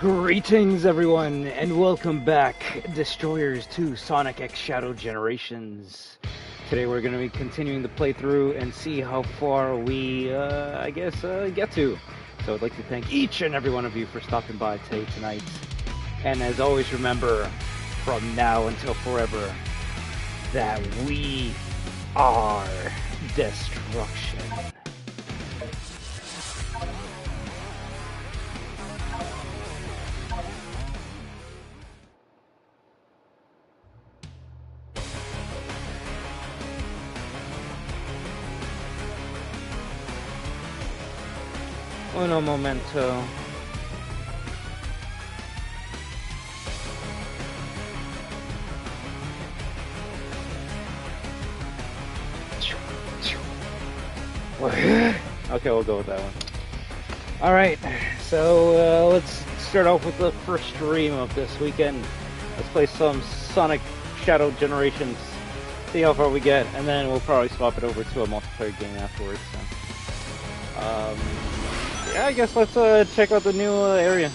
Greetings everyone, and welcome back, Destroyers, to Sonic X Shadow Generations. Today we're going to be continuing the playthrough and see how far we, get to. So I'd like to thank each and every one of you for stopping by tonight. And as always, remember, from now until forever, that we are destruction. Uno momento. Okay, we'll go with that one. Alright, so let's start off with the first stream of this weekend. Let's play some Sonic Shadow Generations, see how far we get, and then we'll probably swap it over to a multiplayer game afterwards. So. Yeah, I guess let's check out the new area.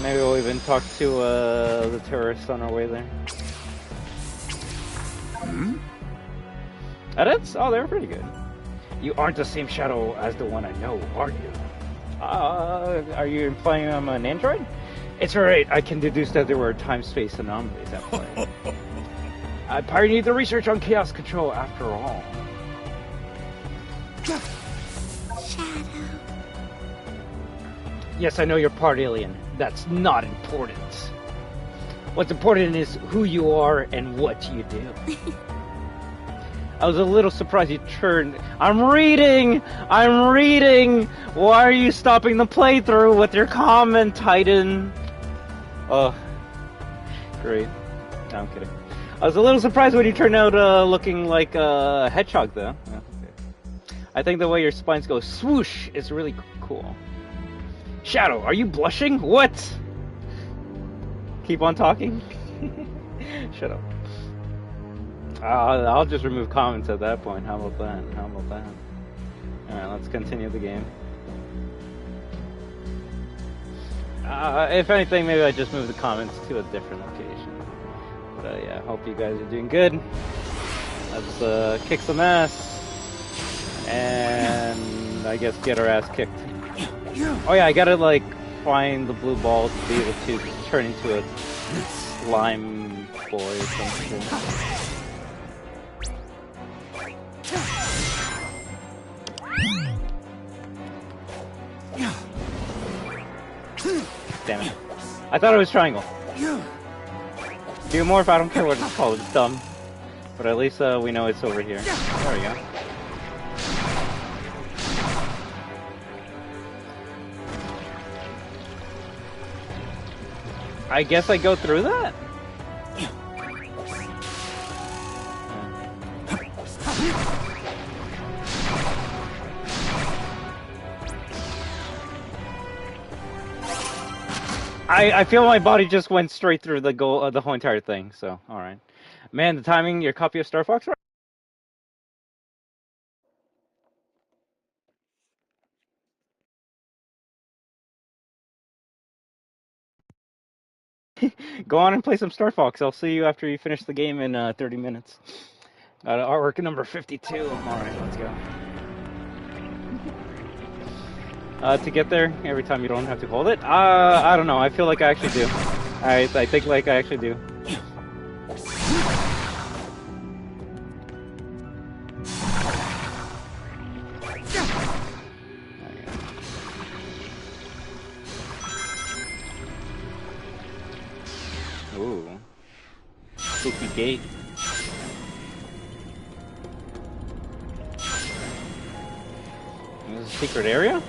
Maybe we'll even talk to the terrorists on our way there. Hmm? Edits? Oh, they were pretty good. You aren't the same Shadow as the one I know, are you? Are you implying I'm an android? It's alright, I can deduce that there were time-space anomalies at play. I pioneered the research on chaos control after all. Shadow. Yes, I know you're part alien. That's not important. What's important is who you are and what you do. I was a little surprised you turned... I'm reading! Why are you stopping the playthrough with your comment, Titan? Oh, great. No, I'm kidding. I was a little surprised when you turned out looking like a hedgehog, though. Yeah, okay. I think the way your spines go swoosh is really cool. Shadow, are you blushing? What? Keep on talking? Shut up. I'll just remove comments at that point. How about that? Alright, let's continue the game. If anything, maybe I just move the comments to a different location. But yeah, hope you guys are doing good. Let's kick some ass. And I guess get our ass kicked. Oh yeah, I gotta like find the blue ball to be able to turn into a slime boy or something. Damn it. I thought it was triangle. Do more if I don't care what it's called, it's dumb. But at least we know it's over here. There we go. I guess I go through that? I feel my body just went straight through the goal, the whole entire thing. So, all right, man. The timing, your copy of Star Fox, right? Go on and play some Star Fox. I'll see you after you finish the game in 30 minutes. Got artwork number 52. All right, let's go. To get there, every time you don't have to hold it. I don't know. I feel like I actually do. I think like I actually do. Ooh. Spooky gate. Is this a secret area?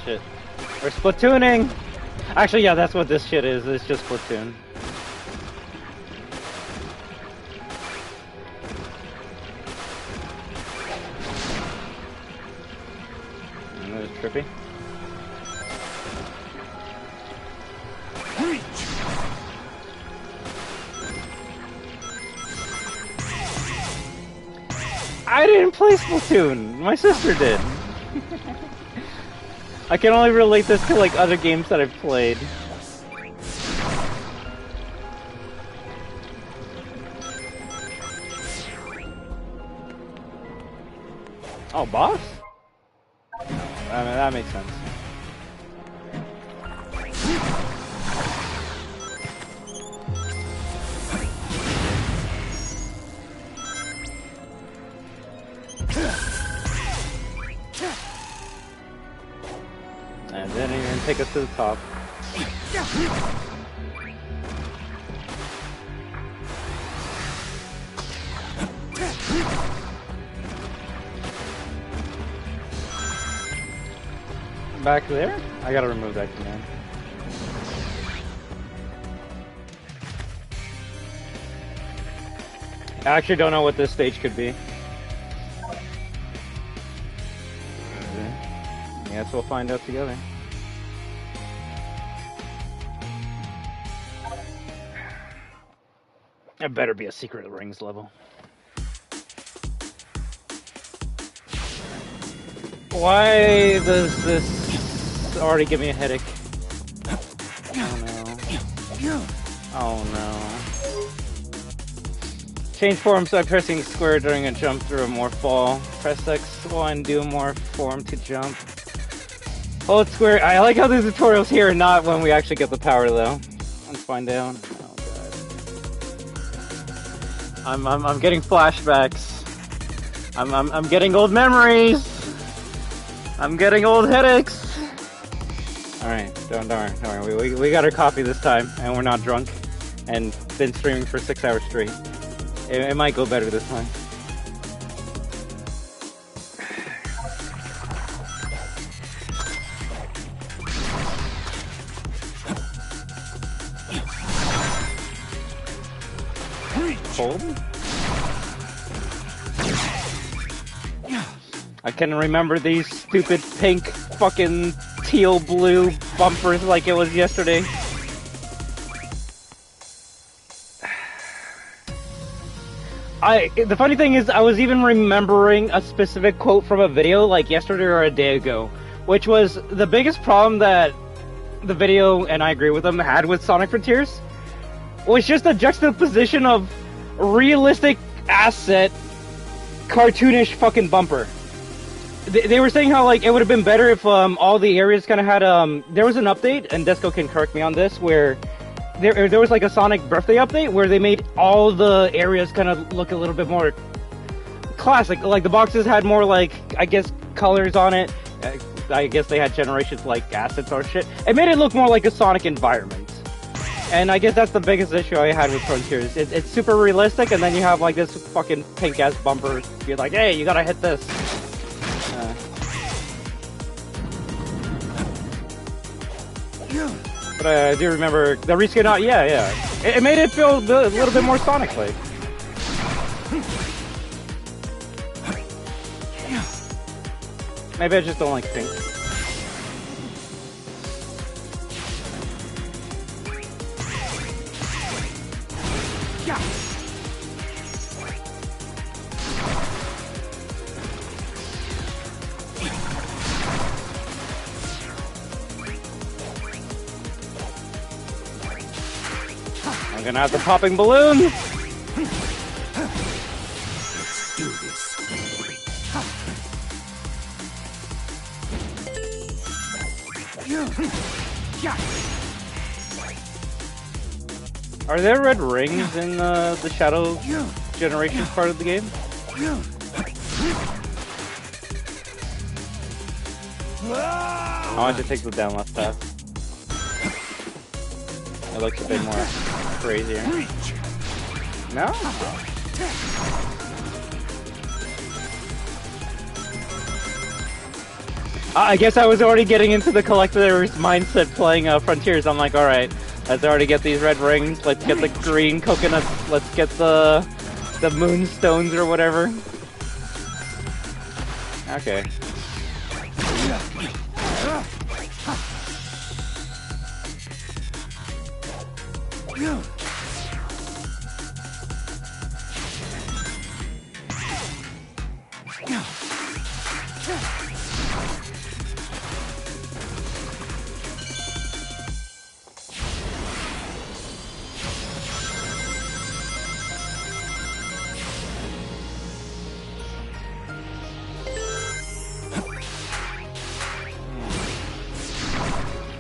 Shit. We're splatooning! Actually, yeah, that's what this shit is. It's just Splatoon. trippy. I didn't play Splatoon. My sister did. I can only relate this to like other games that I've played. Oh, boss? I mean, that makes sense. And then you're gonna take us to the top. Back there? I gotta remove that command. I actually don't know what this stage could be. Guess we'll find out together. It better be a Secret Rings level. Why does this already give me a headache? Oh no. Oh no. Change forms by pressing square during a jump through a morph ball. Press X1, do a morph form to jump. Hold square. I like how there's tutorials here and not when we actually get the power though. Let's find out. Oh god. I'm getting flashbacks. I'm getting old memories. I'm getting old headaches. Alright, don't worry. We got our coffee this time and we're not drunk and been streaming for 6 hours straight. It might go better this time. Cold? I can remember these stupid pink fucking teal blue bumpers like it was yesterday. The funny thing is I was even remembering a specific quote from a video like yesterday or a day ago, which was the biggest problem that the video, and I agree with them, had with Sonic Frontiers was just a juxtaposition of realistic asset cartoonish fucking bumper. They were saying how like it would have been better if all the areas kind of had there was an update, and Desco can correct me on this, where there was like a Sonic birthday update where they made all the areas kind of look a little bit more classic. Like the boxes had more like, I guess, colors on it. I guess they had generations like assets or shit. It made it look more like a Sonic environment. And I guess that's the biggest issue I had with Frontiers. It's super realistic, and then you have like this fucking pink ass bumper. You're like, hey, you gotta hit this. But I do remember the reskin out. Yeah. It made it feel a little bit more Sonic-like. Maybe I just don't like pink. I'm gonna have the popping balloon. Let's do this. Are there red rings in the Shadow Generations part of the game? I want to take the down left path. It looks a bit more crazier. No? I guess I was already getting into the collector's mindset playing Frontiers. I'm like, alright, let's already get these red rings, let's get the green coconuts, let's get the moonstones or whatever. Okay.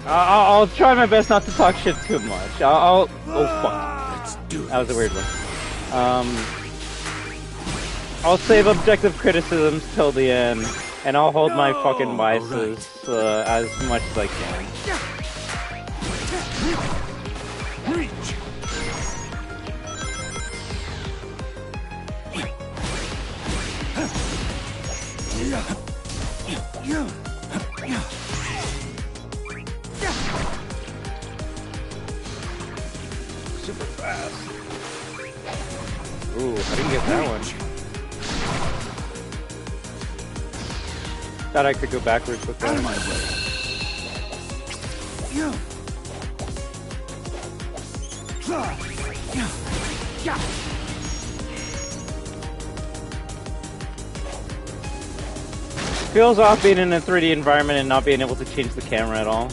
I'll try my best not to talk shit too much. Oh fuck. Let's do this. That was a weird one. I'll save objective criticisms till the end, and I'll hold my fucking biases as much as I can. Reach. Super fast. Ooh, how do you get that one? Thought I could go backwards with Out of that. my way. Feels off being in a 3D environment and not being able to change the camera at all.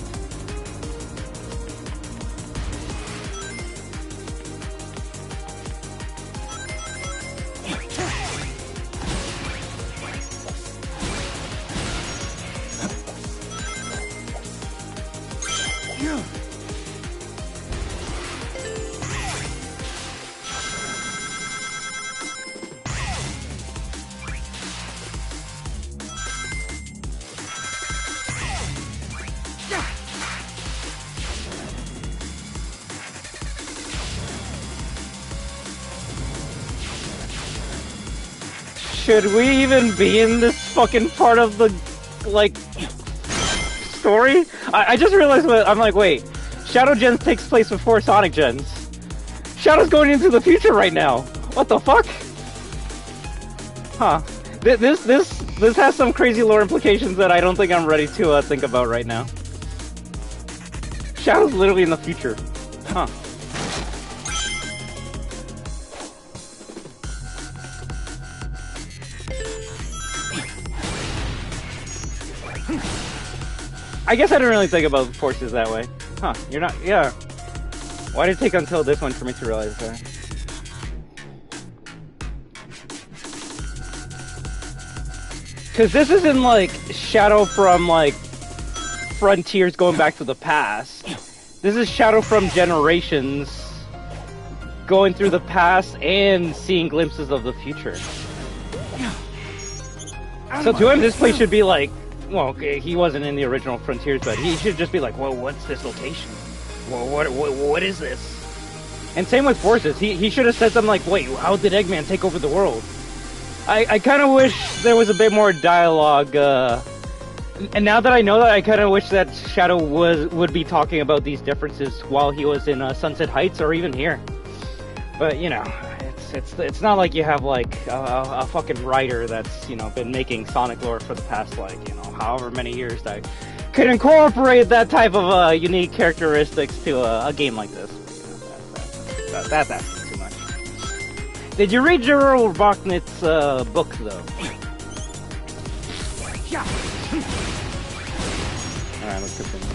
Should we even be in this fucking part of the, like, story? I just realized what, I'm like, wait, Shadow Gens takes place before Sonic Gens. Shadow's going into the future right now. What the fuck? Huh. This has some crazy lore implications that I don't think I'm ready to think about right now. Shadow's literally in the future. Huh. I guess I didn't really think about forces that way. Huh, you're not, yeah. Why did it take until this one for me to realize that? Because this isn't like Shadow from like Frontiers going back to the past. This is Shadow from Generations going through the past and seeing glimpses of the future. So to him, this place should be like, well, okay, he wasn't in the original Frontiers, but he should just be like, well, what's this location? Well, what is this? And same with forces. He should have said something like, wait, how did Eggman take over the world? I kind of wish there was a bit more dialogue, and now that I know that, I kind of wish that Shadow would be talking about these differences while he was in Sunset Heights or even here. But, you know, it's not like you have like a fucking writer that's, you know, been making Sonic lore for the past, like, you know, however many years that could incorporate that type of unique characteristics to a game like this. You know, that's asking too much. Did you read Gerald Bachnitz's book though? Alright, let's continue.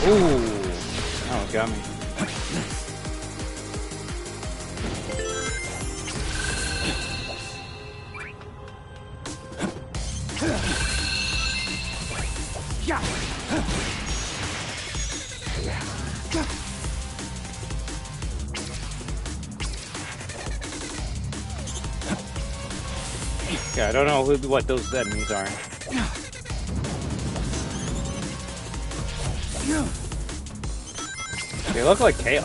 Ooh, oh, got me. Yeah, I don't know what those enemies are. They look like chaos.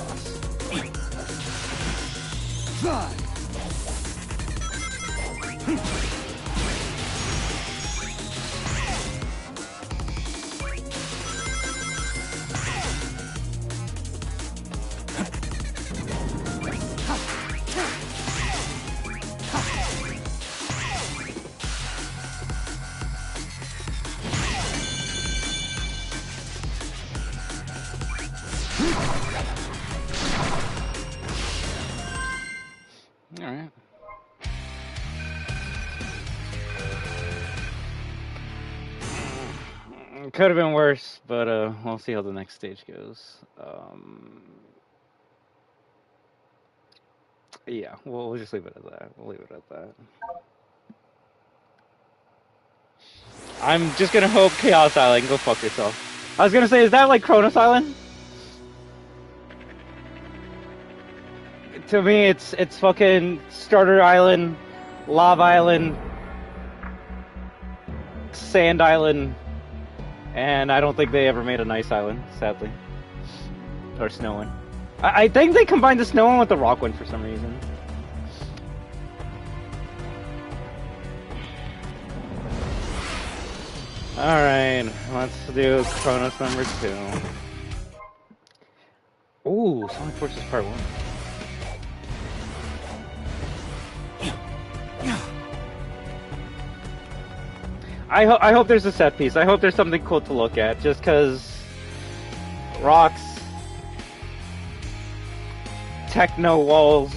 Alright. Could have been worse, but we'll see how the next stage goes. Yeah, we'll just leave it at that. We'll leave it at that. I'm just gonna hope Chaos Island, go fuck yourself. I was gonna say, is that like Kronos Island? To me, it's fucking Starter Island, Lava Island, Sand Island, and I don't think they ever made a nice island, sadly. Or snow one. I think they combined the snow one with the rock one for some reason. Alright, let's do Kronos number 2. Ooh, Sonic Forces Part 1. I hope there's a set piece. I hope there's something cool to look at, just because rocks, techno walls,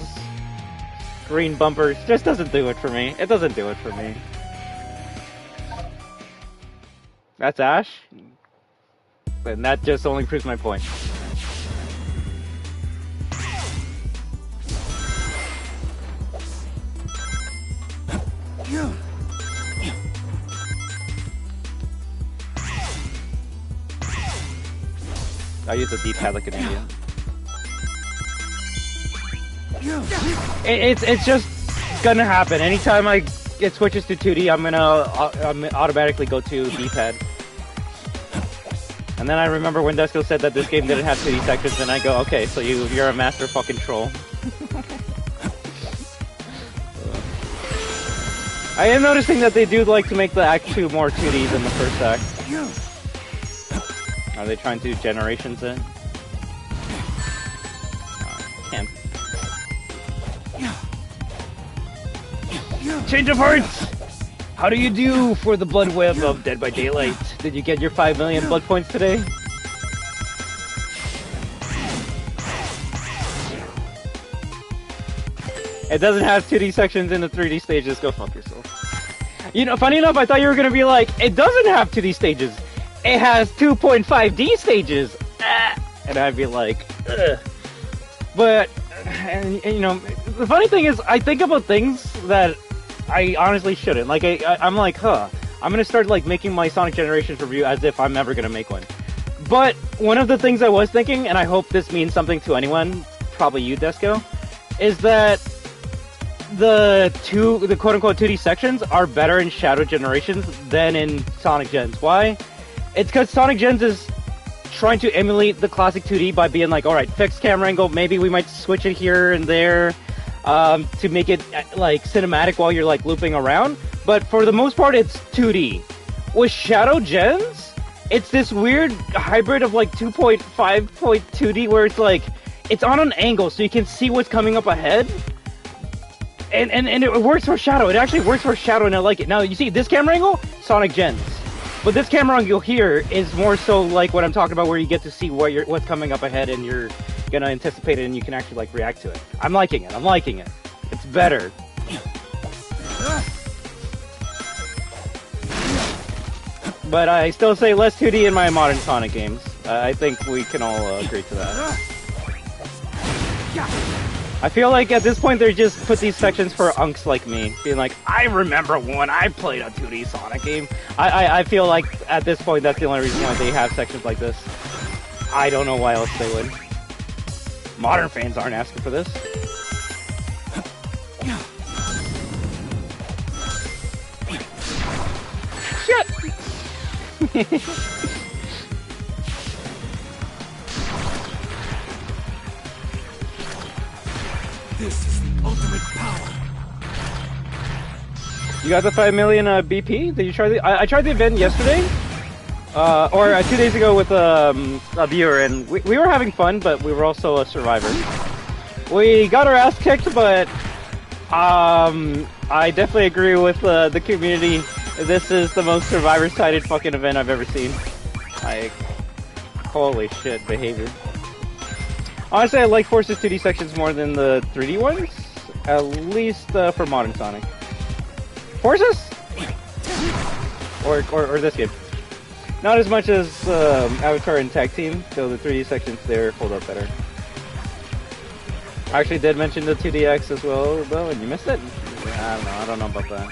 green bumpers just doesn't do it for me. It doesn't do it for me. That's Ash? And that just only proves my point. I use a D-pad like an idiot. It's just gonna happen. Anytime it switches to 2D, I'm gonna automatically go to D-pad. And then I remember when Desco said that this game didn't have 2D sections, and I go, okay, so you're a master fucking troll. I am noticing that they do like to make the Act 2 more 2D than the first act. Are they trying to do generations in? Can't. Change of hearts! How do you do for the blood web of Dead by Daylight? Did you get your 5 million blood points today? It doesn't have 2D sections in the 3D stages. Go fuck yourself. You know, funny enough, I thought you were gonna be like, it doesn't have 2D stages. It has 2.5D stages. And I'd be like, ugh. But, and, you know, the funny thing is, I think about things that I honestly shouldn't. Like, I'm like, huh, I'm gonna start, like, making my Sonic Generations review as if I'm ever gonna make one. But one of the things I was thinking, and I hope this means something to anyone, probably you, Desco, is that the quote-unquote 2D sections are better in Shadow Generations than in Sonic Gens. Why? It's because Sonic Gens is trying to emulate the classic 2D by being like, alright, fixed camera angle, maybe we might switch it here and there to make it like cinematic while you're like looping around, but for the most part it's 2D. With Shadow Gens, it's this weird hybrid of like 2.5.2D where it's like, it's on an angle so you can see what's coming up ahead. And it works for Shadow. It actually works for Shadow and I like it. Now, you see this camera angle? Sonic Gens. But this camera angle here is more so like what I'm talking about, where you get to see what's coming up ahead and you're gonna anticipate it and you can actually like react to it. I'm liking it. I'm liking it. It's better. But I still say less 2D in my modern Sonic games. I think we can all agree to that. I feel like at this point they just put these sections for unks like me, being like, I remember when I played a 2D Sonic game. I feel like at this point that's the only reason why they have sections like this. I don't know why else they would. Modern fans aren't asking for this. Shit! This is the ultimate power. You got the 5 million BP? Did you try the? I tried the event yesterday, or 2 days ago with a viewer, and we were having fun, but we were also a survivor. We got our ass kicked, but I definitely agree with the community. This is the most survivor-sided fucking event I've ever seen. Like, holy shit, behavior. Honestly, I like Force's 2D sections more than the 3D ones, at least for Modern Sonic. Forces? Or this game. Not as much as Avatar and Tag Team, though the 3D sections there hold up better. I actually did mention the 2DX as well, though, and you missed it? Yeah, I don't know about that.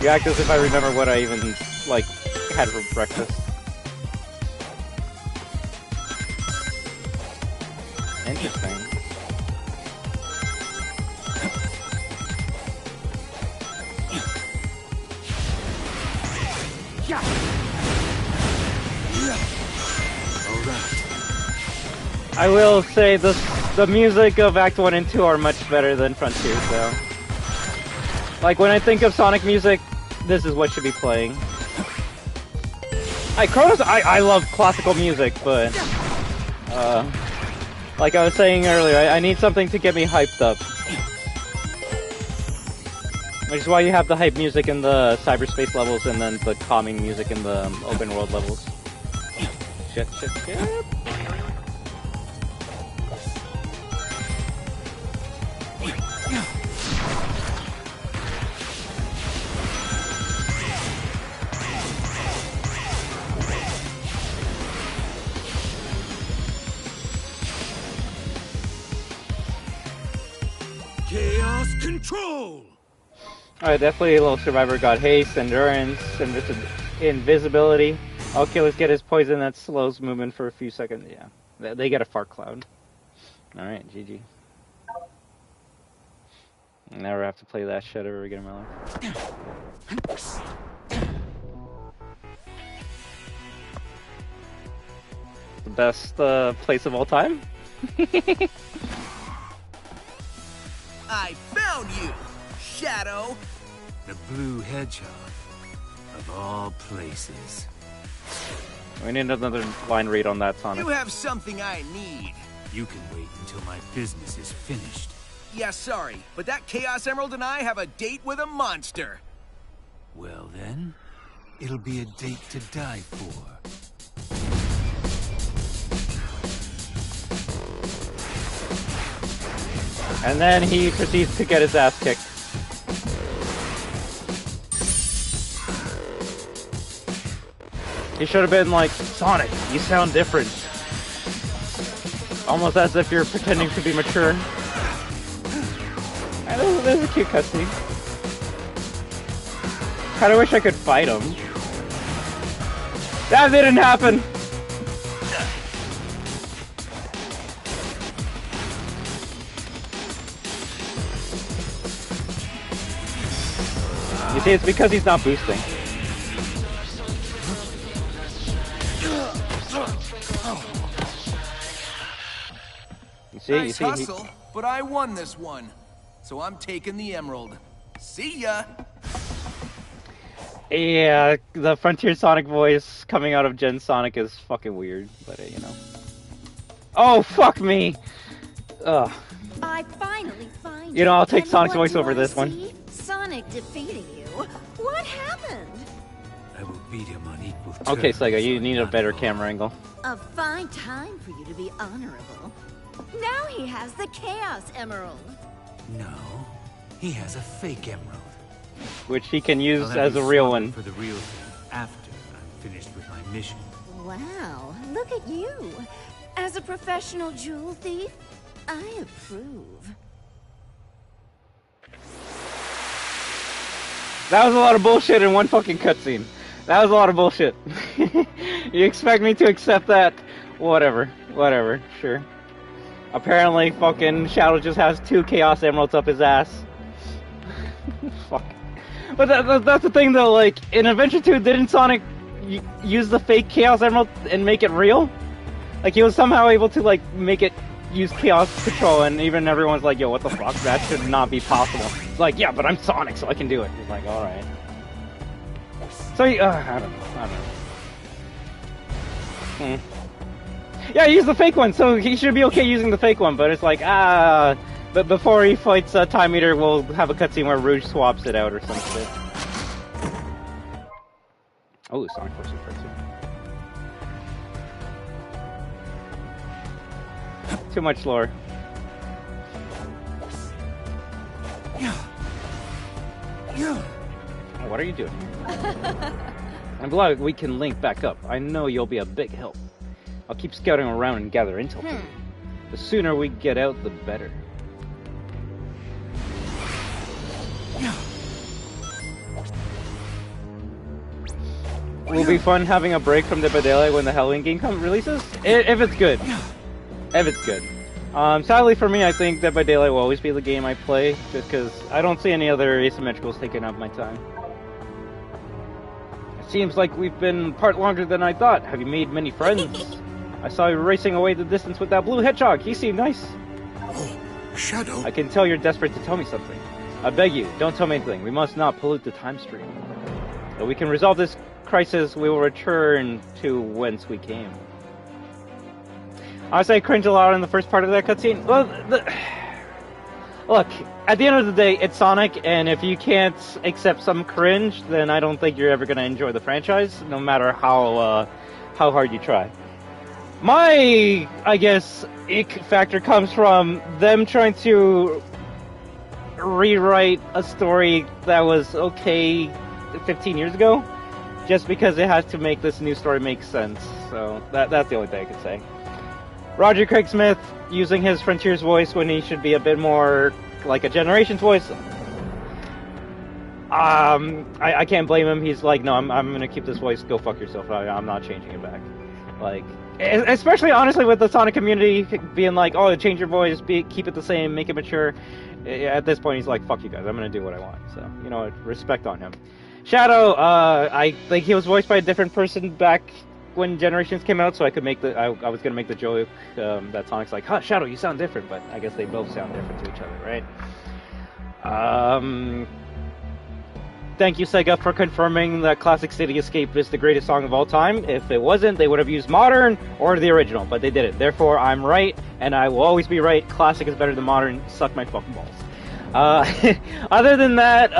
You act as if I remember what I even, like, had for breakfast. Interesting. I will say the music of Act 1 and 2 are much better than Frontiers, though. Like, when I think of Sonic music, this is what should be playing. Chronos, I love classical music, but like I was saying earlier, I need something to get me hyped up. Which is why you have the hype music in the cyberspace levels and then the calming music in the open world levels. Shit. Chaos control! Alright, definitely a little survivor got haste, endurance, invisibility. Okay, let's get his poison that slows movement for a few seconds. Yeah, they get a fart cloud. Alright, GG. Never have to play that shit ever again in my life. The best place of all time? I found you, Shadow! The blue hedgehog, of all places. We need another line read on that, Sonic. You have something I need. You can wait until my business is finished. Yeah, sorry, but that Chaos Emerald and I have a date with a monster. Well then, it'll be a date to die for. And then he proceeds to get his ass kicked. He should have been like, Sonic, you sound different. Almost as if you're pretending to be mature. There's a cute cutscene. Kinda wish I could fight him. That didn't happen! You see, it's because he's not boosting. Nice hustle, but I won this one. So I'm taking the emerald. See ya! Yeah, the Frontier Sonic voice coming out of Gen Sonic is fucking weird, but you know. Oh, fuck me! Ugh. I finally find you know, I'll take and Sonic's what voice do over I this see? one. Sonic defeating you? What happened? I will beat him on equal terms. Okay, Sega, you need a better camera angle. A fine time for you to be honorable. Now he has the Chaos Emerald. No, he has a fake emerald. Which he can use I'll have as a you real swap one. it for the real thing after I'm finished with my mission. Wow, look at you. As a professional jewel thief, I approve. That was a lot of bullshit in one fucking cutscene. That was a lot of bullshit. You expect me to accept that? Whatever, sure. Apparently, fucking Shadow just has 2 Chaos Emeralds up his ass. Fuck. But that's the thing though, like, in Adventure 2, didn't Sonic use the fake Chaos Emerald and make it real? Like, he was somehow able to, like, make it use Chaos Control, and even everyone's like, yo, what the fuck? That should not be possible. It's like, yeah, but I'm Sonic, so I can do it. He's like, alright. So, I don't know. Yeah, use the fake one, so he should be okay using the fake one, but it's like, but before he fights Time Eater, we'll have a cutscene where Rouge swaps it out or some shit. Oh, Sonic Force is too much lore. Oh, what are you doing here? I'm glad we can link back up. I know you'll be a big help. I'll keep scouting around and gather intel for you. The sooner we get out, the better. Will be fun having a break from Dead by Daylight when the Halloween game releases? If it's good. If it's good. Sadly for me, I think Dead by Daylight will always be the game I play, just because I don't see any other asymmetricals taking up my time. It seems like we've been apart longer than I thought. Have you made many friends? I saw you racing away the distance with that blue hedgehog. He seemed nice. Oh, Shadow. I can tell you're desperate to tell me something. I beg you, don't tell me anything. We must not pollute the time stream. If we can resolve this crisis, we will return to whence we came. Honestly, I cringe a lot in the first part of that cutscene. Well, look, at the end of the day, it's Sonic, and if you can't accept some cringe, then I don't think you're ever going to enjoy the franchise, no matter how hard you try. My, I guess, ick factor comes from them trying to rewrite a story that was okay 15 years ago, just because it has to make this new story make sense. So that's the only thing I can say. Roger Craig Smith using his Frontiers voice when he should be a bit more like a Generations voice. I can't blame him. He's like, no, I'm gonna keep this voice. Go fuck yourself. I'm not changing it back. Like, especially honestly with the Sonic community being like, oh, change your voice, keep it the same, make it mature. At this point, he's like, fuck you guys. I'm gonna do what I want. So, you know, respect on him. Shadow, I think he was voiced by a different person back when Generations came out, so I could make the I was gonna make the joke that Sonic's like, huh, Shadow, you sound different, but I guess they both sound different to each other, right? Thank you, SEGA, for confirming that Classic City Escape is the greatest song of all time. If it wasn't, they would have used modern or the original, but they did it. Therefore, I'm right, and I will always be right. Classic is better than modern. Suck my fucking balls. Other than that,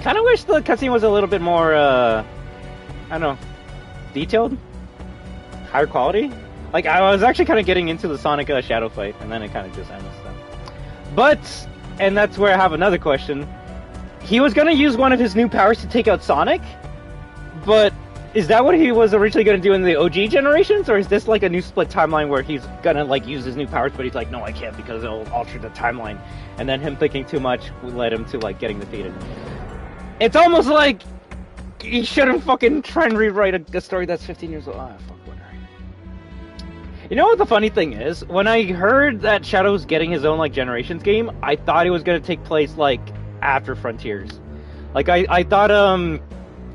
kind of wish the cutscene was a little bit more, I don't know, detailed? Higher quality? Like, I was actually kind of getting into the Sonic Shadow fight, and then it kind of just ends. So. But, and that's where I have another question. He was going to use one of his new powers to take out Sonic, but is that what he was originally going to do in the OG Generations, or is this like a new split timeline where he's going to like use his new powers, but he's like, no, I can't because it'll alter the timeline, and then him thinking too much led him to like getting defeated. It's almost like he shouldn't fucking try and rewrite a story that's 15 years old. Ah, fuck, whatever. You know what the funny thing is? When I heard that Shadow was getting his own like Generations game, I thought it was going to take place like after Frontiers. Like I thought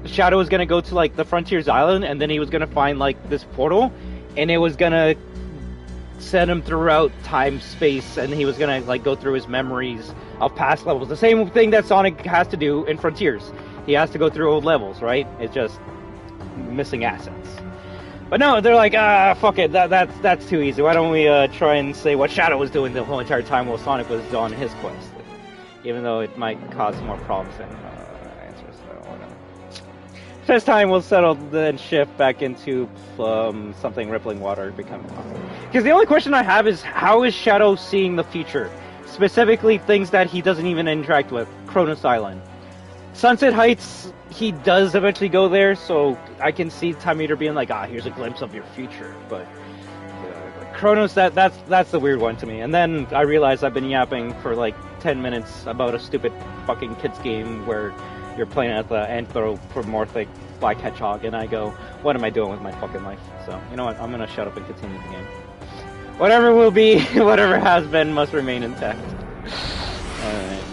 Shadow was going to go to like the Frontiers Island, and then he was going to find like this portal, and it was going to send him throughout time, space, and he was going to like go through his memories of past levels. The same thing that Sonic has to do in Frontiers. He has to go through old levels, right? It's just missing assets. But no, they're like, fuck it, that's too easy. Why don't we try and say what Shadow was doing the whole entire time while Sonic was on his quest? Even though it might cause more problems than answers. So whatever. This time we'll settle, then shift back into something rippling water becoming possible. Because the only question I have is, how is Shadow seeing the future? Specifically things that he doesn't even interact with. Kronos Island. Sunset Heights, he does eventually go there, so I can see Time Eater being like, here's a glimpse of your future. But Kronos, that's the weird one to me. And then I realize I've been yapping for like 10 minutes about a stupid fucking kids game where you're playing as the anthropomorphic black hedgehog, and I go, what am I doing with my fucking life? So, you know what, I'm gonna shut up and continue the game. Whatever will be, whatever has been, must remain intact. Alright.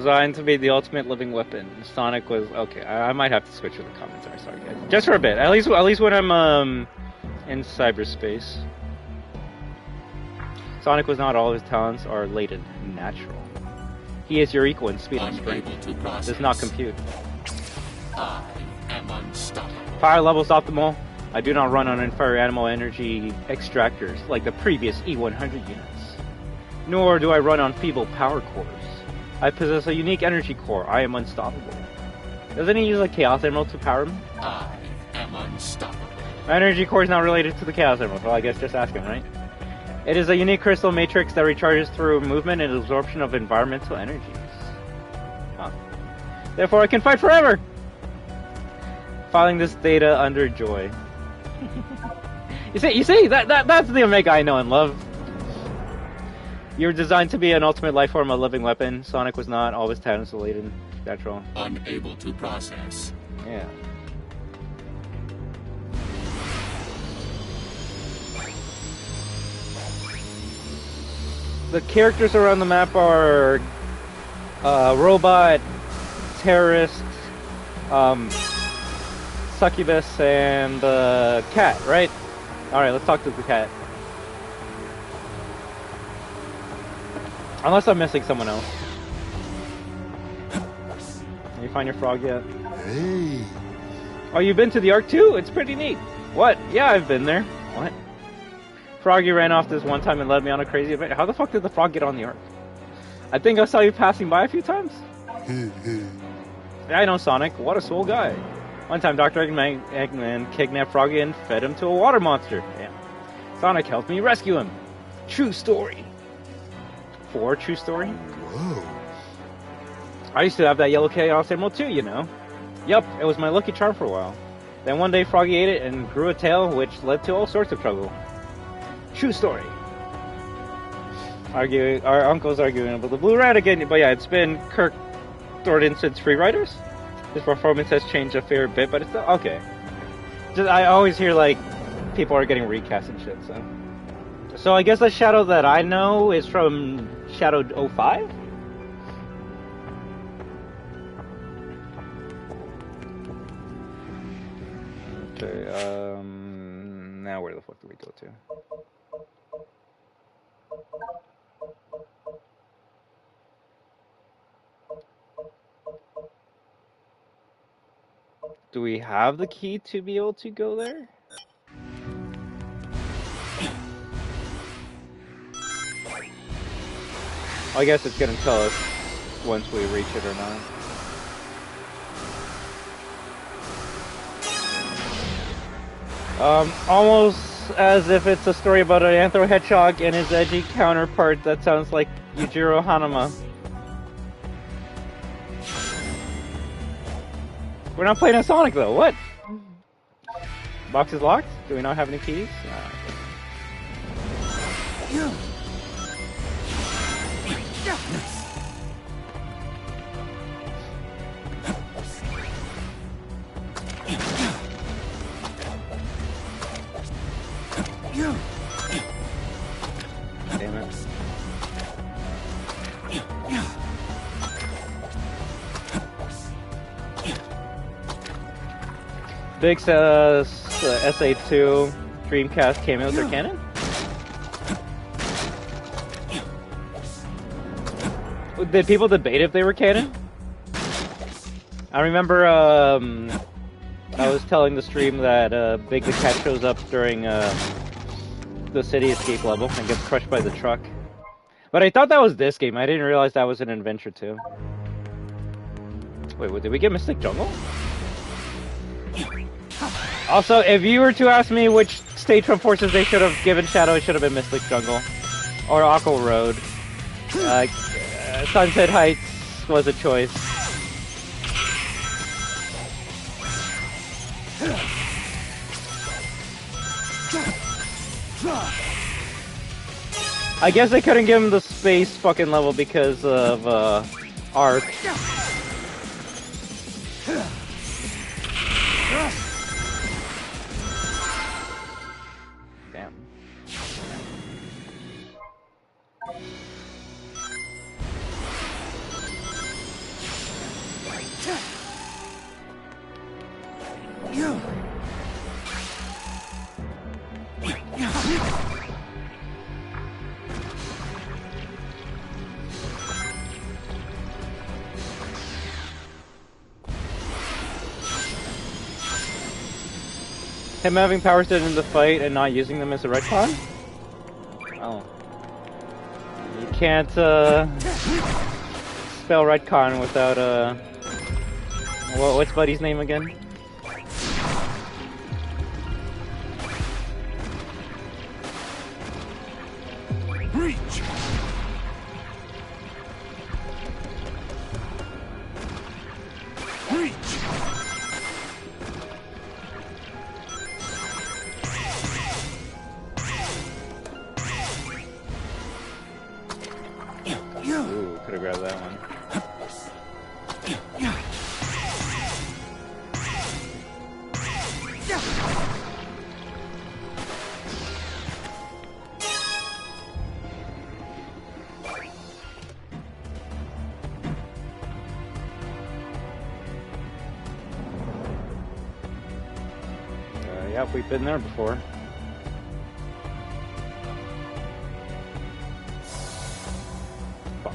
designed to be the ultimate living weapon. Sonic was okay. I might have to switch to the commentary. Sorry, guys. Just for a bit. At least when I'm in cyberspace. Sonic was not all his talents are latent natural. He is your equal in speed and strength. Does not compute. I am unstoppable. Fire levels optimal. I do not run on inferior animal energy extractors like the previous E100 units. Nor do I run on feeble power cores. I possess a unique energy core. I am unstoppable. Doesn't he use a Chaos Emerald to power him? I am unstoppable. My energy core is not related to the Chaos Emerald, so I guess just ask him, right? It is a unique crystal matrix that recharges through movement and absorption of environmental energies. Huh. Therefore, I can fight forever! Filing this data under joy. You see, that's the Omega I know and love. You were designed to be an ultimate life form, a living weapon. Sonic was not, always talents related, natural. Unable to process. Yeah. The characters around the map are robot, terrorist, succubus, and cat, right? Alright, let's talk to the cat. Unless I'm missing someone else. Did you find your frog yet? Hey. Oh, you've been to the Ark too? It's pretty neat. What? Yeah, I've been there. What? Froggy ran off this one time and led me on a crazy adventure. How the fuck did the frog get on the Ark? I think I saw you passing by a few times. Yeah, I know Sonic. What a swole guy. One time, Dr. Eggman kidnapped Froggy and fed him to a water monster. Yeah. Sonic helped me rescue him. True story. True story? Whoa. I used to have that yellow Chaos Emerald too, you know. Yup, it was my lucky charm for a while. Then one day Froggy ate it and grew a tail, which led to all sorts of trouble. True story. Our uncle's arguing about the blue rat again, but yeah, it's been Kirk Thornton since Free Riders. His performance has changed a fair bit, but it's still okay. Just, I always hear like people are getting recast and shit, so. So I guess the Shadow that I know is from Shadow 05? Okay, now where the fuck do we go to? Do we have the key to be able to go there? I guess it's gonna tell us once we reach it or not. Almost as if it's a story about an Anthro Hedgehog and his edgy counterpart that sounds like Yujiro Hanuma. We're not playing as Sonic though, what? Box is locked? Do we not have any keys? Okay. Damn it. Big says SA2 Dreamcast cameos are canon? Did people debate if they were canon? I remember I was telling the stream that Big the Cat shows up during the city escape level and gets crushed by the truck. But I thought that was this game. I didn't realize that was an adventure too. Wait, did we get Mystic Jungle? Also, if you were to ask me which stage from Forces they should have given Shadow, it should have been Mystic Jungle. Or Aqua Road. Sunset Heights was a choice. I guess they couldn't give him the space fucking level because of Arc. Damn. Him having powers in the fight and not using them as a retcon? Oh. You can't, spell retcon without, what's Buddy's name again? Reach! Reach! Ooh, could have grabbed that one. Yeah, we've been there before. Fuck.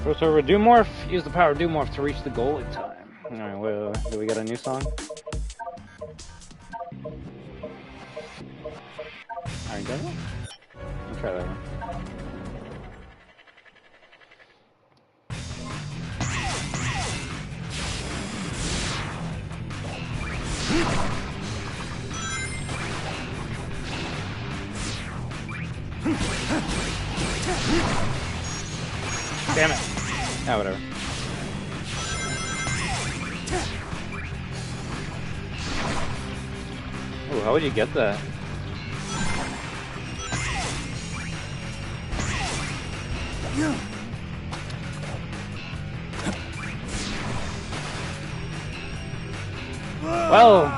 First over, do morph. Use the power do morph to reach the goal in time. Alright, well, do we get a new song? Alright, go. I'll try that one. Damn it. Ah, whatever. Ooh, how would you get that? Well.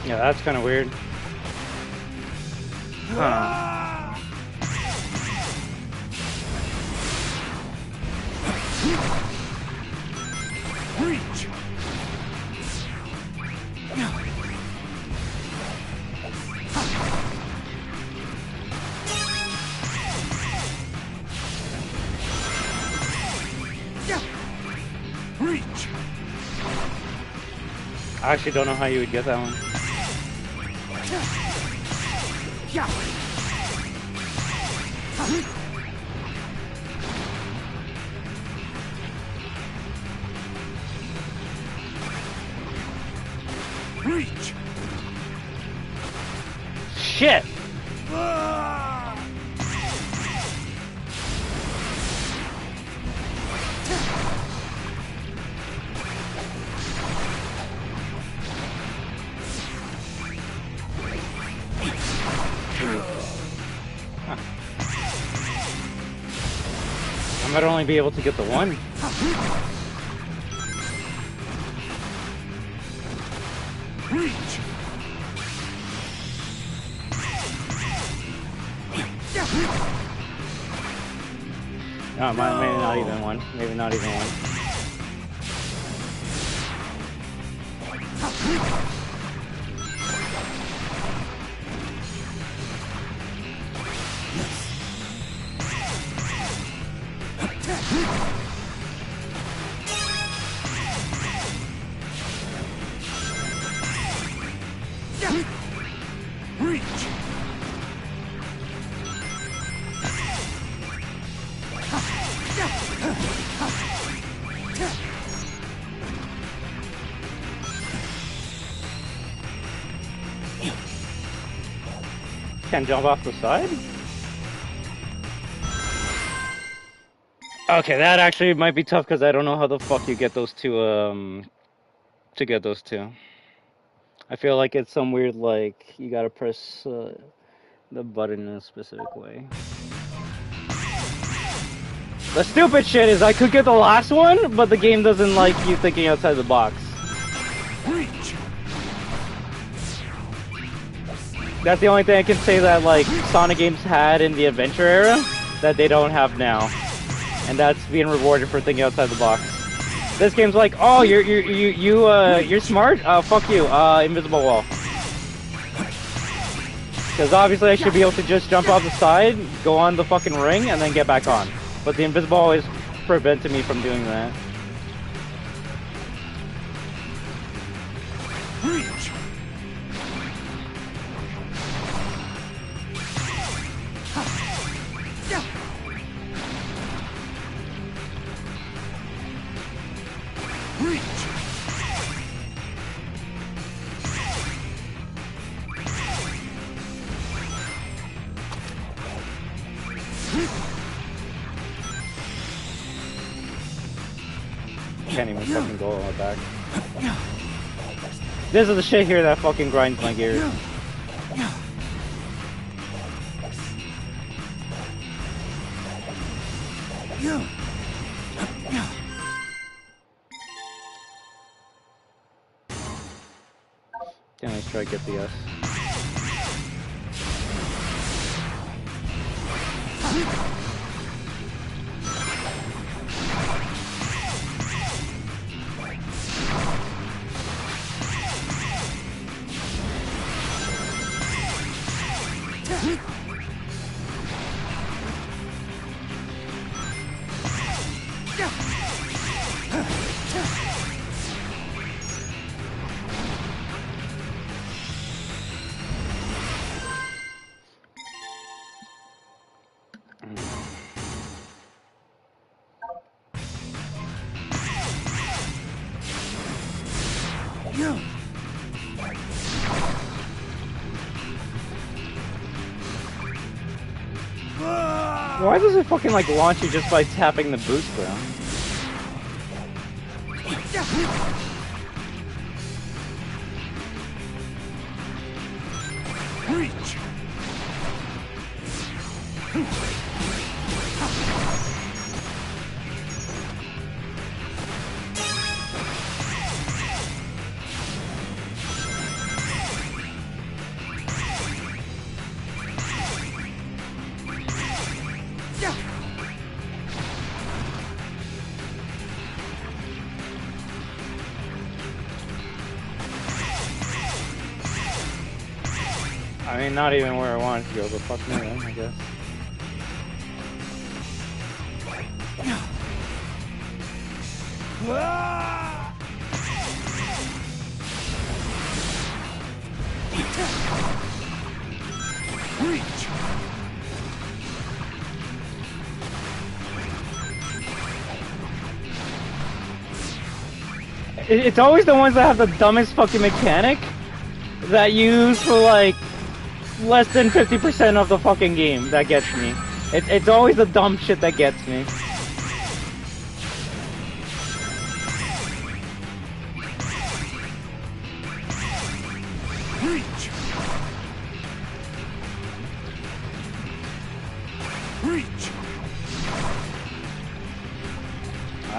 Yeah, that's kind of weird. Huh. Reach! Reach! I actually don't know how you would get that one. Reach! Shit! I might only be able to get the one. Reach! No, maybe not even one. Maybe not even one. Reach! Can't jump off the side? Okay, that actually might be tough because I don't know how the fuck you get those two, to get those two. I feel like it's some weird, like, you gotta press the button in a specific way. The stupid shit is I could get the last one, but the game doesn't like you thinking outside the box. That's the only thing I can say that, like, Sonic games had in the adventure era that they don't have now. And that's being rewarded for thinking outside the box. This game's like, oh, you're smart? Fuck you, invisible wall. Because obviously I should be able to just jump off the side, go on the fucking ring, and then get back on. But the invisible wall is preventing me from doing that. Can't even fucking go on my back. This is the shit here that fucking grinds my gears. Can I try to get the S? Why does it fucking like launch you just by tapping the boost though? I mean, not even where I wanted to go, but fuck me then, I guess. It's always the ones that have the dumbest fucking mechanic that you use for like less than 50% of the fucking game that gets me. It's always the dumb shit that gets me.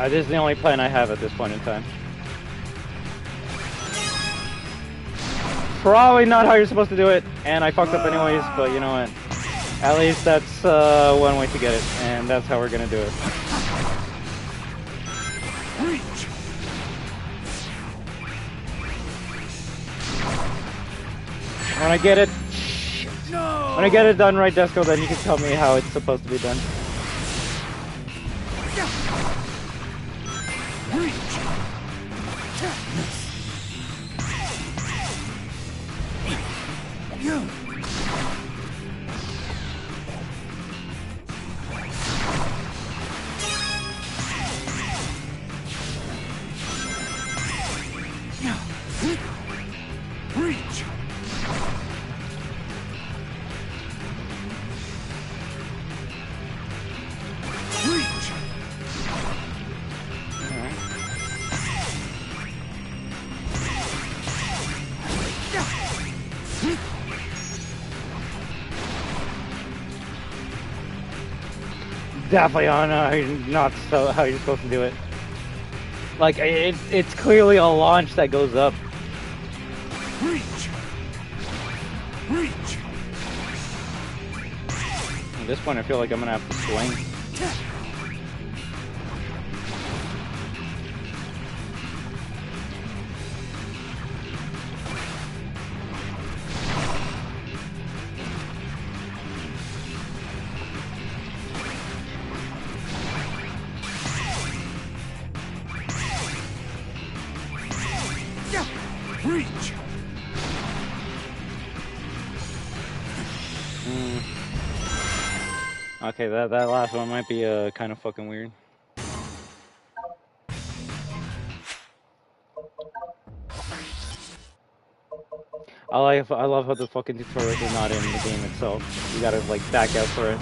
This is the only plan I have at this point in time. Probably not how you're supposed to do it, and I fucked up anyways, but you know what? At least that's one way to get it, and that's how we're gonna do it. When I get it... When I get it done right, Desco, then you can tell me how it's supposed to be done. definitely on not so how you're supposed to do it. Like it's clearly a launch that goes up. Reach! Reach! At this point, I feel like I'm gonna have to swing. Reach! Okay, that last one might be kind of fucking weird. I love how the fucking tutorials are not in the game itself. You gotta like back out for it.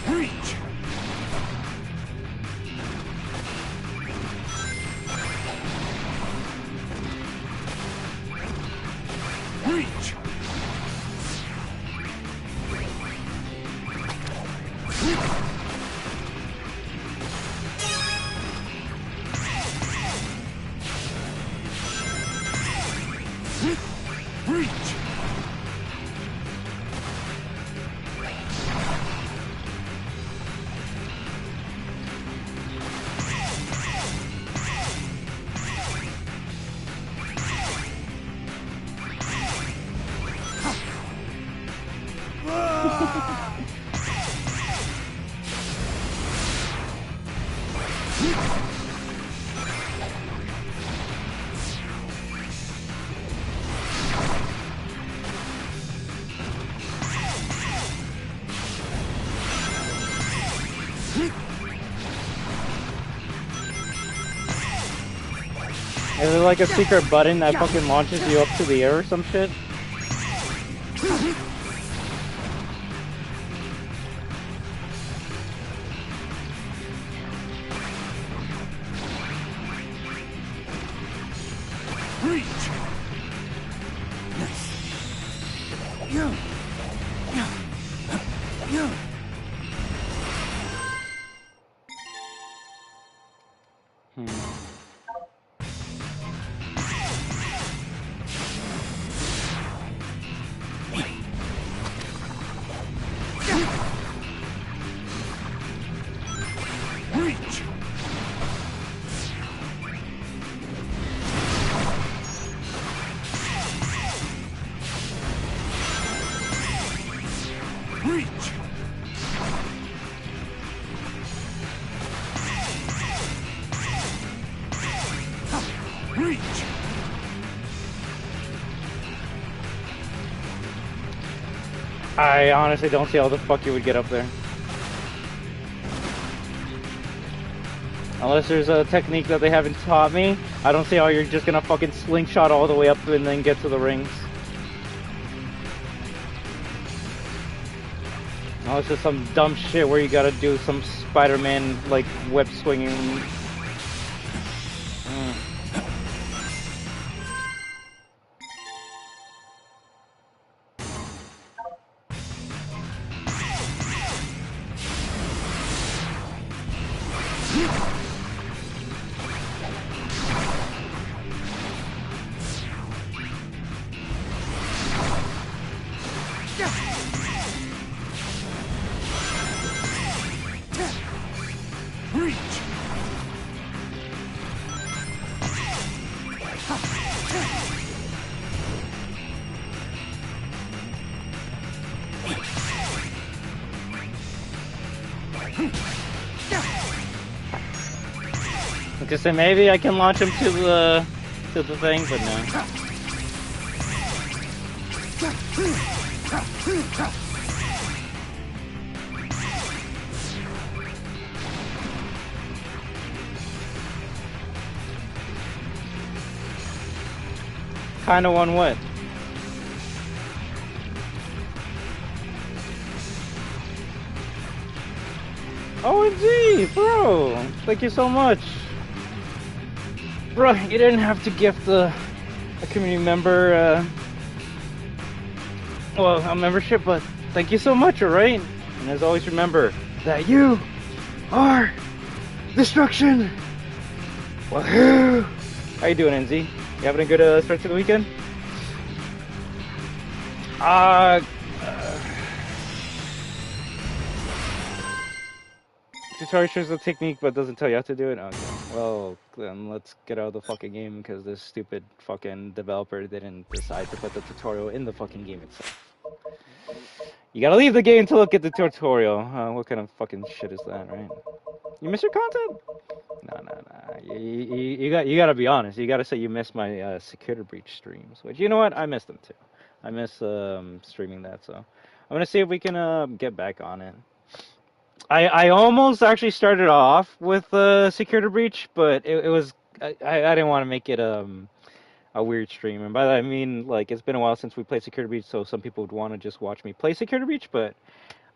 Reach! Reach! Reach! Is there like a secret button that fucking launches you up to the air or some shit? Reach! Yeah. Reach! Reach! Reach! I honestly don't see how the fuck you would get up there. Unless there's a technique that they haven't taught me, I don't see how you're just gonna fucking slingshot all the way up and then get to the rings. Oh, it's just some dumb shit where you gotta do some Spider-Man, like, web swinging. Reach! Okay, so maybe I can launch him to the thing, but no. Kinda one what? OMG, bro! Thank you so much. Bro, you didn't have to gift a community member, well, a membership, but Thank you so much, alright? And as always, remember that you are destruction! Wahoo! How you doing, NZ? You having a good start to the weekend? Tutorial shows the technique but doesn't tell you how to do it? Okay, well, then let's get out of the fucking game because this stupid fucking developer didn't decide to put the tutorial in the fucking game itself. You gotta leave the game to look at the tutorial. What kind of fucking shit is that, right? You miss your content? No. You gotta be honest. You gotta say you missed my Security Breach streams. Which, you know what? I missed them too. I miss streaming that, so I'm gonna see if we can get back on it. I almost actually started off with Security Breach, but it was I didn't want to make it a weird stream, and by that I mean like it's been a while since we played Security Breach, so some people would want to just watch me play Security Breach, but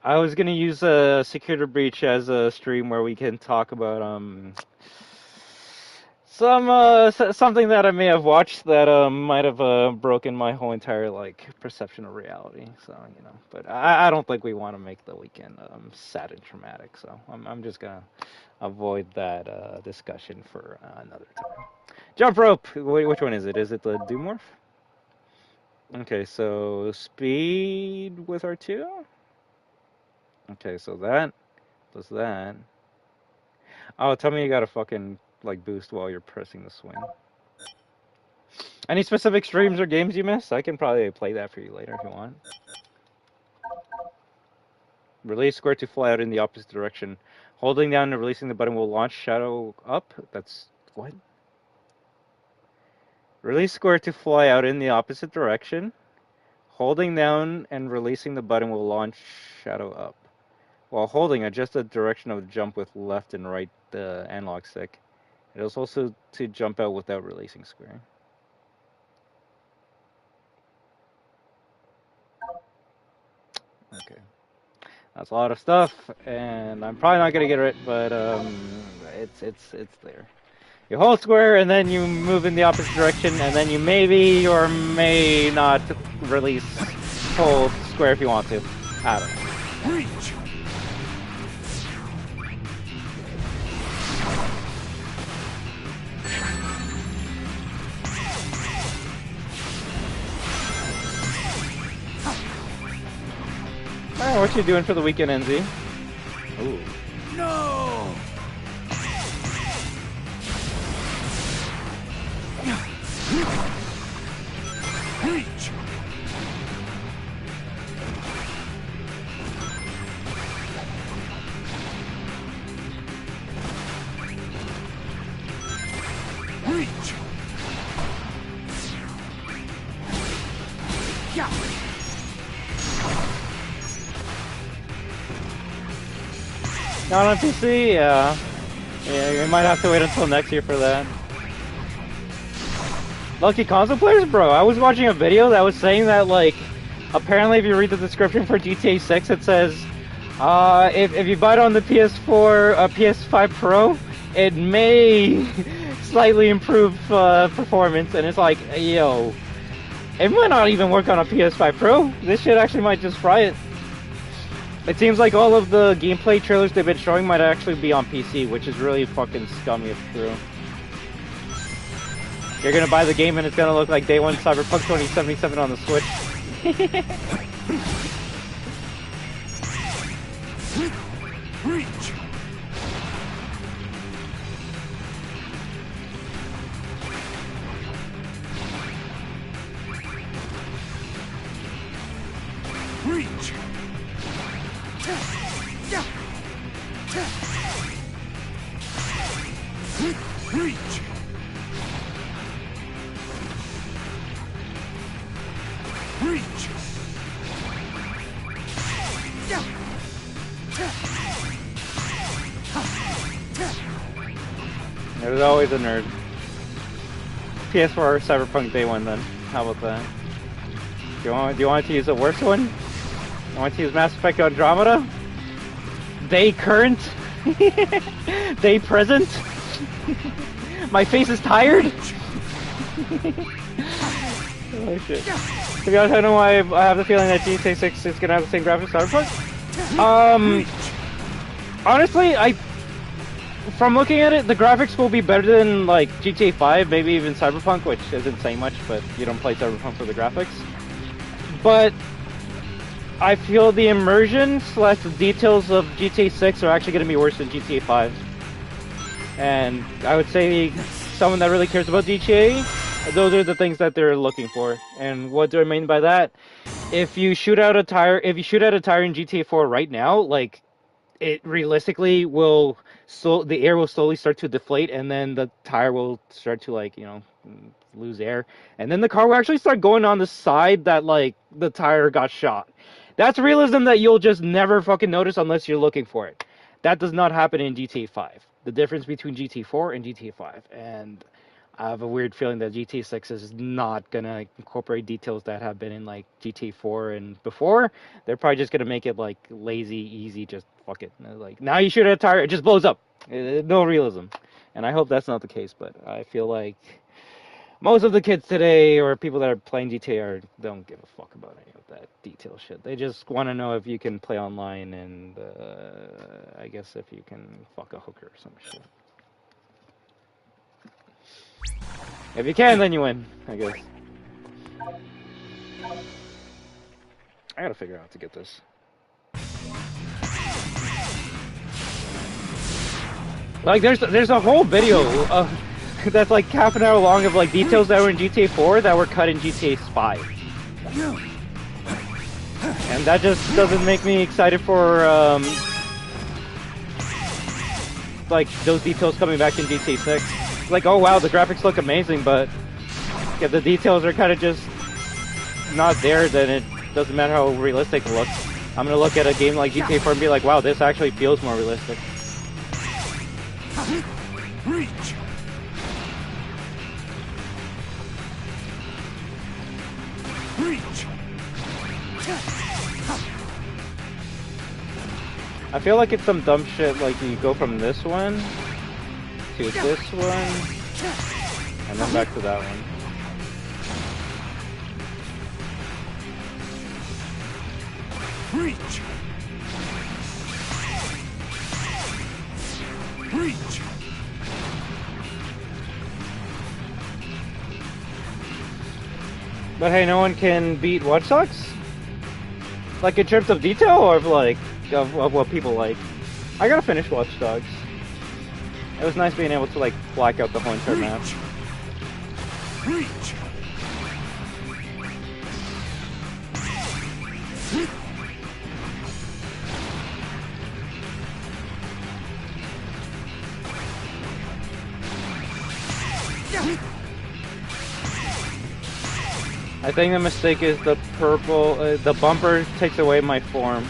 I was gonna use Security Breach as a stream where we can talk about something that I may have watched that might have broken my whole entire like perception of reality. So you know, but I don't think we want to make the weekend sad and traumatic. So I'm just gonna avoid that discussion for another time. Jump rope. Which one is it? Is it the Doomorph? Okay, so speed with R2. Okay, so that does that. Oh, tell me you got a fucking like boost while you're pressing the swing. Any specific streams or games you miss? I can probably play that for you later if you want. Release square to fly out in the opposite direction. Holding down and releasing the button will launch shadow up. That's what? Release square to fly out in the opposite direction. Holding down and releasing the button will launch shadow up. While holding, adjust the direction of the jump with left and right analog stick. It is also to jump out without releasing square. Okay. That's a lot of stuff, and I'm probably not gonna get it, but it's there. You hold square, and then you move in the opposite direction, and then you maybe or may not release hold square if you want to. I don't know. Reach. Alright, what you doing for the weekend, NZ? Ooh. No. Reach. Reach. Yeah. Not on PC? Yeah, you might have to wait until next year for that. Lucky console players? Bro, I was watching a video that was saying that, like, apparently if you read the description for GTA 6, it says, if you buy it on the PS4, PS5 Pro, it may slightly improve performance, and it's like, yo, it might not even work on a PS5 Pro. This shit actually might just fry it. It seems like all of the gameplay trailers they've been showing might actually be on PC, which is really fucking scummy if true. You're gonna buy the game and it's gonna look like Day 1 Cyberpunk 2077 on the Switch. Reach. Reach. Reach. Reach. There's always a nerd. PS4 Cyberpunk Day 1 then. How about that? Do you want to use a worse one? You want to use Mass Effect Andromeda? Day current? Day present? My face is tired? Oh shit. To be honest, I don't know why I have the feeling that GTA 6 is gonna have the same graphics as Cyberpunk. Honestly, from looking at it, the graphics will be better than like GTA 5, maybe even Cyberpunk, which isn't saying much, but you don't play Cyberpunk for the graphics. But I feel the immersion / the details of GTA 6 are actually going to be worse than GTA 5. And I would say someone that really cares about GTA, those are the things that they're looking for. And what do I mean by that? If you shoot out a tire in GTA 4 right now, like, it realistically will, so the air will slowly start to deflate, and then the tire will start to, like, you know, lose air, and then the car will actually start going on the side that, like, the tire got shot. That's realism that you'll just never fucking notice unless you're looking for it. That does not happen in GTA 5. The difference between GTA 4 and GTA 5, and I have a weird feeling that GTA 6 is not gonna incorporate details that have been in like GTA 4 and before. They're probably just gonna make it like lazy, easy, just fuck it. Like, now you shoot at a tire, it just blows up. No realism. And I hope that's not the case, but I feel like most of the kids today, or people that are playing GTA, don't give a fuck about any of that detail shit. They just want to know if you can play online, and I guess if you can fuck a hooker or some shit. If you can, then you win, I guess. I gotta figure out how to get this. Like, there's a whole video of that's like half an hour long of like details that were in GTA 4 that were cut in GTA 5. And that just doesn't make me excited for like those details coming back in GTA 6. Like, oh wow, the graphics look amazing, but if the details are kind of just not there, then it doesn't matter how realistic it looks. I'm gonna look at a game like GTA 4 and be like, wow, this actually feels more realistic. Reach. Reach. I feel like it's some dumb shit, like you go from this one to this one, and then back to that one. Reach. Reach. But hey, no one can beat Watch Dogs? Like, in terms of detail, or of like of what people like? I gotta finish Watch Dogs. It was nice being able to like black out the whole entire map. Reach. I think the mistake is the purple, the bumper takes away my form.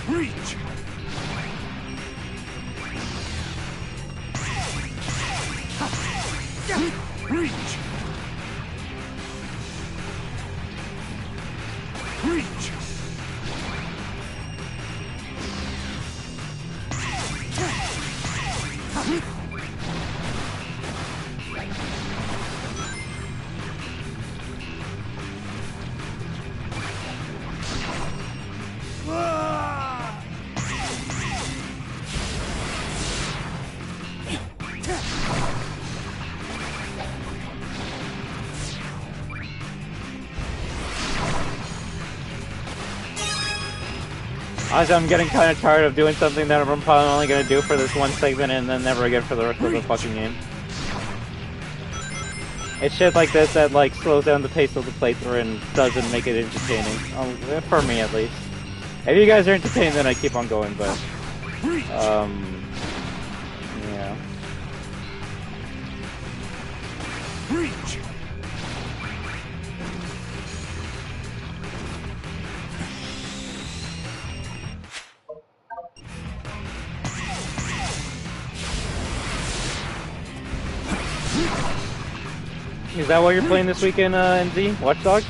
Reach. Reach. Reach. Honestly, I'm getting kind of tired of doing something that I'm probably only going to do for this one segment and then never again for the rest of the fucking game. It's shit like this that like slows down the pace of the playthrough and doesn't make it entertaining. For me, at least. If you guys are entertained, then I keep on going, but... yeah. Reach. Is that what you're playing this weekend, NZ? Watch Dogs?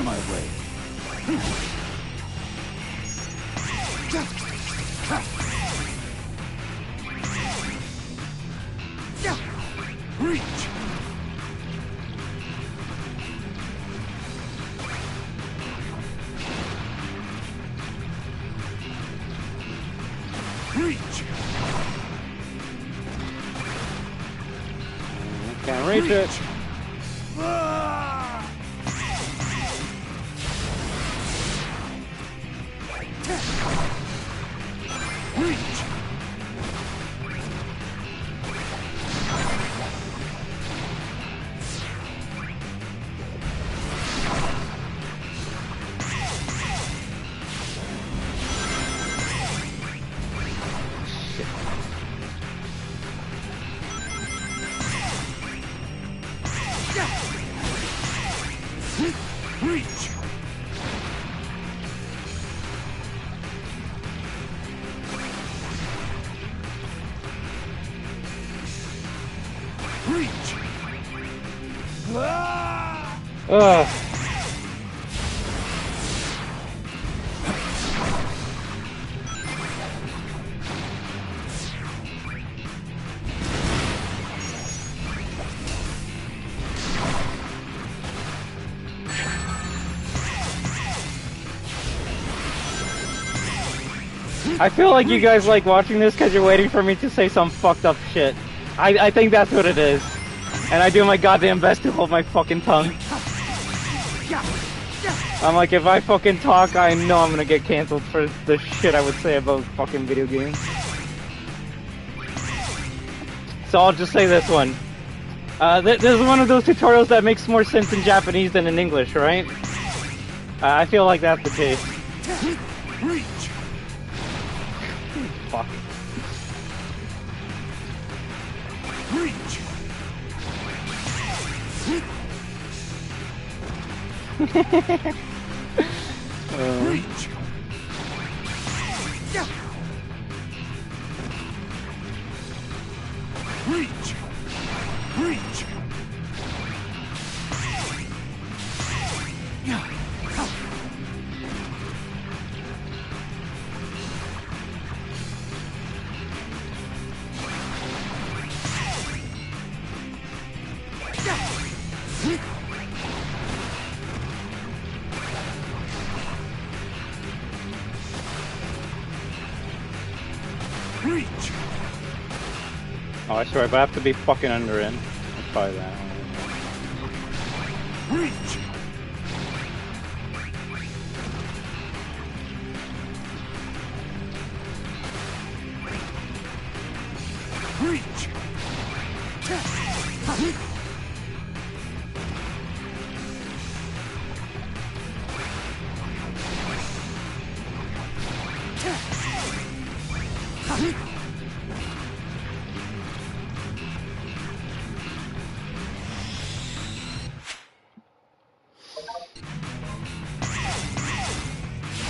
of my way. Reach! Reach! Can't reach it. Reach! Reach! Reach! Ugh. I feel like you guys like watching this because you're waiting for me to say some fucked up shit. I think that's what it is. And I do my goddamn best to hold my fucking tongue. I'm like, if I fucking talk, I know I'm gonna get canceled for the shit I would say about fucking video games. So I'll just say this one. This is one of those tutorials that makes more sense in Japanese than in English, right? I feel like that's the case. Reach! Fuck. Reach! Reach! Reach! Reach! Reach! Oh, I swear, but I have to be fucking under it. Let's try that. Reach! Reach!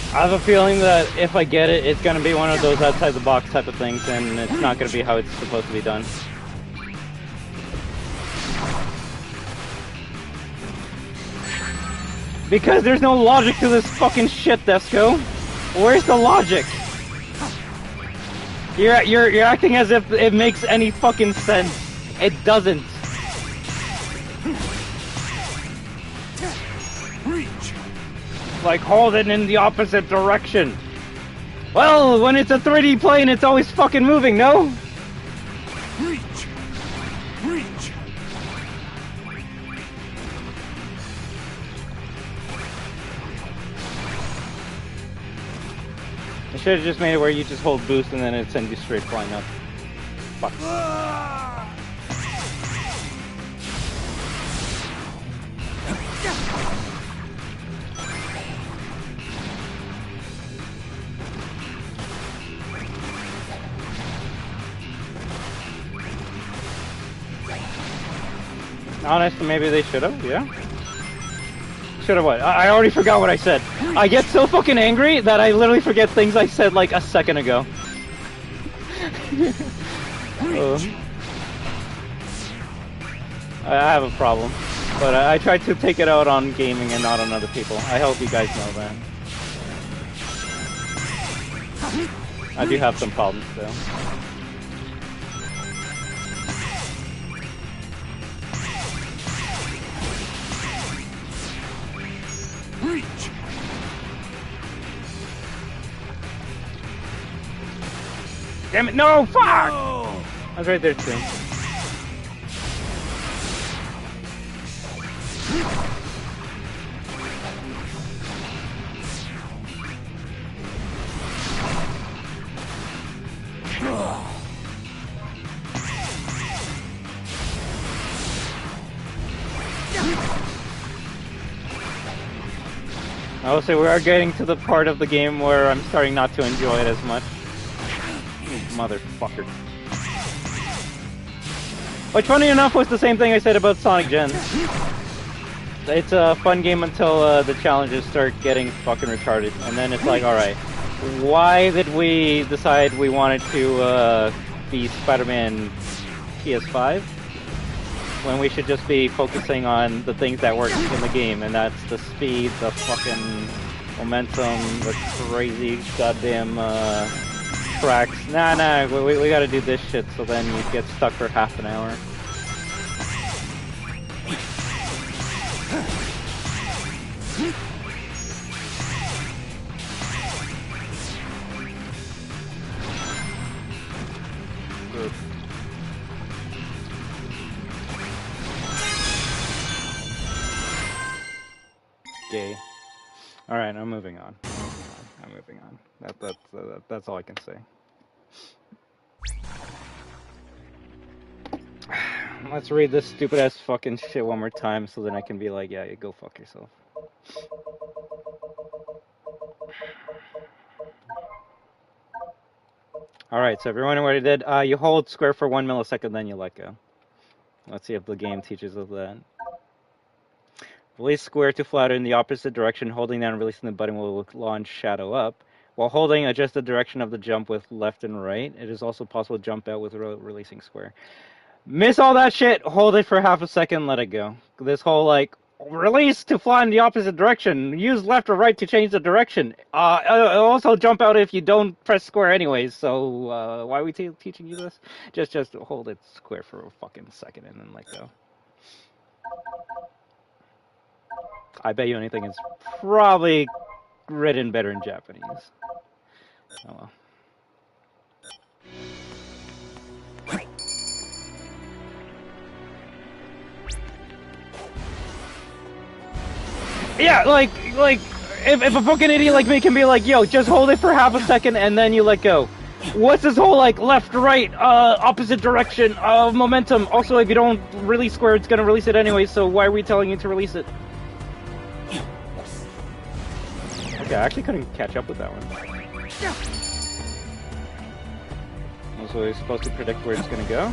I have a feeling that if I get it, it's gonna be one of those outside the box type of things, and it's not gonna be how it's supposed to be done. Because there's no logic to this fucking shit, Desco. Where's the logic? You're acting as if it makes any fucking sense. It doesn't. Reach! Like, hold it in the opposite direction. Well, when it's a 3D plane, it's always fucking moving, no? Reach! Reach! I should have just made it where you just hold boost and then it sends you straight flying up. Fuck. Honest, maybe they should have, yeah? Should have what? I already forgot what I said. I get so fucking angry that I literally forget things I said like a second ago. I have a problem. But I try to take it out on gaming and not on other people. I hope you guys know that. I do have some problems though. Reach. Damn it! No! Fuck! I was right there too. I will say we are getting to the part of the game where I'm starting not to enjoy it as much. Motherfucker. Which, funny enough, was the same thing I said about Sonic Gen. It's a fun game until the challenges start getting fucking retarded. And then it's like, alright, why did we decide we wanted to be Spider-Man PS5? When we should just be focusing on the things that work in the game, and that's the speed, the fucking momentum, the crazy goddamn tracks. Nah, we gotta do this shit, so then you get stuck for half an hour. Gay. All right, I'm moving on. I'm moving on. That's all I can say. Let's read this stupid ass fucking shit one more time, so then I can be like, yeah, you go fuck yourself. All right, so everyone what it did. You hold square for 1 millisecond, then you let go. Let's see if the game teaches us that. Release square to flatter in the opposite direction. Holding down and releasing the button will launch shadow up. While holding, adjust the direction of the jump with left and right. It is also possible to jump out with releasing square. Miss all that shit. Hold it for half a second. Let it go. This whole like release to fly in the opposite direction. Use left or right to change the direction. Also jump out if you don't press square anyways. So why are we teaching you this? Just hold it square for a fucking second and then let go. I bet you anything it's probably written better in Japanese. Oh well. Yeah, like if a fucking idiot like me can be like, yo, just hold it for half a second and then you let go. What's this whole like left, right, opposite direction, momentum? Also, if you don't release square, it's gonna release it anyway. So why are we telling you to release it? Okay, I actually couldn't catch up with that one. Also, we're supposed to predict where it's gonna go.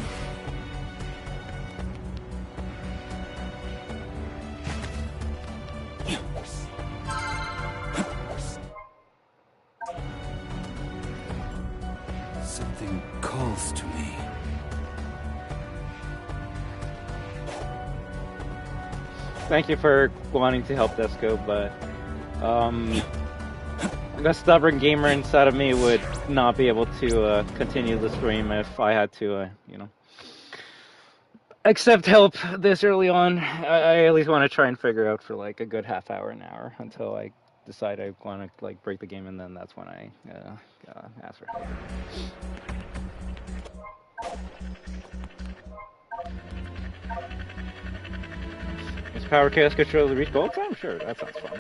Something calls to me. Thank you for wanting to help Desco, but the stubborn gamer inside of me would not be able to continue the stream if I had to, you know, accept help this early on. I at least want to try and figure out for like a good half hour, an hour until I decide I want to like break the game, and then that's when I ask for help. Is Power Chaos control the reach gold time? Sure, that sounds fun.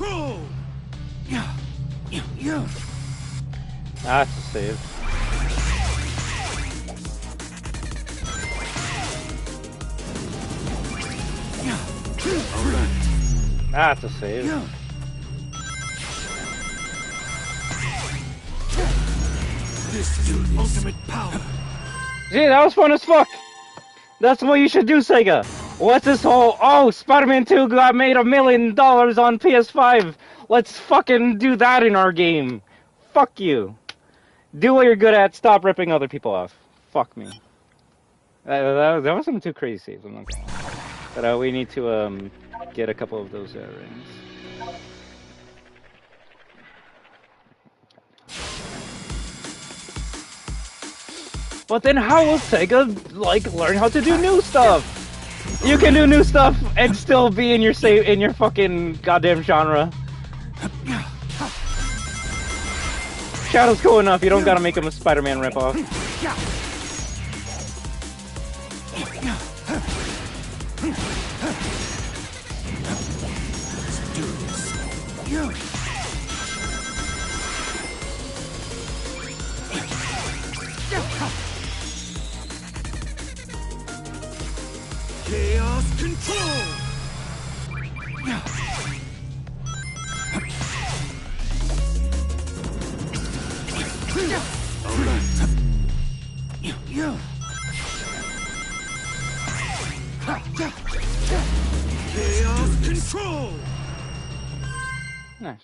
control! That's a save. That's a save. This is ultimate power. Gee, that was fun as fuck. That's what you should do, Sega. What's this whole, oh, Spider-Man 2 got made $1 million on PS5. Let's fucking do that in our game. Fuck you. Do what you're good at. Stop ripping other people off. Fuck me. That wasn't too crazy saves, I'm not gonna lie. But we need to get a couple of those rings. But then how will Sega, like, learn how to do new stuff? You can do new stuff and still be in your fucking goddamn genre. Shadow's cool enough, you don't gotta make him a Spider-Man ripoff. Let's do this. Chaos control! Chaos control! Nice.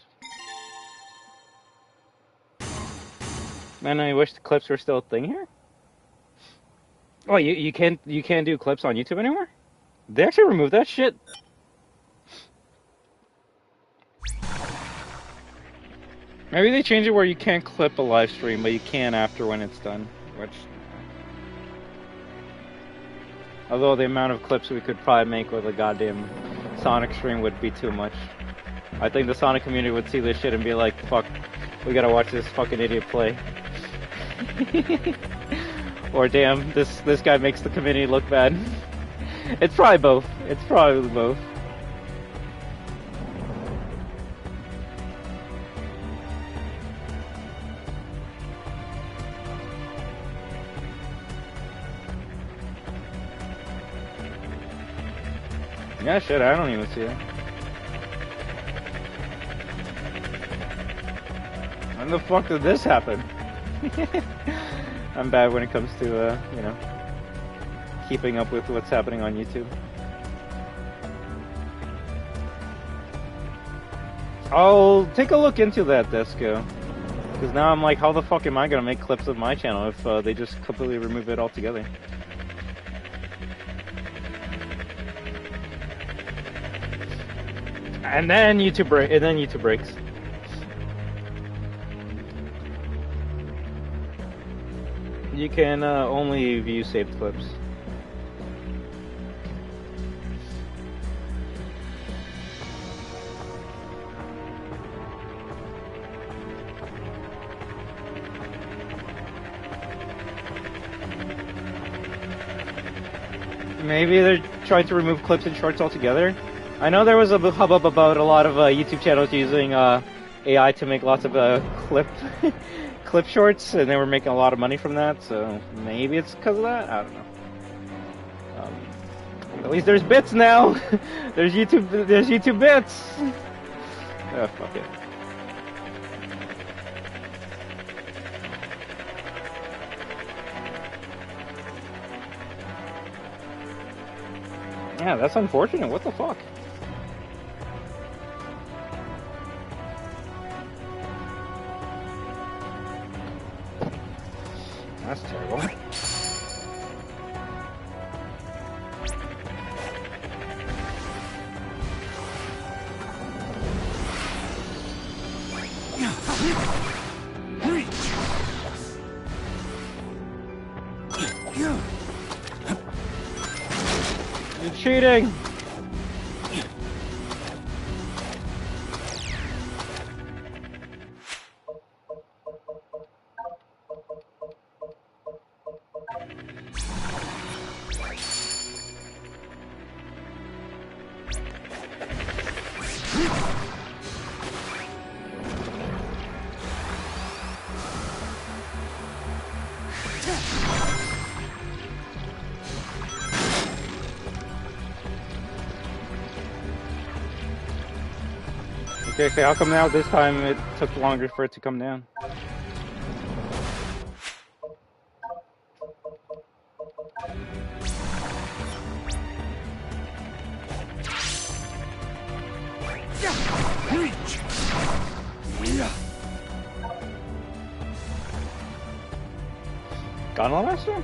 Man, I wish the clips were still a thing here. Oh, you can't do clips on YouTube anymore? They actually removed that shit. Maybe they changed it where you can't clip a live stream, but you can after when it's done. Which, although the amount of clips we could probably make with a goddamn Sonic stream would be too much. I think the Sonic community would see this shit and be like, fuck, we gotta watch this fucking idiot play. Or damn, this guy makes the community look bad. It's probably both. It's probably both. Yeah, shit, I don't even see it. When the fuck did this happen? I'm bad when it comes to, you know, keeping up with what's happening on YouTube. I'll take a look into that, Desco. Because now I'm like, how the fuck am I gonna make clips of my channel if they just completely remove it altogether? And then YouTube breaks. You can only view saved clips. Maybe they're trying to remove clips and shorts altogether. I know there was a hubbub about a lot of YouTube channels using AI to make lots of clip shorts, and they were making a lot of money from that, so maybe it's because of that? I don't know. At least there's bits now! There's YouTube bits! Oh, fuck it. Yeah, that's unfortunate. What the fuck? That's terrible. You're cheating! Okay, so how come now this time it took longer for it to come down? Gunla Master?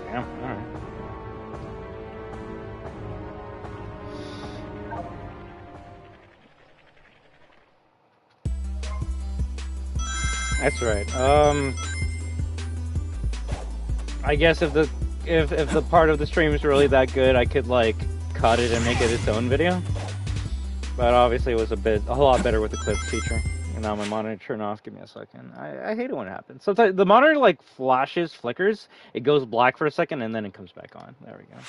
Damn, alright. That's right. I guess if the part of the stream is really that good, I could like cut it and make it its own video. But obviously it was a lot better with the clip feature. And now my monitor turned off. Give me a second. I hate it when it happens. Sometimes the monitor like flickers. It goes black for a second and then it comes back on. There we go.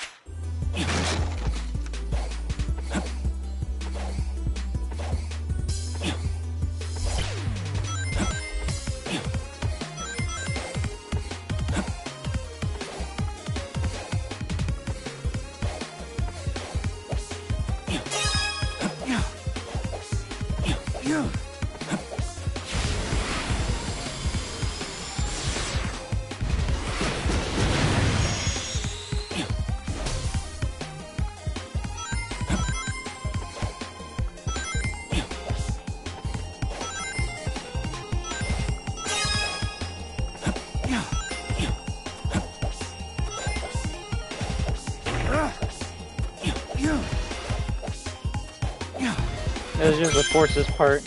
It was just the forces part.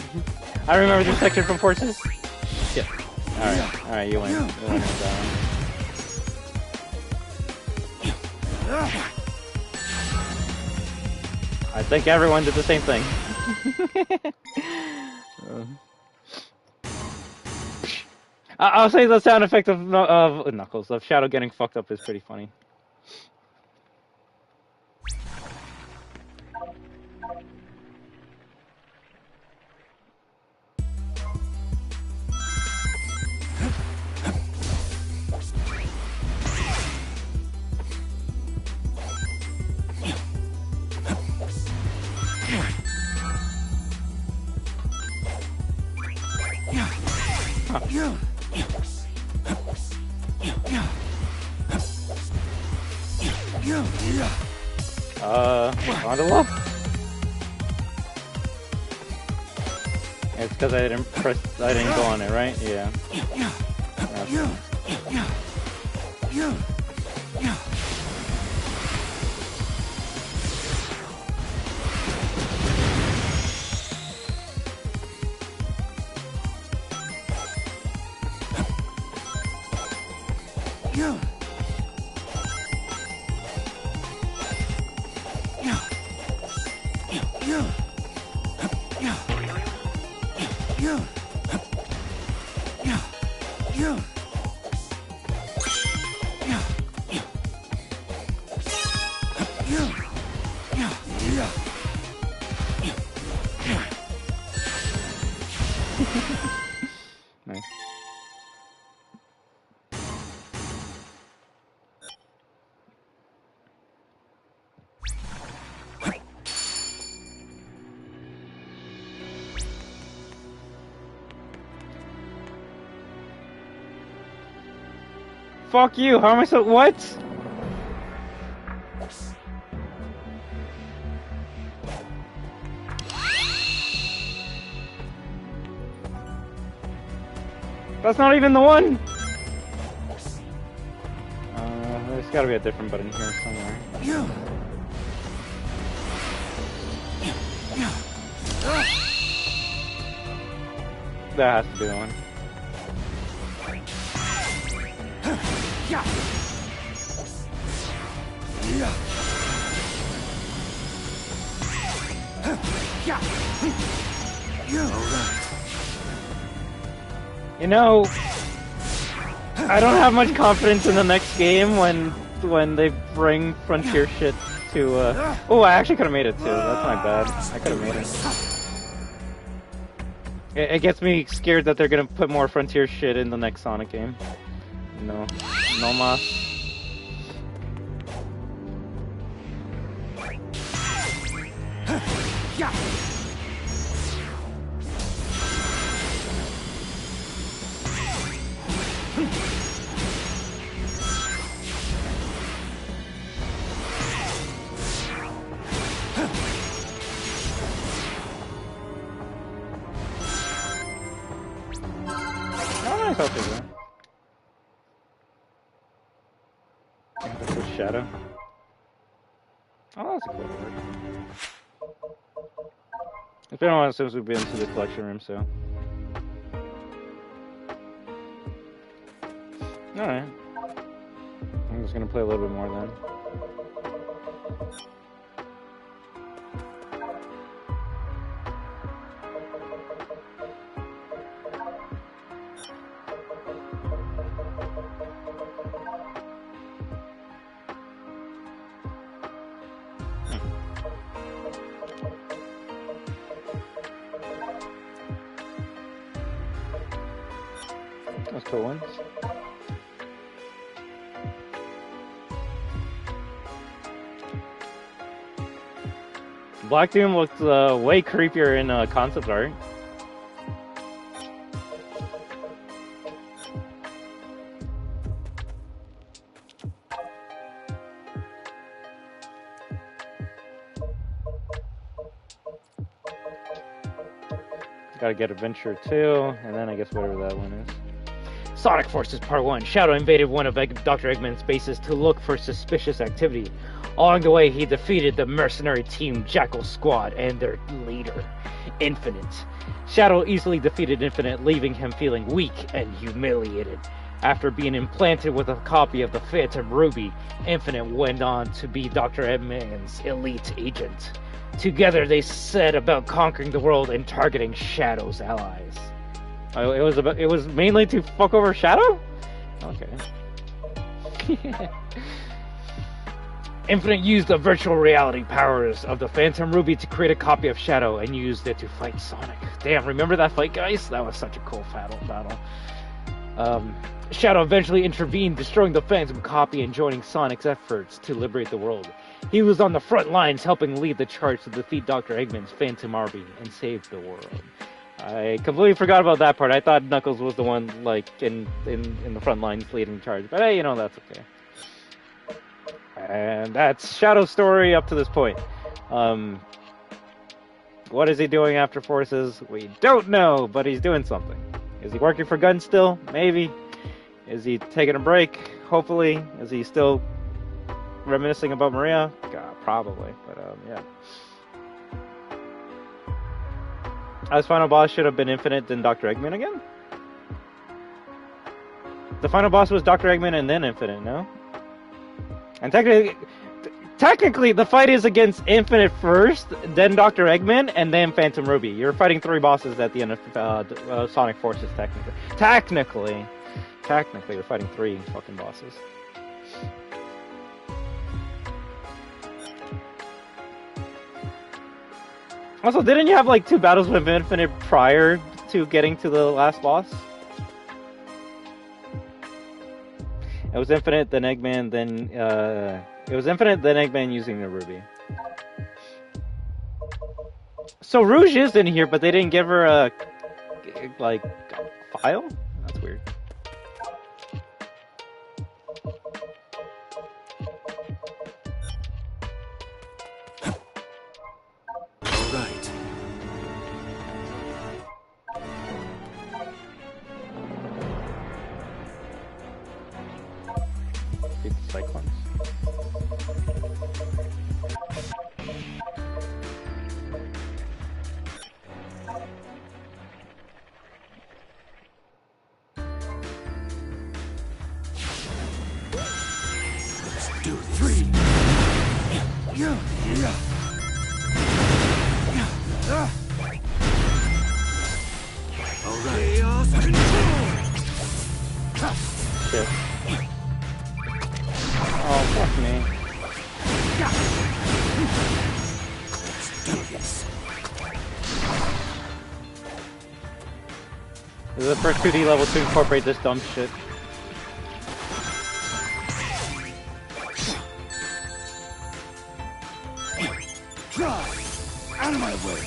I remember this section from forces. Shit. Alright, you win. You win with that one. I think everyone did the same thing. I'll say the sound effect of Knuckles, of Shadow getting fucked up is pretty funny. On the left. It's because I didn't go on it, right? Yeah. Nice. Fuck you, how am I so- what? That's not even the one! There's gotta be a different button here somewhere. that has to be the one. You know, I don't have much confidence in the next game when they bring Frontier shit to, oh, I actually could have made it too. That's my bad. I could have made it. It gets me scared that they're gonna put more Frontier shit in the next Sonic game. No. No mas. Shadow. Oh, that's a cool word. It's been a while since we've been to the collection room, so. Alright. I'm just gonna play a little bit more then. Those cool ones. Black Doom looks way creepier in concept art. Gotta get Adventure 2, and then I guess whatever that one is. Sonic Forces Part 1. Shadow invaded one of Dr. Eggman's bases to look for suspicious activity. Along the way, he defeated the mercenary team Jackal Squad and their leader, Infinite. Shadow easily defeated Infinite, leaving him feeling weak and humiliated. After being implanted with a copy of the Phantom Ruby, Infinite went on to be Dr. Eggman's elite agent. Together, they set about conquering the world and targeting Shadow's allies. Oh, it was mainly to fuck over Shadow? Okay. Infinite used the virtual reality powers of the Phantom Ruby to create a copy of Shadow and used it to fight Sonic. Damn, remember that fight, guys? That was such a cool battle. Shadow eventually intervened, destroying the Phantom copy and joining Sonic's efforts to liberate the world. He was on the front lines, helping lead the charge to defeat Dr. Eggman's Phantom Army and save the world. I completely forgot about that part. I thought Knuckles was the one, like, in the front lines leading the charge. But hey, you know, that's okay. And that's Shadow's story up to this point. What is he doing after Forces? We don't know, but he's doing something. Is he working for Gun still? Maybe. Is he taking a break? Hopefully. Is he still reminiscing about Maria? God, probably. But, yeah. His final boss should have been Infinite, then Dr. Eggman again? The final boss was Dr. Eggman and then Infinite, no? And technically, the fight is against Infinite first, then Dr. Eggman, and then Phantom Ruby. You're fighting 3 bosses at the end of Sonic Forces, technically. Technically, you're fighting 3 fucking bosses. Also, didn't you have like 2 battles with Infinite prior to getting to the last boss? It was Infinite, then Eggman, then it was Infinite, then Eggman using the Ruby. So Rouge is in here, but they didn't give her a like a file? That's weird. do this. All right. Chaos control. Shit. Oh, fuck me. Let's do this. This is the first 2D level to incorporate this dumb shit. Out of my way.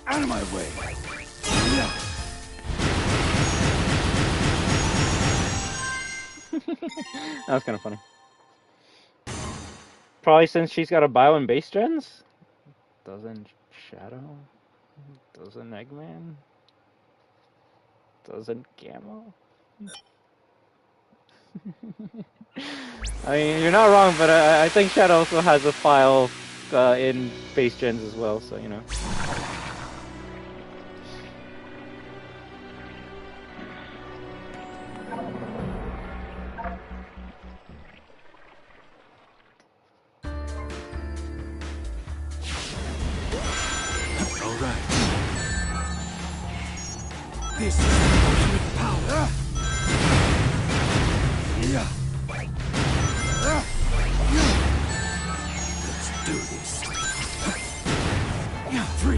Out of my way. That was kind of funny. Probably since she's got a bio and base gens? Doesn't Shadow? Doesn't Eggman? Doesn't Gamma? I mean, you're not wrong, but I think Shadow also has a file in base gens as well, so you know. All right. This is the ultimate power. Let's do this. 3.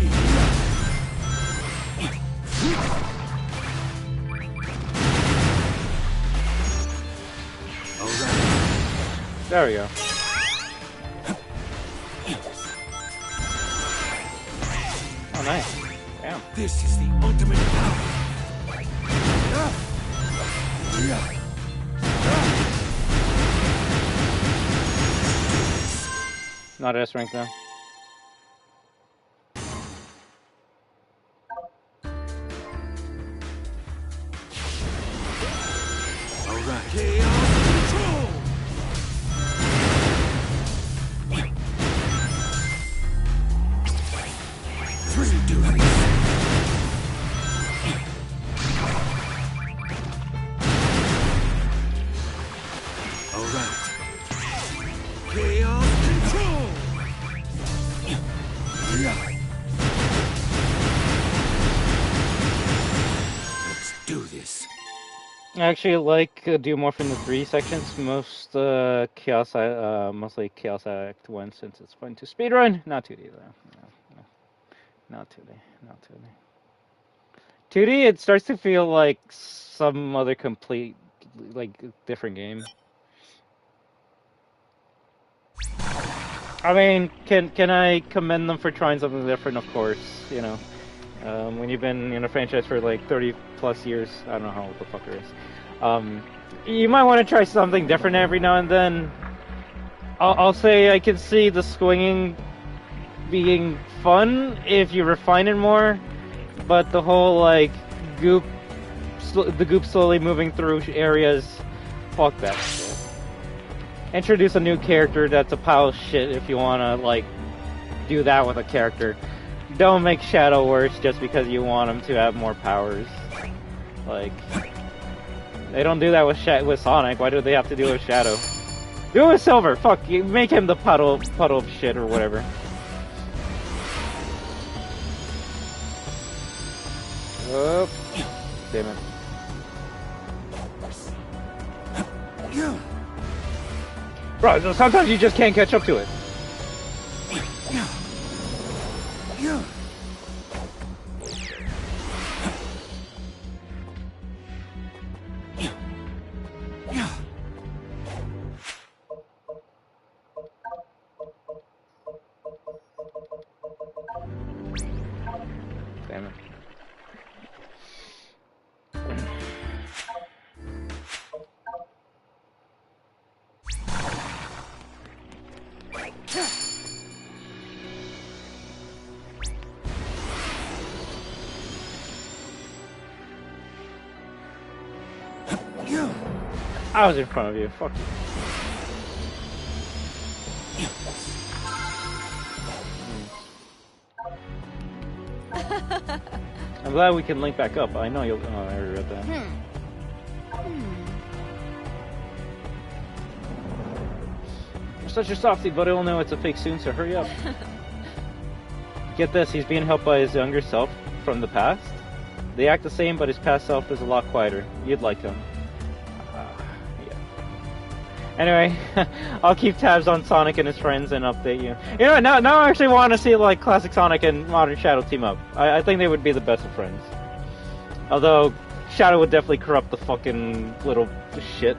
All right. There we go. Oh, nice. Damn. This is the ultimate power. Not S rank though. All right. Chaos control. Three do this. All right. Chaos control. Let's do this. I actually like Duomorph in the 3 sections. Mostly Chaos Act 1 since it's fun to speedrun. Not 2D though. No. Not 2D. Not 2D. 2D, it starts to feel like some other complete, like, different game. I mean, can I commend them for trying something different? Of course, you know. When you've been in a franchise for like 30 plus years, I don't know how old the fucker is. You might want to try something different every now and then. I'll say I can see the swinging being fun if you refine it more, but the whole like the goop slowly moving through areas, fuck that shit. Introduce a new character that's a pile of shit if you wanna like do that with a character. Don't make Shadow worse just because you want him to have more powers. Like, they don't do that with Sonic. Why do they have to do it with Shadow? Do it with Silver. Fuck you. Make him the puddle of shit or whatever. Oh, damn it. Bro, sometimes you just can't catch up to it. Damn it. I was in front of you. Fuck you. I'm glad we can link back up. I know you'll. Oh, I already read that. You're such a softie, but he'll know it's a fake soon, so hurry up. Get this, he's being helped by his younger self from the past. They act the same, but his past self is a lot quieter. You'd like him. Yeah. Anyway, I'll keep tabs on Sonic and his friends and update you. You know, now I actually want to see like classic Sonic and modern Shadow team up. I think they would be the best of friends. Although Shadow would definitely corrupt the fucking little shit.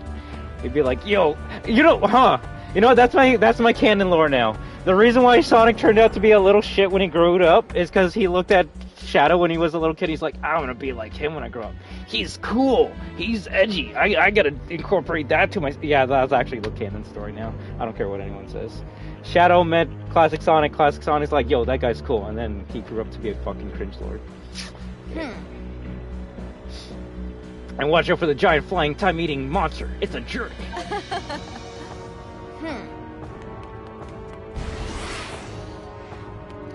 He'd be like, yo, you know, you know, that's my canon lore now. The reason why Sonic turned out to be a little shit when he grew up is because he looked at Shadow when he was a little kid. He's like, I'm gonna be like him when I grow up. He's cool. He's edgy. I gotta incorporate that to my... Yeah, that's actually the canon story now. I don't care what anyone says. Shadow met Classic Sonic. Classic Sonic's like, yo, that guy's cool. And then he grew up to be a fucking cringe lord. And watch out for the giant flying time-eating monster. It's a jerk.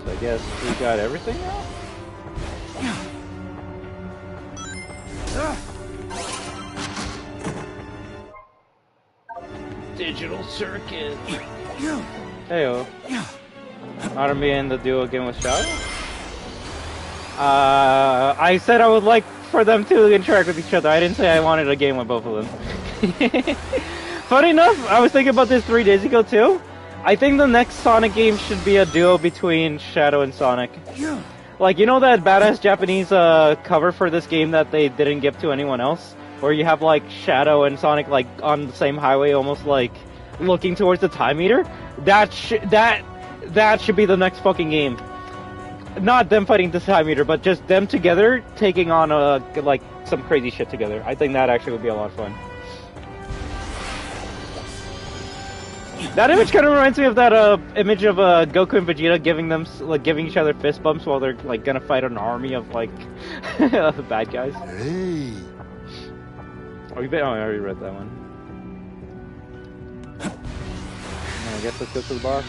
So I guess we got everything now? Digital circuit. Heyo. Aren't we in the duo again with Shadow? I said I would like for them to interact with each other. I didn't say I wanted a game with both of them. Funny enough, I was thinking about this 3 days ago too. I think the next Sonic game should be a duo between Shadow and Sonic. Like, you know that badass Japanese cover for this game that they didn't give to anyone else? Where you have, like, Shadow and Sonic, like, on the same highway, almost, like, looking towards the time meter? That should be the next fucking game. Not them fighting the time meter, but just them together taking on, like, some crazy shit together. I think that actually would be a lot of fun. That image kind of reminds me of that image of Goku and Vegeta giving each other fist bumps while they're like gonna fight an army of like bad guys. Hey. Oh, I already read that one. I guess let's go to the boss.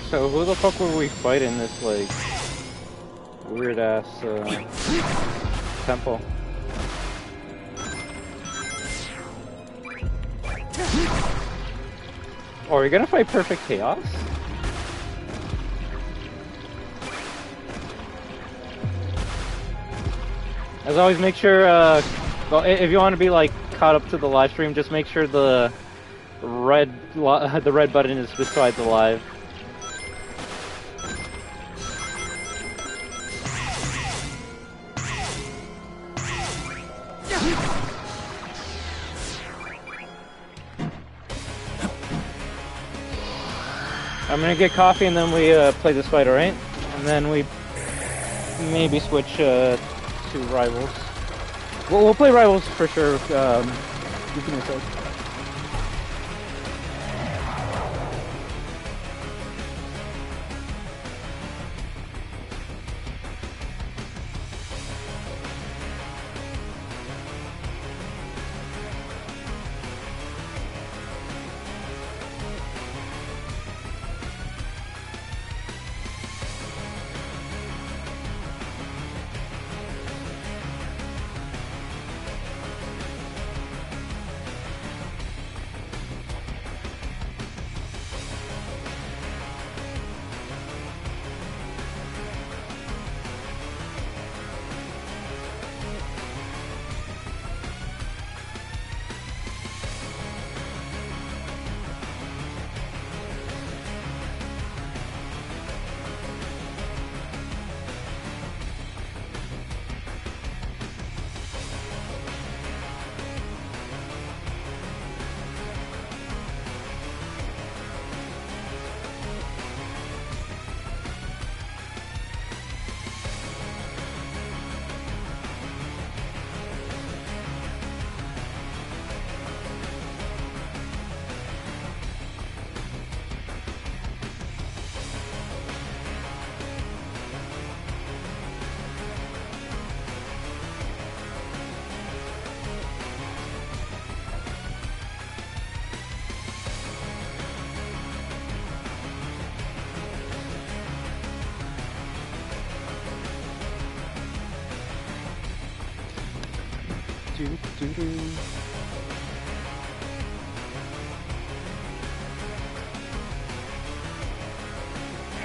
So who the fuck were we fighting this like weird ass temple? Oh, are we gonna fight Perfect Chaos? As always, make sure well, if you want to be like caught up to the live stream, just make sure the red button is beside the live. I'm gonna get coffee and then we play this fight, alright? And then we maybe switch to Rivals. We'll play Rivals for sure. Give me a sec.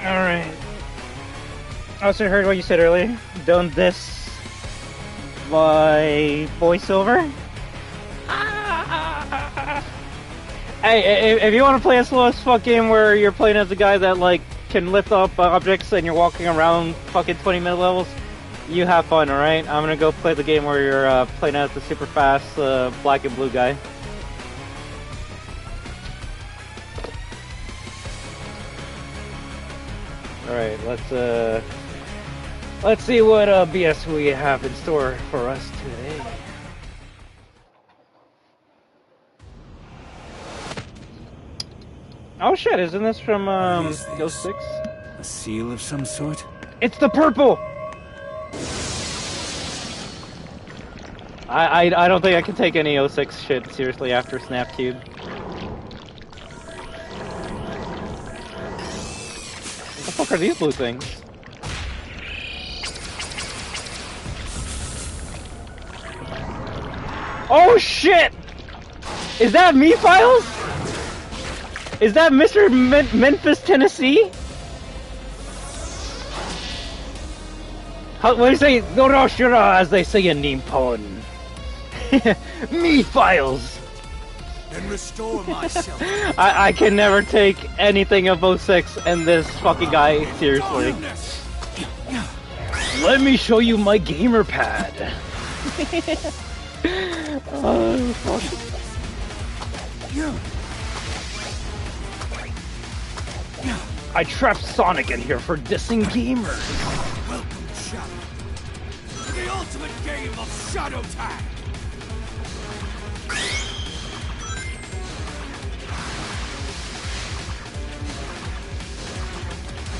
Alright. I also heard what you said earlier. Don't diss my voiceover. Hey, if you want to play a slow as fuck game where you're playing as a guy that like can lift up objects and you're walking around fucking 20-minute levels, you have fun, alright? I'm gonna go play the game where you're playing as the super fast black and blue guy. Alright, let's see what BS we have in store for us today. Oh shit, isn't this from '06? A seal of some sort? It's the purple! I don't think I can take any '06 shit seriously after Snapcube. What the fuck are these blue things? Oh shit! Is that me, Files? Is that Mr. Memphis, Tennessee? What do you say? Noroshira, as they say in Nippon. Me, Files! And restore myself. I can never take anything of 06 and this fucking guy seriously. Let me show you my gamer pad. Oh, fuck. I trapped Sonic in here for dissing gamers. Welcome, Shadow. To the ultimate game of Shadow Tag.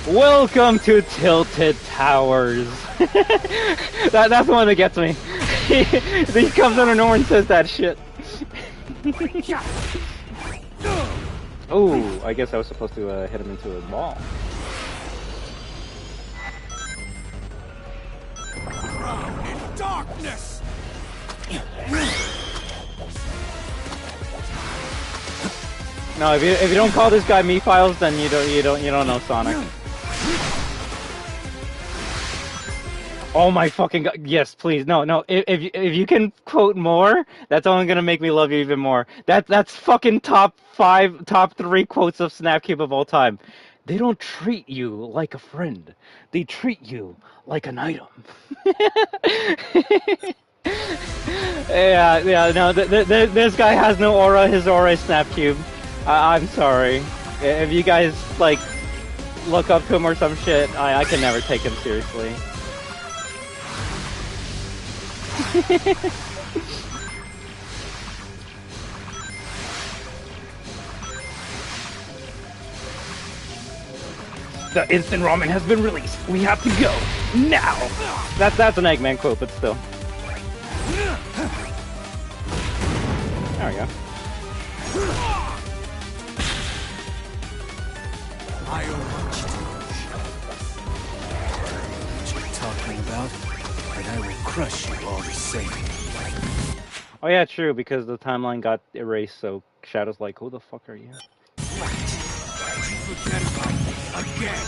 Welcome to Tilted Towers. That's the one that gets me. He comes under nowhere and says that shit. Oh, I guess I was supposed to hit him into a ball. In darkness. No, if you don't call this guy me Files, then you don't know Sonic. Oh my fucking god! Yes, please, no. If you can quote more, that's only gonna make me love you even more. That's fucking top 3 quotes of Snapcube of all time. They don't treat you like a friend. They treat you like an item. Yeah. No, this guy has no aura. His aura is Snapcube. I'm sorry. If you guys like look up to him or some shit, I can never take him seriously. The instant ramen has been released. We have to go now. That's an Eggman quote, but still. There we go. I owe much to What you're talking about? But I will crush you all the same. Oh yeah, true, because the timeline got erased, so Shadow's like, who the fuck are you? forget about me again.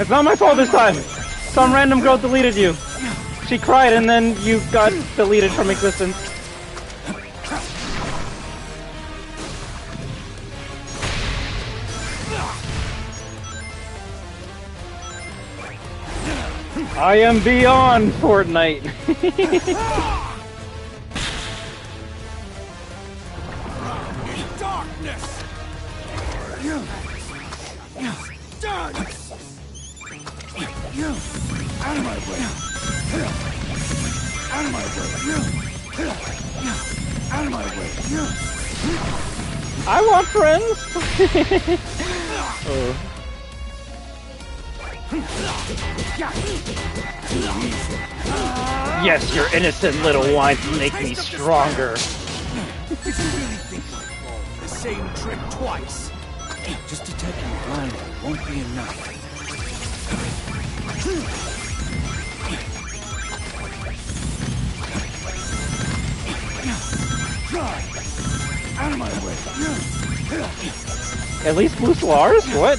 It's not my fault this time. Some random girl deleted you. She cried and then you got deleted from existence. I am beyond Fortnite. Darkness. Done. Out of my way. Out of my way. Out of my way. I want friends. Oh. Yes, your innocent little whines make me stronger. Did you really think my fault? The same trick twice. Just attacking blind won't be enough. On my way. At least Blue Solaris? What?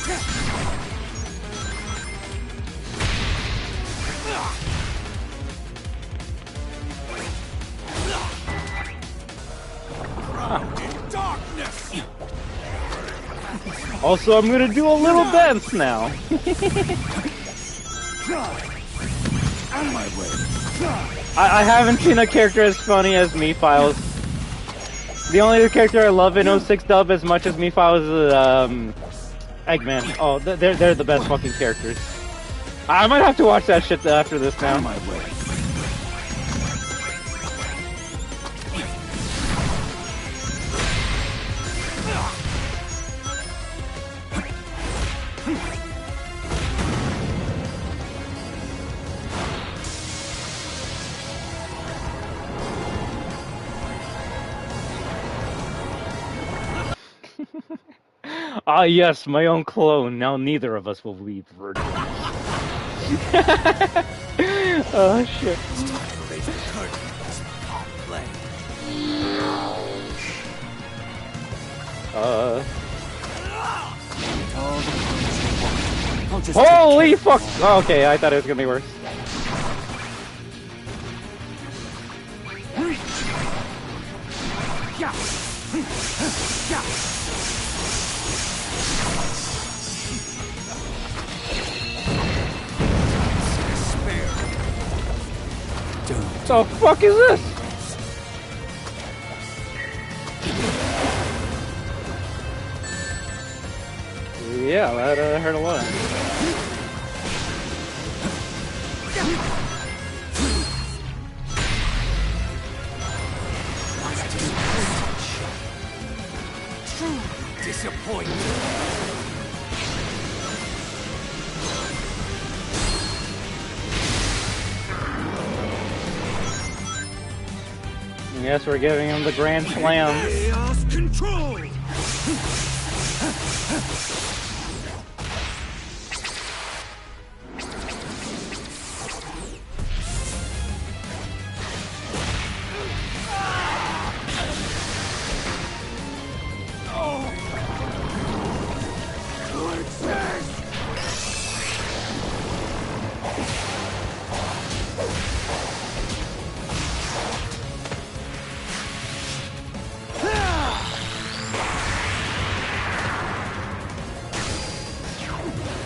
Darkness! Also, I'm gonna do a little dance now. On my way. I haven't seen a character as funny as Me-Files. The only other character I love in 06 dub as much as Me-Files is Eggman. Oh, they're the best fucking characters. I might have to watch that shit after this now. On my way. Ah yes, my own clone. Now neither of us will be virgins. Oh shit. It's time to raise the curtain on this calm play. I'll just Holy fuck! Oh, okay, I thought it was gonna be worse. Yeah. Yeah. The fuck is this? Yeah, that hurt a lot. Disappointment. Yes, we're giving him the Grand Slam. Chaos control.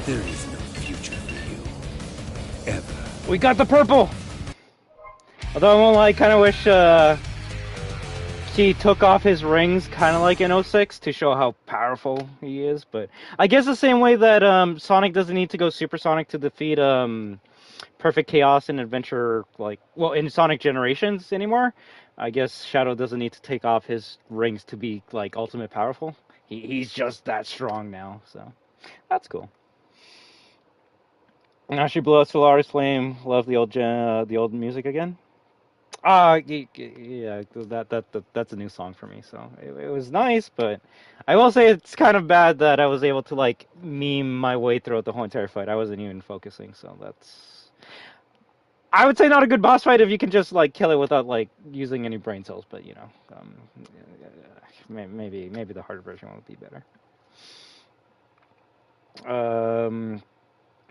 There is no future for you. Ever. We got the purple! Although I won't lie, I kind of wish he took off his rings, kind of like in 06, to show how powerful he is. But I guess the same way that Sonic doesn't need to go supersonic to defeat Perfect Chaos in Adventure, like, well, in Sonic Generations anymore. I guess Shadow doesn't need to take off his rings to be, like, ultimate powerful. He's just that strong now, so that's cool. Now she blew out Solaris Flame. Love the old music again. Yeah, that's a new song for me. So it was nice, but I will say it's kind of bad that I was able to like meme my way throughout the whole entire fight. I wasn't even focusing, so that's. I would say not a good boss fight if you can just like kill it without like using any brain cells, but you know, maybe the harder version would be better.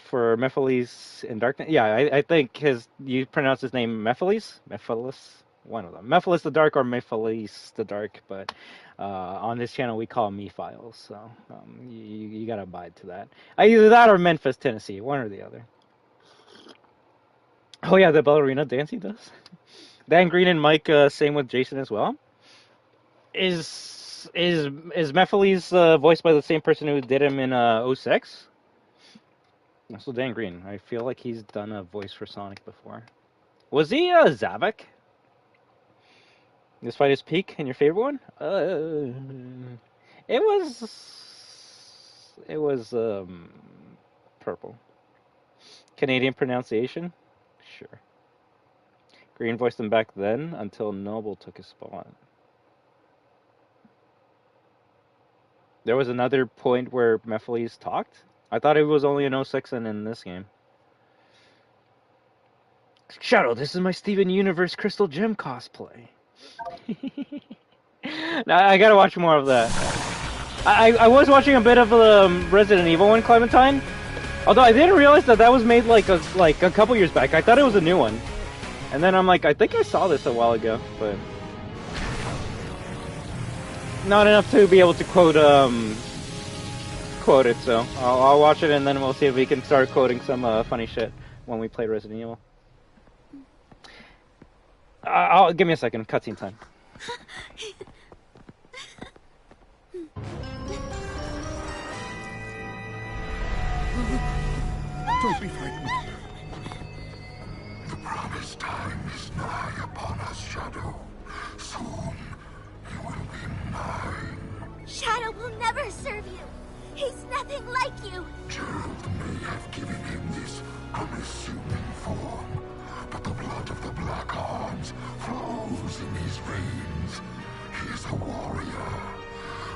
For Mephiles in Darkness. Yeah, I think you pronounce his name Mephiles? One of them. Mephiles the Dark or Mephiles the Dark, but on this channel we call him Me-Files, so you gotta abide to that. Either that or Memphis, Tennessee, one or the other. Oh yeah, the ballerina dance he does. Dan Green and Mike, same with Jason as well. Is Mephiles voiced by the same person who did him in 06? Also Dan Green. I feel like he's done a voice for Sonic before. Was he Zavok? This fight is peak and your favorite one? It was purple. Canadian pronunciation? Sure. Green voiced him back then until Noble took his spot. There was another point where Mephiles talked? I thought it was only in 06 and in this game. Shadow, this is my Steven Universe Crystal Gem cosplay. I gotta watch more of that. I was watching a bit of the Resident Evil one, Clementine. Although I didn't realize that was made like a couple years back. I thought it was a new one. And then I'm like, I think I saw this a while ago, but not enough to be able to quote it. So I'll watch it and then we'll see if we can start quoting some funny shit when we play Resident Evil. Give me a second. Cutscene time. Don't be frightened. The promised time is nigh upon us, Shadow. Soon, you will be mine. Shadow will never serve you. He's nothing like you. Gerald may have given him this unassuming form, but the blood of the Black Arms flows in his veins. He is a warrior,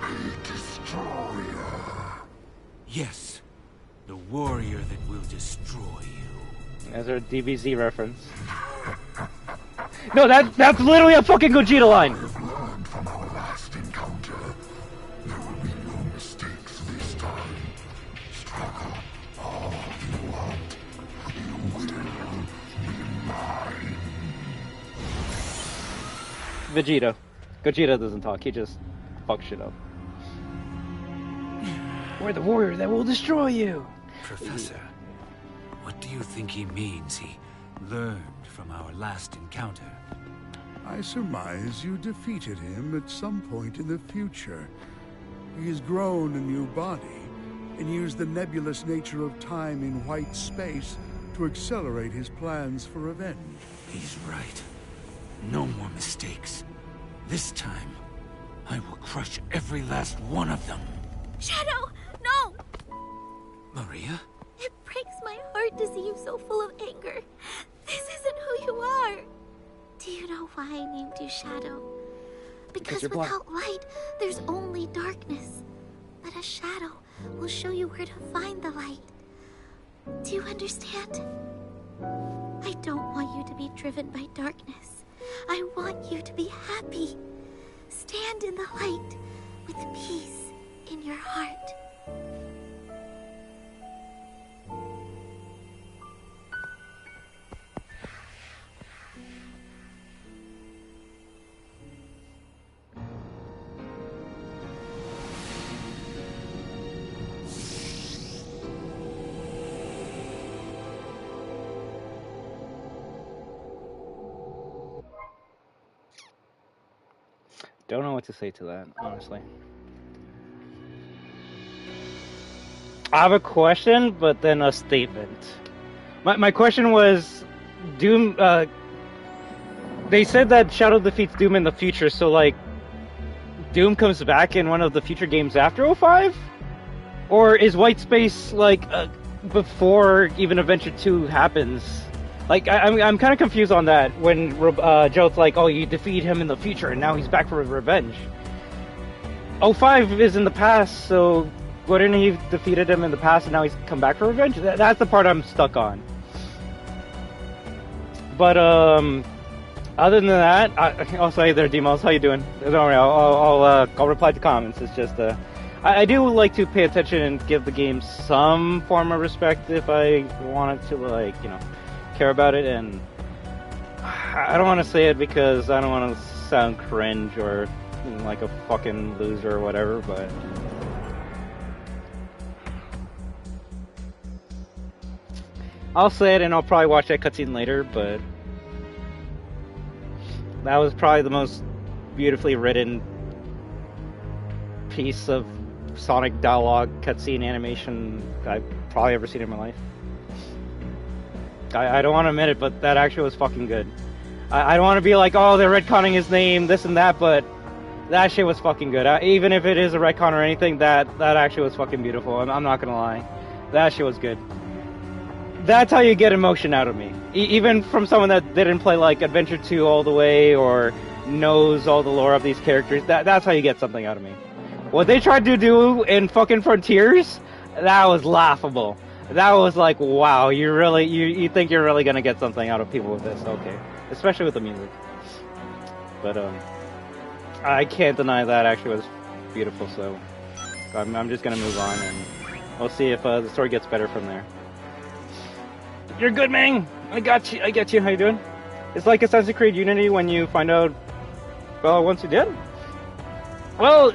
a destroyer. Yes, the warrior that will destroy you. As our DBZ reference. No, that's literally a fucking Gogeta line. We've learned from our last encounter. There will be no mistakes this time. Struggle all you want. You will be mine. Vegeta. Gogeta doesn't talk, he just fucks shit up. We're the warrior that will destroy you! Professor, what do you think he means he learned from our last encounter? I surmise you defeated him at some point in the future. He has grown a new body and used the nebulous nature of time in white space to accelerate his plans for revenge. He's right. No more mistakes. This time, I will crush every last one of them. Shadow, no! Maria? It breaks my heart to see you so full of anger. This isn't who you are. Do you know why I named you Shadow? Because you're black. without light, there's only darkness. But a shadow will show you where to find the light. Do you understand? I don't want you to be driven by darkness. I want you to be happy. Stand in the light with peace in your heart. Don't know what to say to that, honestly. I have a question, but then a statement. My question was, Doom, they said that Shadow defeats Doom in the future, so like, Doom comes back in one of the future games after 05? Or is White Space, like, before even Adventure 2 happens? Like, I'm kind of confused on that, when Joe's like, oh, you defeat him in the future, and now he's back for revenge. 05 is in the past, so wouldn't he defeated him in the past, and now he's come back for revenge? That's the part I'm stuck on. But, other than that, I'll say there, Demos, how you doing? Don't worry, I'll reply to comments. It's just, I do like to pay attention and give the game some form of respect if I wanted to, like, you know, care about it, and I don't want to say it because I don't want to sound cringe or like a fucking loser or whatever, but I'll say it, and I'll probably watch that cutscene later, but that was probably the most beautifully written piece of Sonic dialogue cutscene animation I've probably ever seen in my life. I don't want to admit it, but that actually was fucking good. I don't want to be like, oh, they're retconning his name, this and that, but that shit was fucking good. Even if it is a retcon or anything, that actually was fucking beautiful. I'm not gonna lie. That shit was good. That's how you get emotion out of me. Even from someone that didn't play like Adventure 2 all the way or knows all the lore of these characters, that's how you get something out of me. What they tried to do in fucking Frontiers, that was laughable. That was like, wow, you think you're really gonna get something out of people with this? Okay, especially with the music. But I can't deny that actually was beautiful, so I'm just gonna move on and we'll see if the story gets better from there. You're good, man! I got you, how you doing? It's like Assassin's Creed Unity when you find out, well, once you did? Well,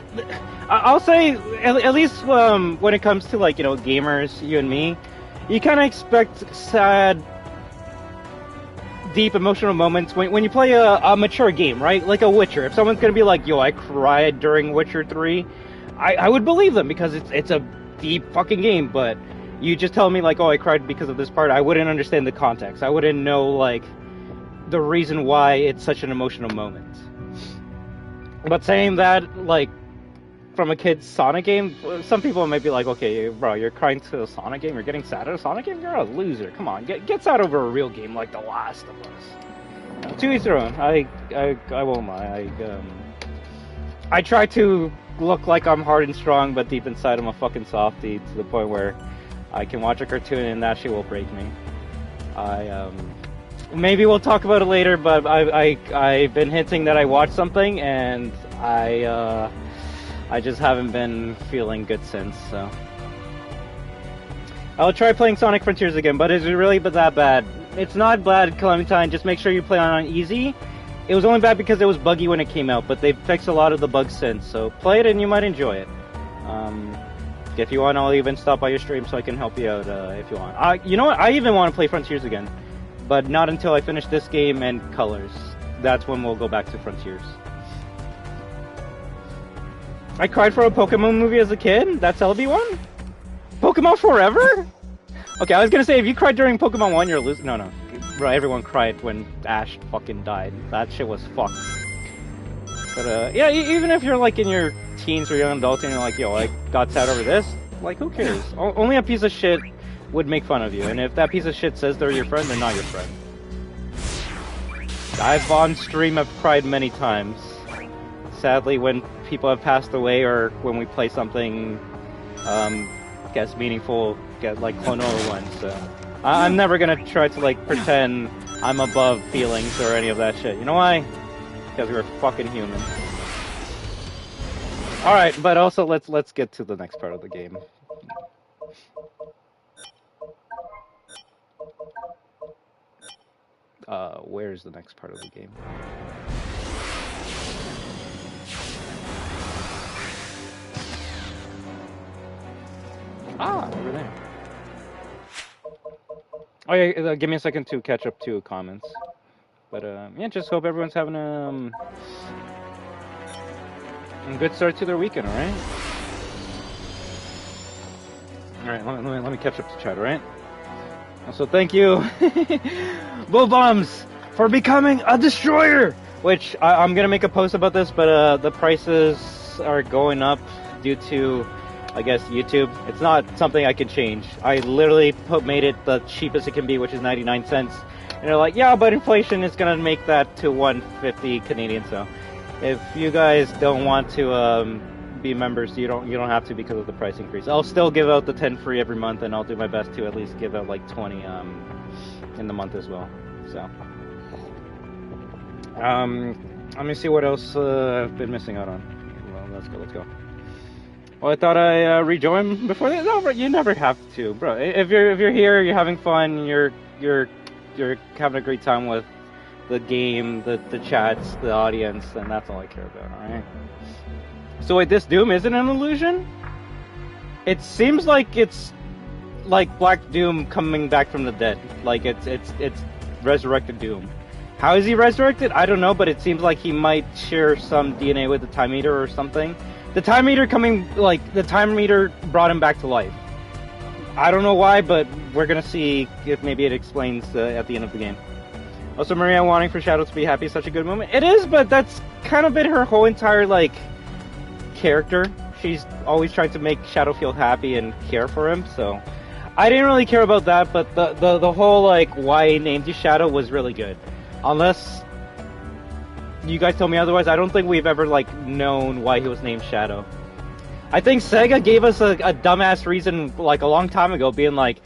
I'll say, at least when it comes to, like, you know, gamers, you and me, you kind of expect sad, deep emotional moments when you play a mature game, right? Like a Witcher. If someone's gonna be like, yo, I cried during Witcher 3, I would believe them because it's a deep fucking game, but you just tell me like, oh, I cried because of this part, I wouldn't understand the context. I wouldn't know, like, the reason why it's such an emotional moment. But saying that, like, from a kid's Sonic game, some people might be like, okay, bro, you're crying to a Sonic game, you're getting sad at a Sonic game? You're a loser. Come on, get sad over a real game like The Last of Us. To each their own. I won't lie. I try to look like I'm hard and strong, but deep inside I'm a fucking softie to the point where I can watch a cartoon and that shit will break me. Maybe we'll talk about it later, but I've been hinting that I watched something and I just haven't been feeling good since, so. I'll try playing Sonic Frontiers again, but is it really that bad? It's not bad, Clementine, just make sure you play on easy. It was only bad because it was buggy when it came out, but they've fixed a lot of the bugs since, so play it and you might enjoy it. If you want, I'll even stop by your stream so I can help you out if you want. You know what, I even want to play Frontiers again, but not until I finish this game and Colors. That's when we'll go back to Frontiers. I cried for a Pokemon movie as a kid? That's LB1? Pokemon Forever? Okay, I was gonna say, if you cried during Pokemon 1, you're a loser. No. Bro, everyone cried when Ash fucking died. That shit was fucked. But, yeah, even if you're, like, in your teens or young adults and you're like, yo, I got sad over this, like, who cares? Only a piece of shit would make fun of you, and if that piece of shit says they're your friend, they're not your friend. I've on stream have cried many times. Sadly, when people have passed away or when we play something, gets meaningful, like Klaw-Naw one, so. I'm never gonna try to, like, pretend I'm above feelings or any of that shit. You know why? Because we're fucking human. Alright, but also let's get to the next part of the game. Where's the next part of the game? Ah, over there. Oh yeah, give me a second to catch up to comments. But yeah, just hope everyone's having a good start to their weekend, alright? Alright, let me catch up to chat, alright? Also, thank you, Bull Bombs, for becoming a destroyer! Which, I'm gonna make a post about this, but the prices are going up due to, I guess, YouTube. It's not something I can change. I literally made it the cheapest it can be, which is 99 cents. And they're like, yeah, but inflation is gonna make that to 150 Canadian, so if you guys don't want to be members, you don't have to because of the price increase. I'll still give out the 10 free every month, and I'll do my best to at least give out like 20 in the month as well. So let me see what else I've been missing out on. Well, let's go. Well, I thought I rejoined before that. No, bro, you never have to, bro. If you're here, you're having fun, you're having a great time with the game, the chats, the audience, then that's all I care about, alright? So wait, this Doom isn't an illusion? It seems like it's like Black Doom coming back from the dead. Like it's resurrected Doom. How is he resurrected? I don't know, but it seems like he might share some DNA with the Time Eater or something. The Time Eater the Time Eater brought him back to life. I don't know why, but we're gonna see if maybe it explains at the end of the game. Also, Maria wanting for Shadow to be happy is such a good moment. It is, but that's kind of been her whole entire, like, character. She's always trying to make Shadow feel happy and care for him, so I didn't really care about that, but the whole, like, why he named you Shadow was really good. Unless you guys tell me otherwise, I don't think we've ever, like, known why he was named Shadow. I think SEGA gave us a dumbass reason, like, a long time ago, being like,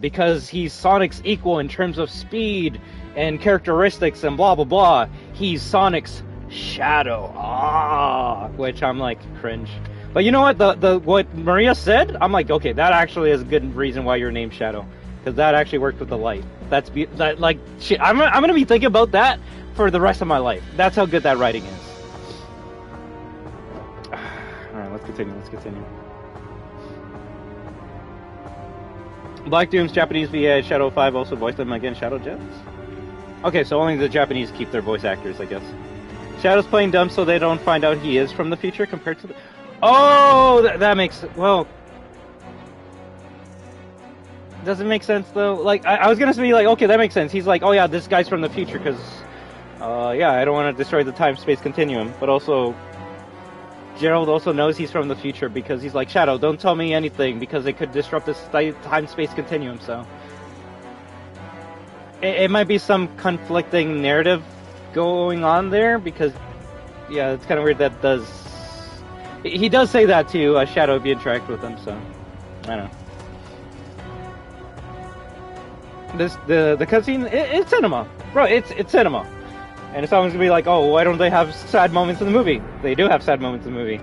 because he's Sonic's equal in terms of speed and characteristics and blah blah blah, he's Sonic's Shadow. Ah, which I'm like cringe. But you know what? The what Maria said, I'm like, okay, that actually is a good reason why you're named Shadow, because that actually worked with the light. That like shit. I'm gonna be thinking about that for the rest of my life. That's how good that writing is. All right, let's continue. Let's continue. Black Doom's Japanese VA Shadow 5 also voiced them again. Shadow Jets. Okay, so only the Japanese keep their voice actors, I guess. Shadow's playing dumb so they don't find out he is from the future compared to the... Oh, that makes... Well... Does it make sense, though? Like, I was gonna be like, okay, that makes sense. He's like, oh yeah, this guy's from the future, because... yeah, I don't want to destroy the time-space continuum. But also... Gerald also knows he's from the future, because he's like, Shadow, don't tell me anything, because it could disrupt this time-space continuum, so... It might be some conflicting narrative going on there, because, yeah, it's kind of weird that does... He does say that to Shadow if you interact with him, so... I don't know. The cutscene, it's cinema. Bro, it's cinema. And it's always gonna be like, oh, why don't they have sad moments in the movie? They do have sad moments in the movie.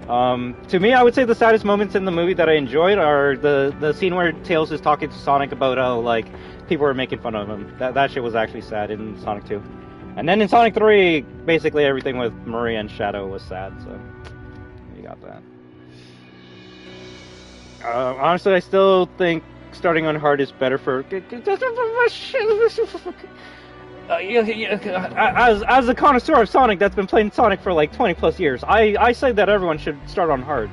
To me, I would say the saddest moments in the movie that I enjoyed are the scene where Tails is talking to Sonic about how, like, people were making fun of him. That shit was actually sad in Sonic 2. And then in Sonic 3, basically everything with Maria and Shadow was sad, so... You got that. Honestly, I still think starting on hard is better for... As a connoisseur of Sonic that's been playing Sonic for like 20 plus years, I say that everyone should start on hard.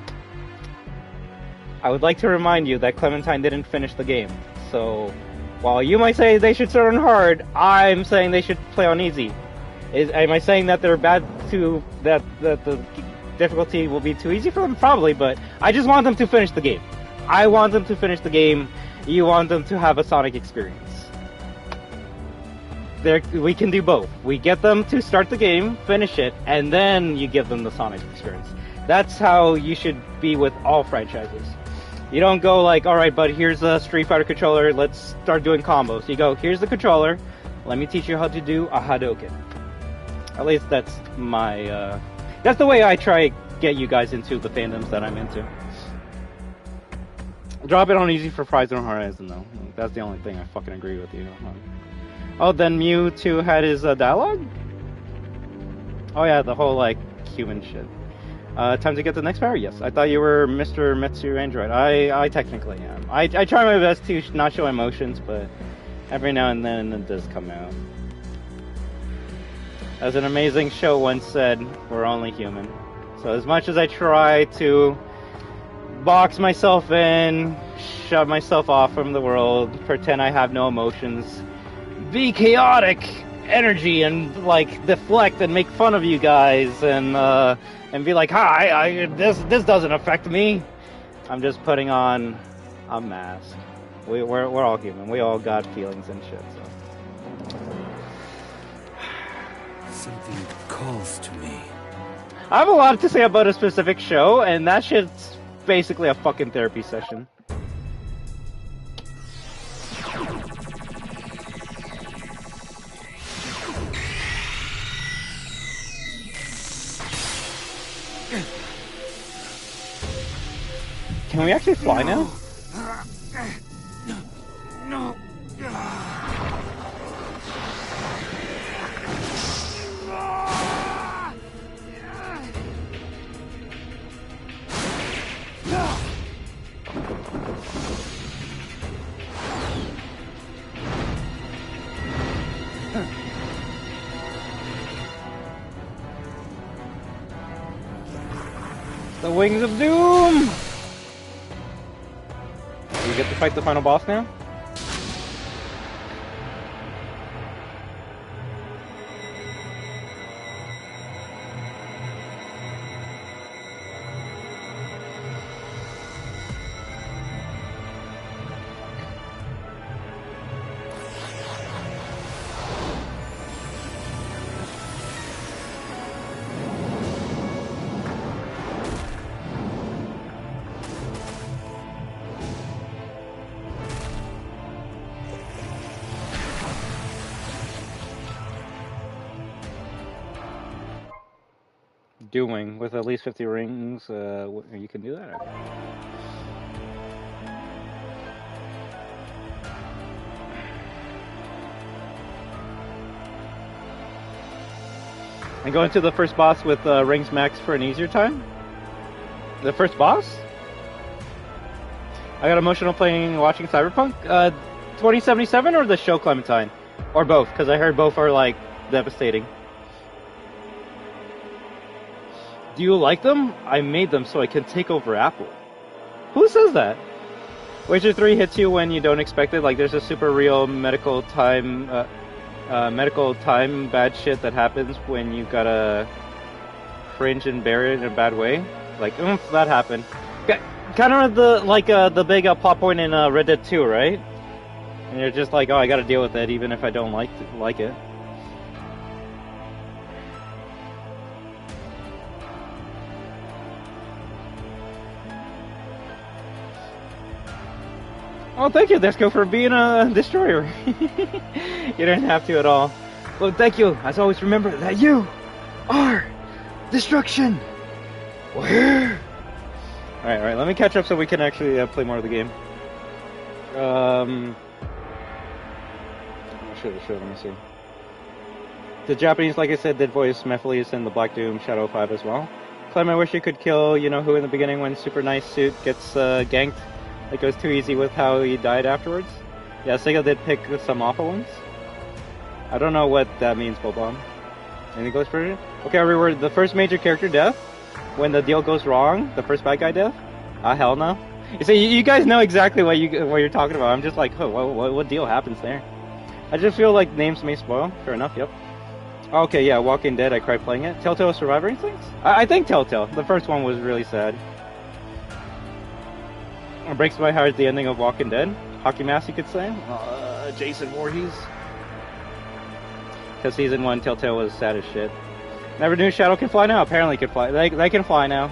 I would like to remind you that Clementine didn't finish the game, so while you might say they should start on hard, I'm saying they should play on easy. Am I saying that they're bad to... that the difficulty will be too easy for them? Probably, but I just want them to finish the game. I want them to finish the game. You want them to have a Sonic experience. We can do both. We get them to start the game, finish it, and then you give them the Sonic experience. That's how you should be with all franchises. You don't go like, alright, but here's a Street Fighter controller, let's start doing combos. You go, here's the controller, let me teach you how to do a Hadouken. At least that's my, that's the way I try to get you guys into the fandoms that I'm into. Drop it on easy for Horizon Horizon, though. That's the only thing I fucking agree with you on. Oh, then Mewtwo had his dialogue? Oh yeah, the whole, like, human shit. Time to get the next power? Yes. I thought you were Mr. Metsu Android. I technically am. I try my best to not show emotions, but every now and then it does come out. As an amazing show once said, we're only human. So as much as I try to box myself in, shut myself off from the world, pretend I have no emotions, be chaotic energy and like deflect and make fun of you guys and be like, hi, this doesn't affect me. I'm just putting on a mask. We're all human. We all got feelings and shit. So something calls to me. I have a lot to say about a specific show, and that shit's basically a fucking therapy session. Can we actually fly now? No. The Wings of Doom! Do we get to fight the final boss now? Doing with at least 50 rings, you can do that. Okay. And going to the first boss with rings max for an easier time? The first boss? I got emotional playing watching Cyberpunk 2077 or the show Clementine? Or both, because I heard both are like devastating. Do you like them? I made them so I can take over Apple. Who says that? Witcher 3 hits you when you don't expect it. Like there's a super real medical time bad shit that happens when you gotta cringe and bear it in a bad way. Like, that happened. Kind of the big plot point in Red Dead 2, right? And you're just like, oh, I gotta deal with it even if I don't like it. Oh, thank you, Desco, for being a destroyer. You didn't have to at all. Well, thank you. As always, remember that you are destruction. Where? Alright, let me catch up so we can actually play more of the game. Sure, let me see. The Japanese, like I said, did voice Mephiles in the Black Doom Shadow 5 as well. Clem, I wish you could kill you-know-who in the beginning when Super Nice Suit gets ganked. It goes too easy with how he died afterwards. Yeah, SEGA did pick some awful ones. I don't know what that means, Bobom. Any English version? Okay, I reword the first major character death. When the deal goes wrong, the first bad guy death? Hell no. You see, you guys know exactly what you're talking about. I'm just like, oh, what deal happens there? I just feel like names may spoil. Fair enough, yep. Okay, yeah, Walking Dead, I cried playing it. Telltale Survivor Instincts? I think Telltale. The first one was really sad. It breaks my heart the ending of Walking Dead. Hockey mask, you could say. Jason Voorhees. Because season 1, Telltale was sad as shit. Never knew Shadow can fly now. Apparently can fly. They can fly now.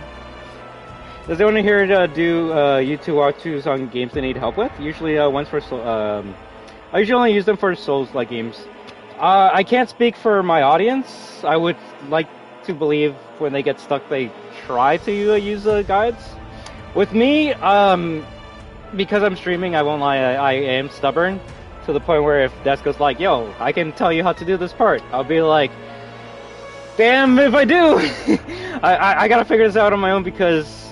Does anyone here do YouTube walkthroughs on games they need help with? Usually one's for I usually only use them for Souls-like games. I can't speak for my audience. I would like to believe when they get stuck they try to use guides. With me, because I'm streaming, I won't lie, I am stubborn to the point where if Desco's like, yo, I can tell you how to do this part, I'll be like, damn if I do! I gotta figure this out on my own because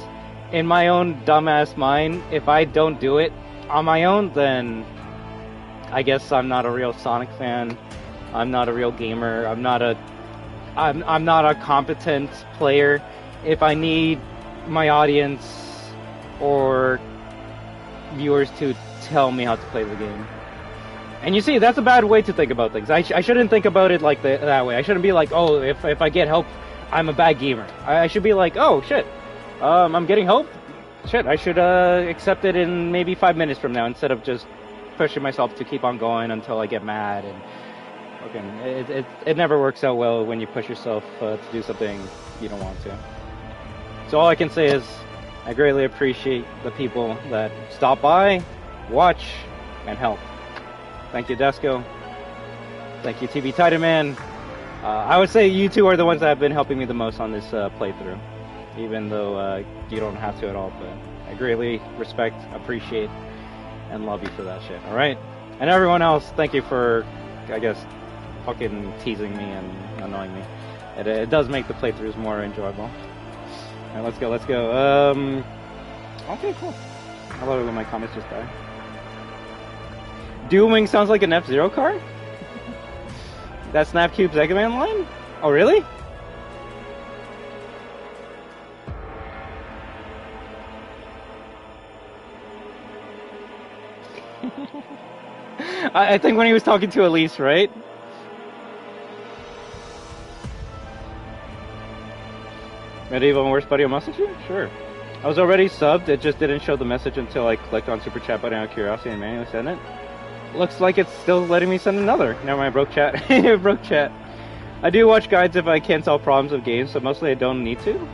in my own dumbass mind, if I don't do it on my own, then I guess I'm not a real Sonic fan. I'm not a real gamer. I'm not a competent player. If I need my audience or viewers to tell me how to play the game. And you see, that's a bad way to think about things. I shouldn't think about it like that way. I shouldn't be like, oh, if I get help, I'm a bad gamer. I should be like, oh, shit, I'm getting help? Shit, I should accept it in maybe 5 minutes from now instead of just pushing myself to keep on going until I get mad. And okay, it never works out well when you push yourself to do something you don't want to. So all I can say is I greatly appreciate the people that stop by, watch, and help. Thank you, Desco. Thank you, TV Titan Man. I would say you two are the ones that have been helping me the most on this playthrough, even though you don't have to at all. But I greatly respect, appreciate, and love you for that shit. All right, and everyone else, thank you for, I guess, fucking teasing me and annoying me. It does make the playthroughs more enjoyable. All right, let's go. Okay, cool. I love it when my comments just die. Doomwing sounds like an F-Zero card? That Snapcube's Mega Man line? Oh, really? I think when he was talking to Elise, right? Medieval and Worst Buddy will message you? Sure. I was already subbed, it just didn't show the message until I clicked on Super Chat button out of curiosity and manually sent it. Looks like it's still letting me send another. Never mind, broke chat. Broke chat. I do watch guides if I can't solve problems of games, so mostly I don't need to.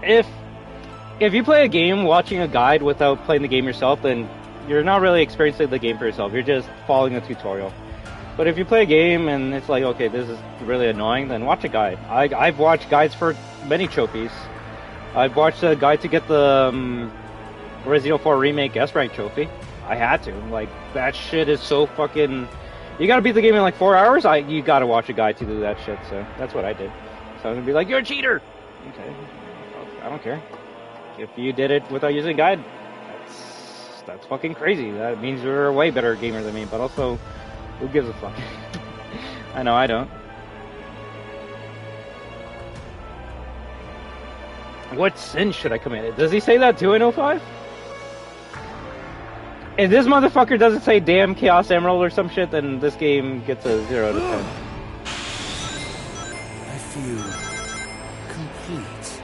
If you play a game watching a guide without playing the game yourself, then you're not really experiencing the game for yourself. You're just following a tutorial. But if you play a game and it's like, okay, this is really annoying, then watch a guide. I've watched guides for many trophies. I've watched a guide to get the Resident Evil 4 Remake S-Rank trophy. I had to. Like, that shit is so fucking... You gotta beat the game in like 4 hours? You gotta watch a guide to do that shit, so that's what I did. So I'm gonna be like, you're a cheater! Okay, I don't care. If you did it without using a guide, that's fucking crazy. That means you're a way better gamer than me, but also, who gives a fuck? I know I don't. What sin should I commit? Does he say that too in 05? If this motherfucker doesn't say damn Chaos Emerald or some shit, then this game gets a 0 out of 10. I feel complete.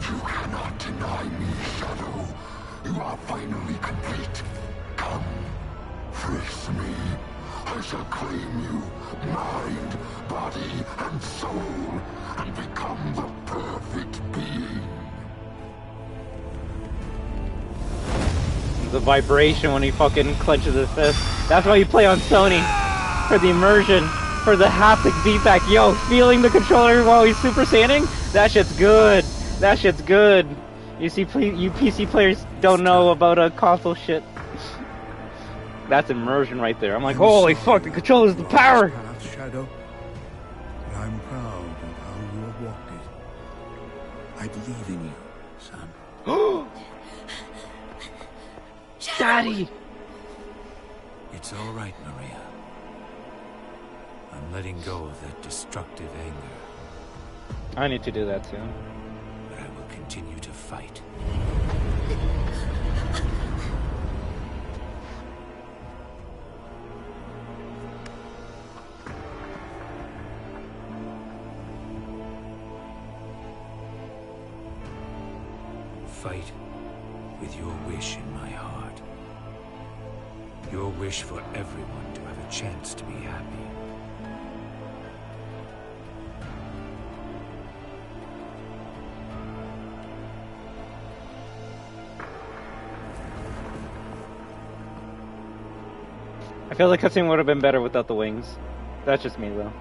You cannot deny me, Shadow. You are finally complete. Come, face me. I shall claim you, mind, body, and soul, and become the perfect being. The vibration when he fucking clenches his fist. That's why you play on Sony. For the immersion, for the haptic feedback. Yo, feeling the controller while he's Super Saiyaning? That shit's good. That shit's good. You see, you PC players don't know about console shit. That's immersion right there. I'm like, holy fuck, the controller's the power! Shadow, but I'm proud of how you have walked it. I believe in you, son. Daddy! It's all right, Maria. I'm letting go of that destructive anger. I need to do that too. But I will continue to fight. Fight with your wish in my heart. Your wish for everyone to have a chance to be happy. I feel like cutscene would have been better without the wings. That's just me though.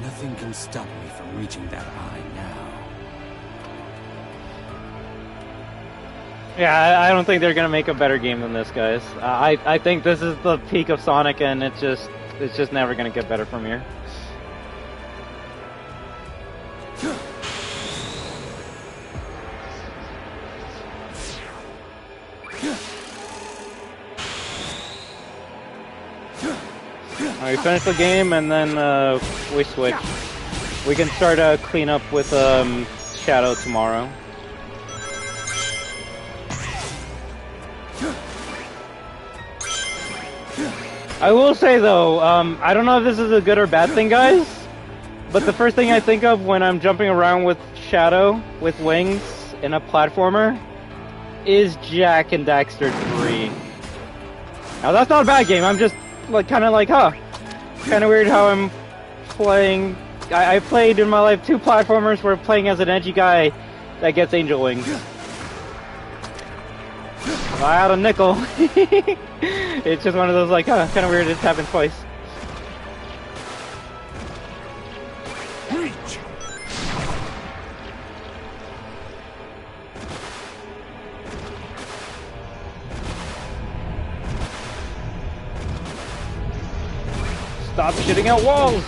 Nothing can stop me from reaching that eye now. Yeah, I don't think they're gonna make a better game than this, guys. I think this is the peak of Sonic, and it's just never gonna get better from here. We finish the game and then we switch. We can start a cleanup with Shadow tomorrow. I will say though, I don't know if this is a good or bad thing, guys, but the first thing I think of when I'm jumping around with Shadow with wings in a platformer is Jak and Daxter 3. Now that's not a bad game. I'm just like kind of like, huh. Kind of weird how I'm playing. I played in my life 2 platformers where playing as an edgy guy that gets angel wings. I had a nickel. It's just one of those like, huh, kind of weird it's happened twice. Reach! Stop shitting out walls!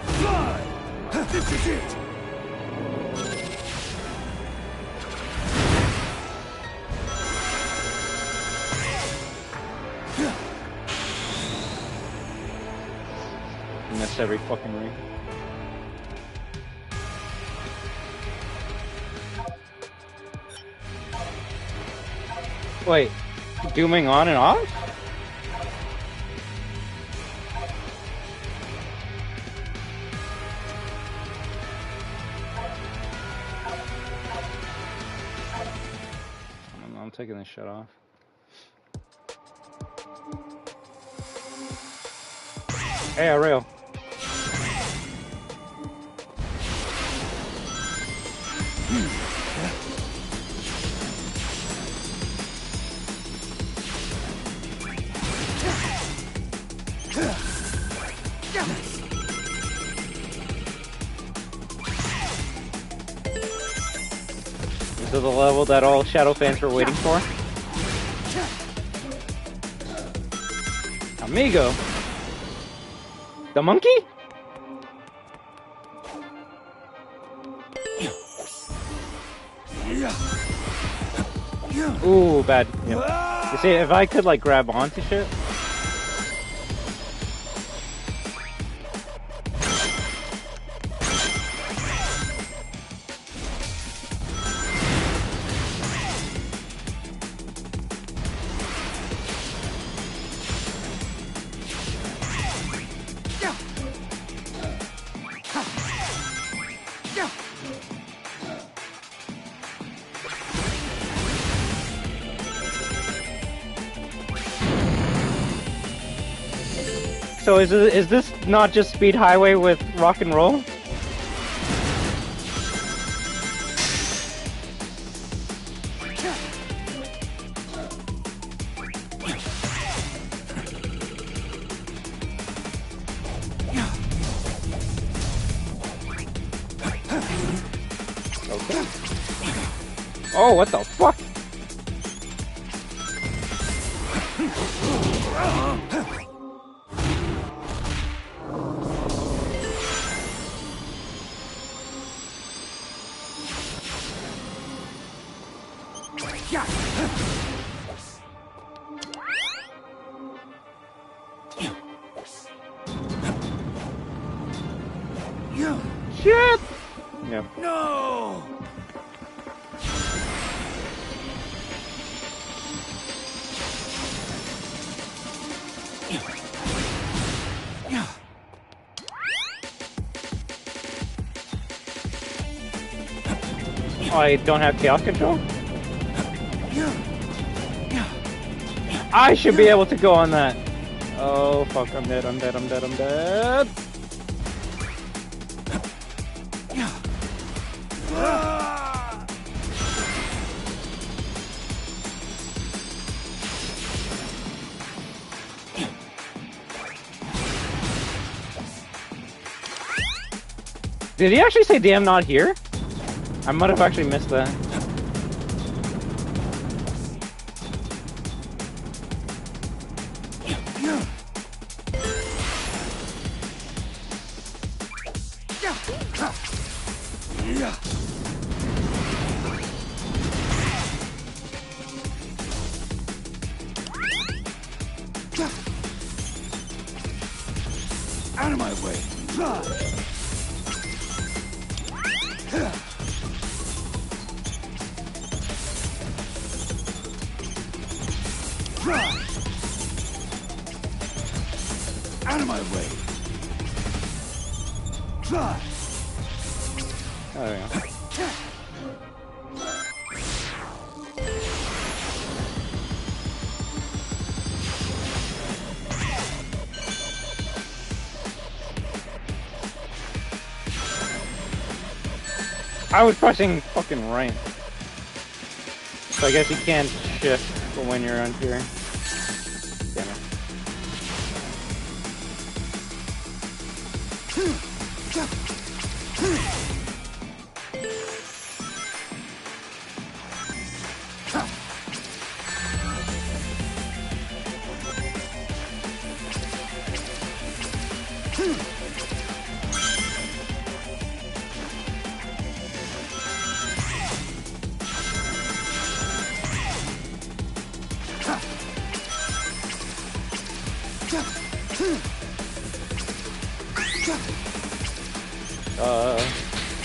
Fly! This is it! Missed every fucking ring. Wait, dooming on and off? taking this shit off. Hey, Aureo. This is the level that all Shadow fans were waiting for. Amigo! The monkey? Ooh, bad. Yeah. You see, if I could like grab onto shit. So is this not just Speed Highway with rock and roll? Okay. Oh, what the fuck? Shit! Yeah. No! Oh, I don't have chaos control? I should be able to go on that. Oh fuck, I'm dead, I'm dead, I'm dead, I'm dead. Did he actually say damn not here? I might have actually missed that. Out of my way! Out of my way! Oh, there we go. I was pressing fucking right. So I guess you can't shift when you're on here. Damn it.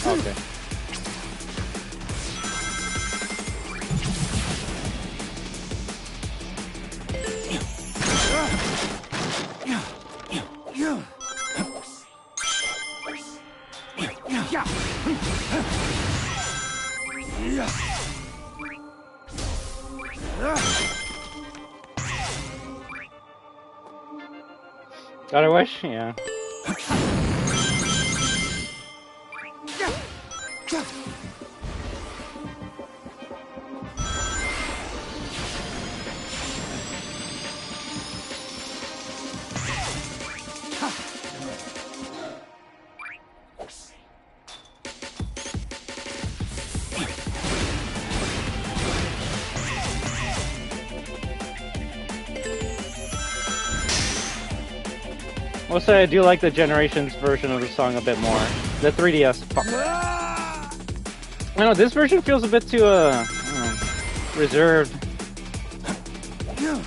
Okay. God, I wish, yeah. I'll say I do like the Generations version of the song a bit more. The 3DS. Fuck. I don't know, this version feels a bit too, I don't know, reserved. No!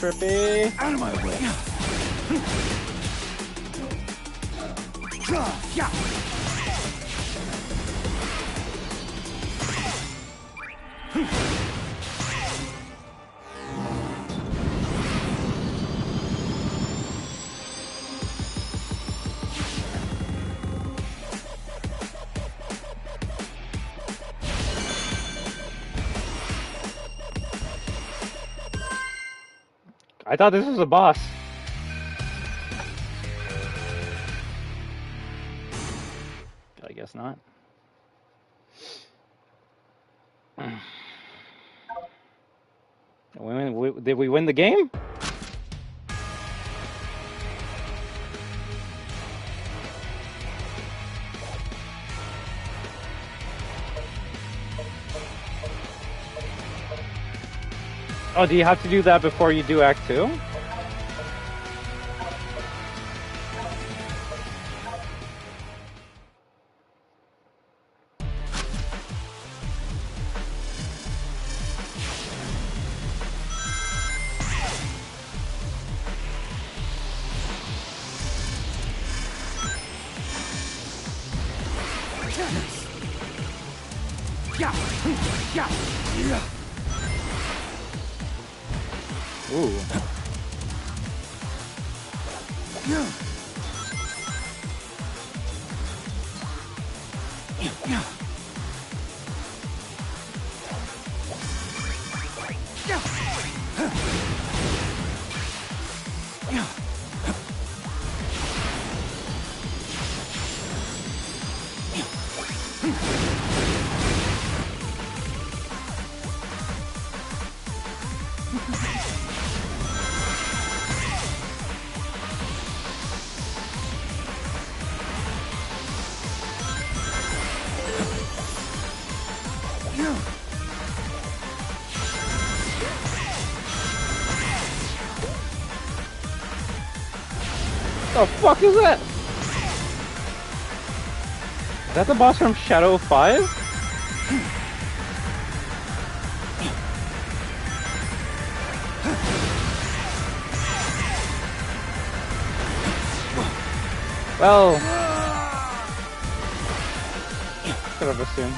Trippy. Out of my way! I thought this was a boss. I guess not. Did we win the game? Oh, do you have to do that before you do Act 2? Ooh. The fuck is that? Is that the boss from Shadow 5? Well, could have assumed.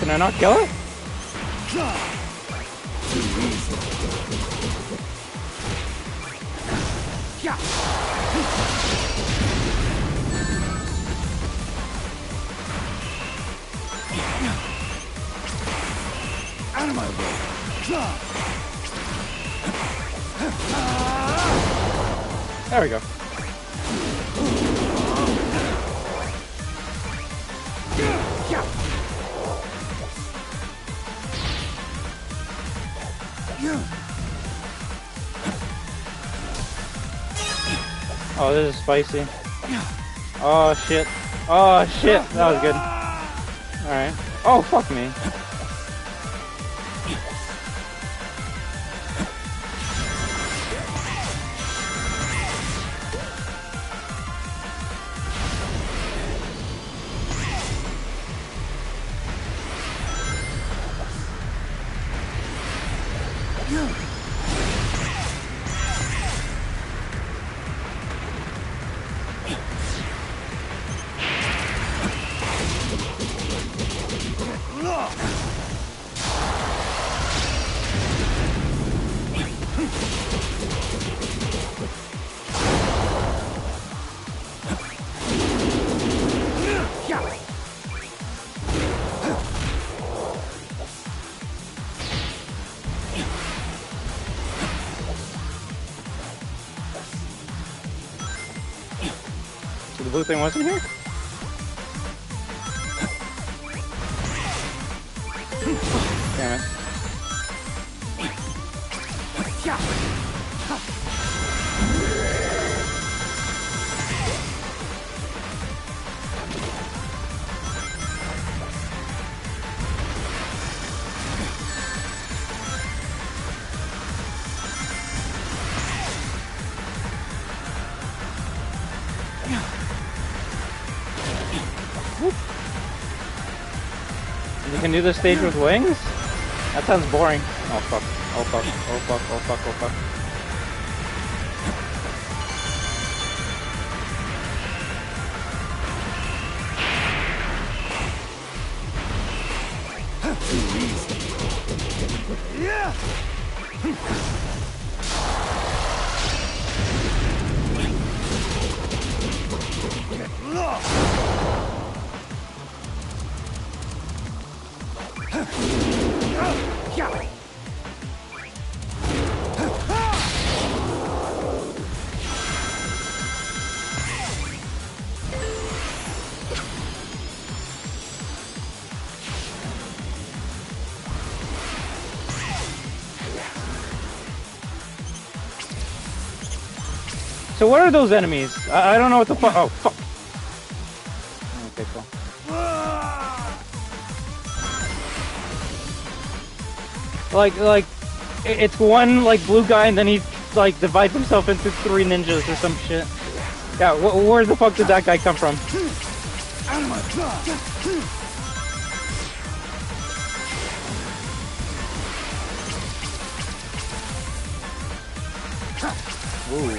Can I not kill it? Out of my way! There we go. Oh, this is spicy. Oh shit. Oh shit. That was good. Alright. Oh, fuck me. So the blue thing wasn't here? Damn it. You can do this stage with wings? That sounds boring. Oh fuck. Oh fuck. Oh fuck. Oh fuck. Oh fuck. So what are those enemies? I don't know what the fuck. Oh fuck. Okay, cool. Like, it's one like blue guy, and then he like divides himself into 3 ninjas or some shit. Yeah, where the fuck did that guy come from? Ooh.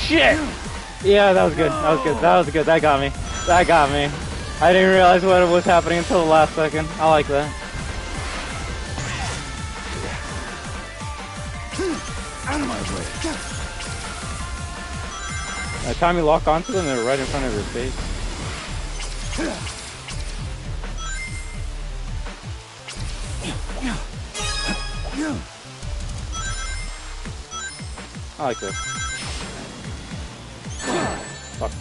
Shit! Yeah, that was good. That was good. That was good. That got me. That got me. I didn't realize what was happening until the last second. I like that. Out of my way. By the time you lock onto them, they're right in front of your face. I like this. Fuck.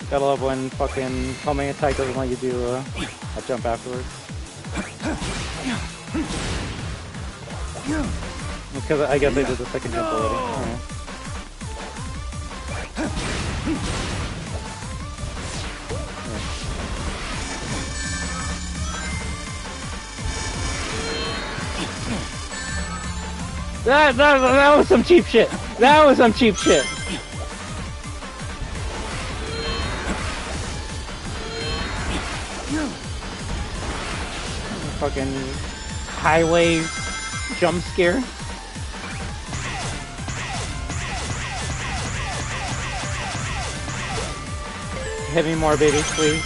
Gotta love when fucking homing attack doesn't let you do a jump afterwards. Because I guess I did the second jump already. Right. That was some cheap shit. That was some cheap shit. Fucking highway jump scare. hit me more, baby, please.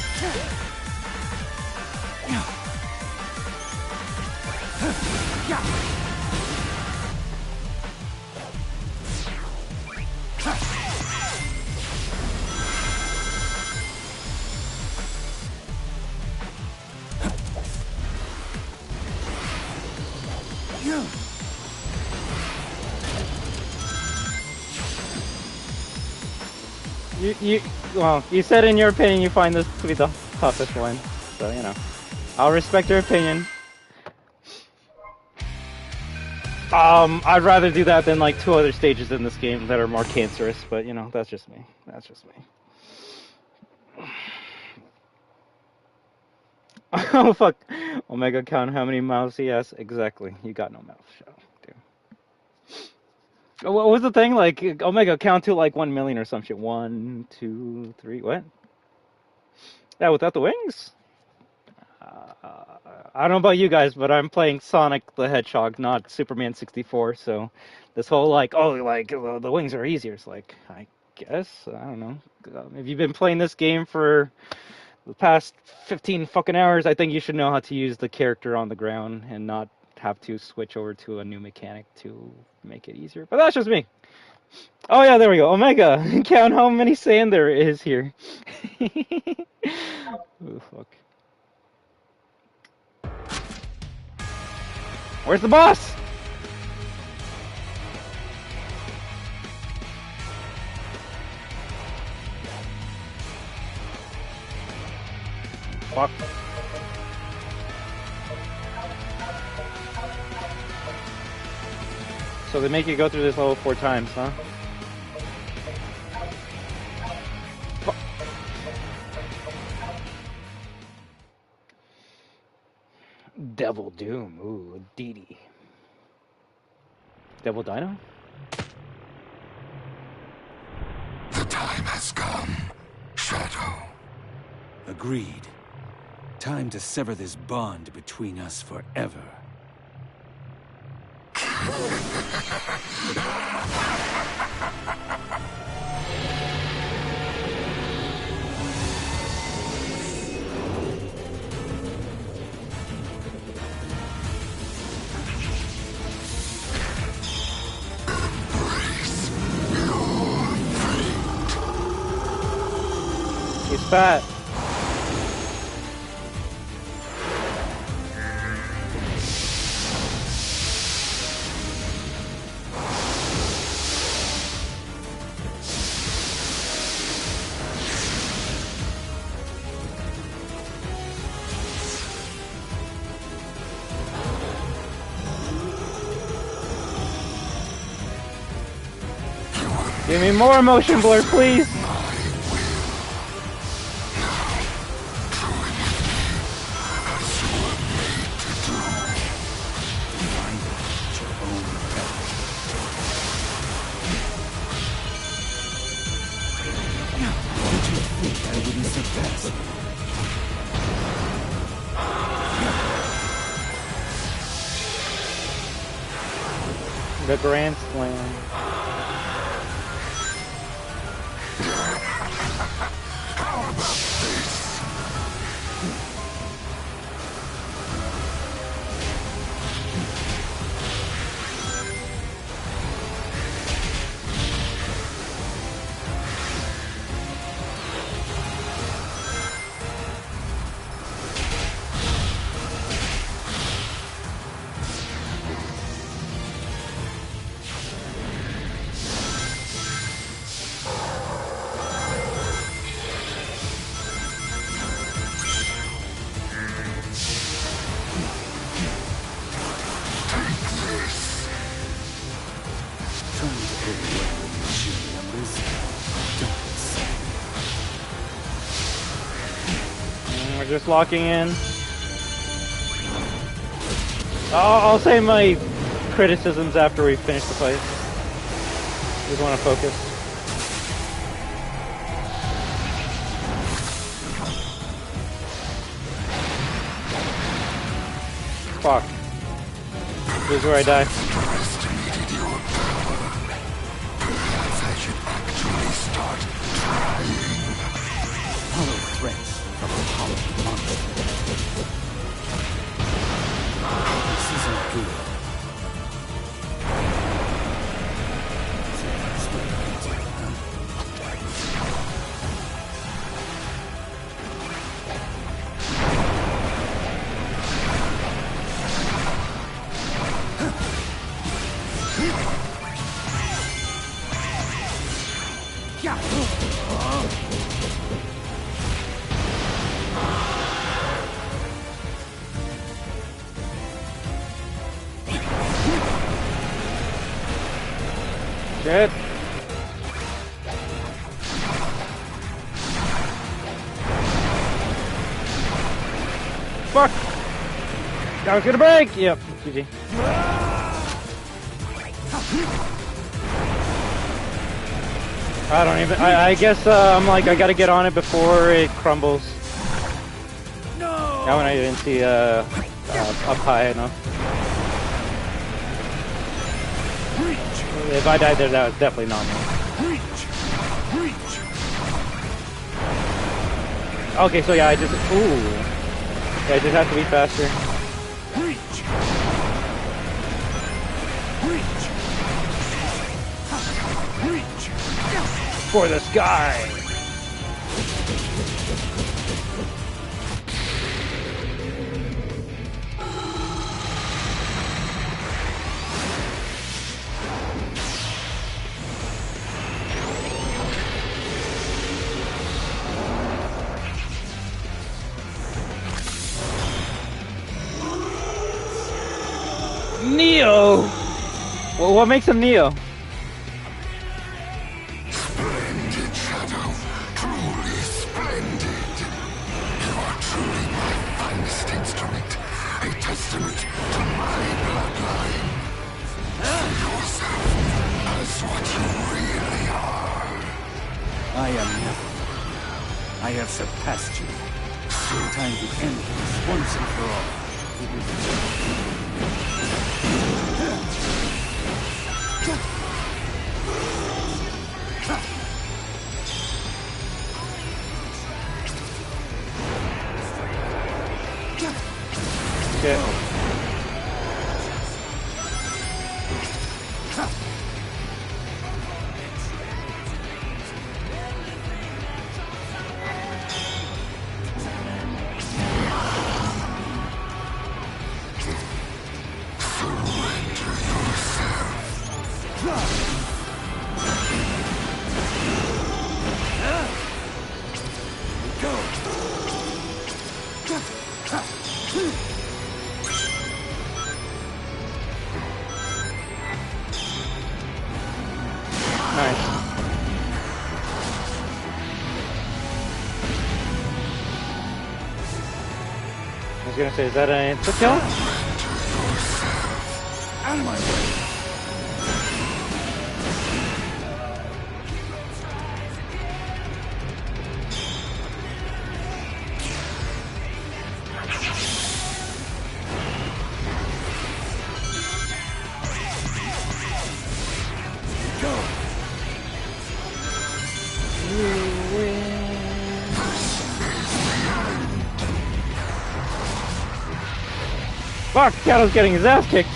Well, you said in your opinion you find this to be the toughest one, so you know, I'll respect your opinion. I'd rather do that than like 2 other stages in this game that are more cancerous, but you know, that's just me. That's just me. Oh fuck! Omega count how many mouths he has? Exactly. You got no mouth, Shadow. What was the thing? Like, Omega, count to like 1 million or some shit. 1, 2, 3, what? Yeah, without the wings? I don't know about you guys, but I'm playing Sonic the Hedgehog, not Superman 64, so this whole like, oh, like, the wings are easier. It's like, I guess, I don't know. If you've been playing this game for the past 15 fucking hours, I think you should know how to use the character on the ground and not have to switch over to a new mechanic to make it easier. But that's just me. Oh yeah, there we go. Omega, count how many sand there is here. Oh fuck. Where's the boss? Fuck. So they make you go through this level 4 times, huh? Fuck. Devil Doom. Ooh, Dee. Devil Dino? The time has come, Shadow. Agreed. Time to sever this bond between us forever. He's fat. Give me more motion blur, please. The Grand Slam. We're just locking in. I'll say my criticisms after we finish the fight. Just want to focus. Fuck. This is where I die. Shit. Fuck! I was gonna break! Yep, GG. I don't even. I guess I'm like, I gotta get on it before it crumbles. No! That one I didn't see up high enough. If I died there, that was definitely not me. Okay, so yeah, I just. Ooh. Yeah, I just have to be faster. For the sky! Neo! Well, what makes him Neo? Splendid, Shadow. Truly splendid. You are truly my finest instrument. A testament to my bloodline. See yourself as what you really are. I am nothing. I have surpassed you. Time to end this once and for all. Shit. I was gonna say, is that an insta kill? Out of my way. Fuck, Shadow's getting his ass kicked.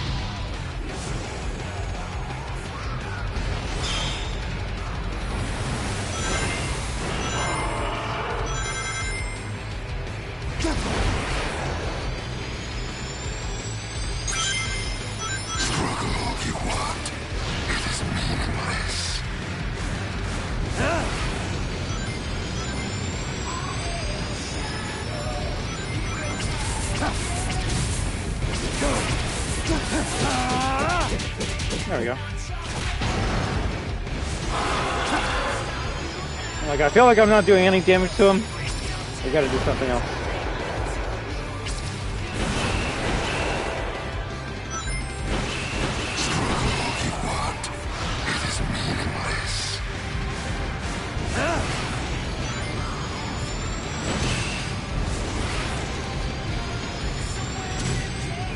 Struggle all you want. It is meaningless. There we go. Like, I feel like I'm not doing any damage to him. We gotta do something else. Struggle all you want. It is meaningless.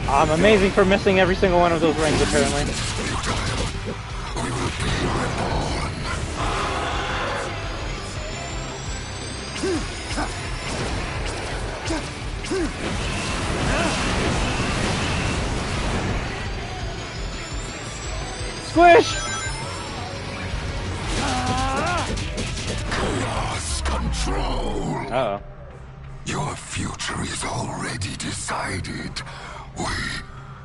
I'm amazing for missing every single one of those rings, apparently. We will be reborn. Squish! Chaos control. Uh-oh. Your future is already decided. We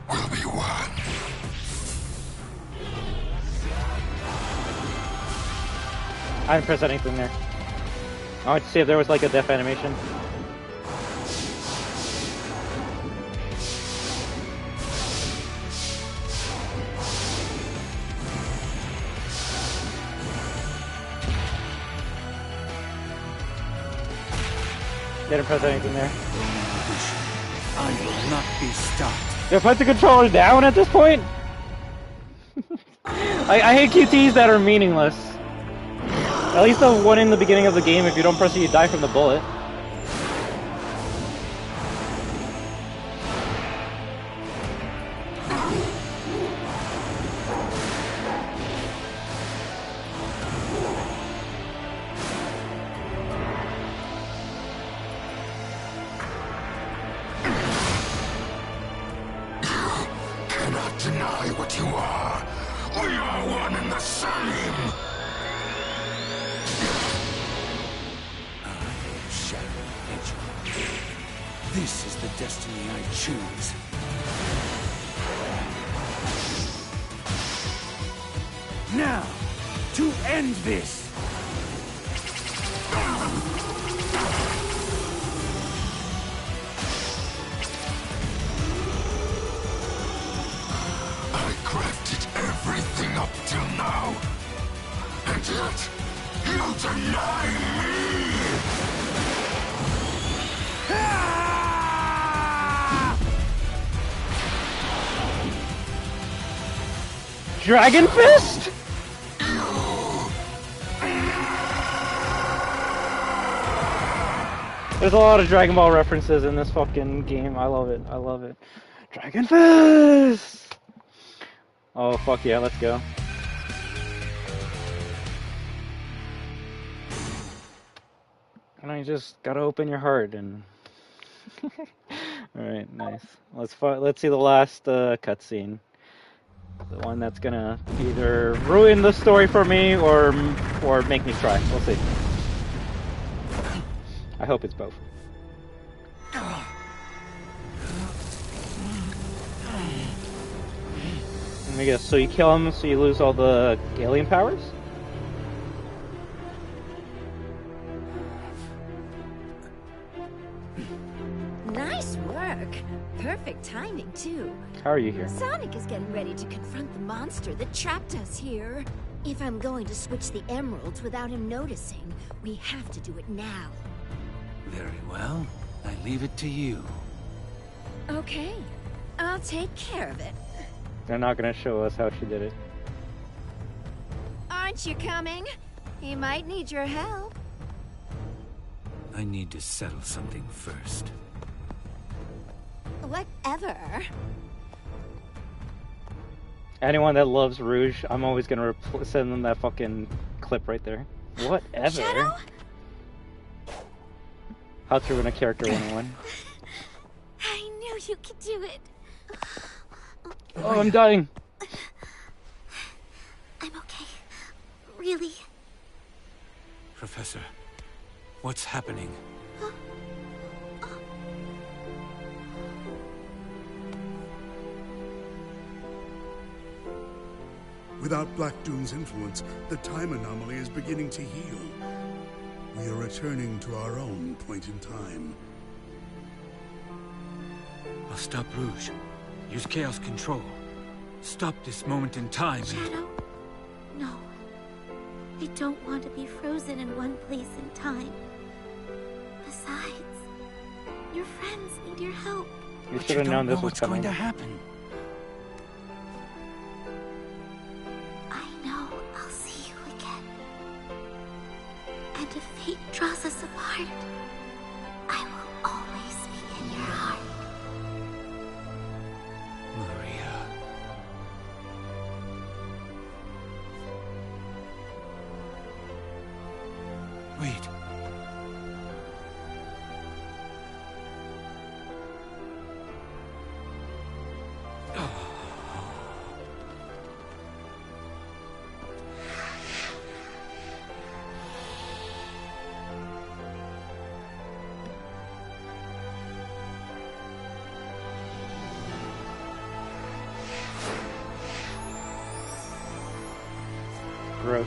will be one. I didn't press anything there. I wanted to see if there was like a death animation. Didn't press anything there. I will not be stopped. Did I put the controller down at this point? I hate QTs that are meaningless. At least the one in the beginning of the game, if you don't press it, you die from the bullet. Cannot deny what you are. We are one and the same. This is the destiny I choose. Now, to end this! I crafted everything up till now. And yet, you deny me! Dragon Fist? There's a lot of Dragon Ball references in this fucking game. I love it. I love it. Dragon Fist! Oh, fuck yeah, let's go. And I just gotta open your heart and... Alright, nice. Let's see the last cutscene. The one that's gonna either ruin the story for me or make me cry. We'll see. I hope it's both. Let me guess. So you kill him, so you lose all the alien powers? Nice work. Perfect timing, too. How are you here? Sonic is getting ready to confront the monster that trapped us here. If I'm going to switch the emeralds without him noticing, we have to do it now. Very well. I leave it to you. Okay. I'll take care of it. They're not gonna show us how she did it. Aren't you coming? He might need your help. I need to settle something first. Whatever. Anyone that loves Rouge, I'm always gonna send them that fucking clip right there. Whatever. Shadow? How to run a character 101. I knew you could do it. Oh, I'm dying. I'm okay. Really. Professor, what's happening? Without Black Doom's influence, the time anomaly is beginning to heal. We are returning to our own point in time. I'll stop Rouge. Use Chaos Control. Stop this moment in time. Shadow? No. I don't want to be frozen in one place in time. Besides, your friends need your help. You But should have don't known know this was what's going coming. to happen. I know I'll see you again. And if fate draws us apart, I will always be in your heart. Maria. Wait. Gross.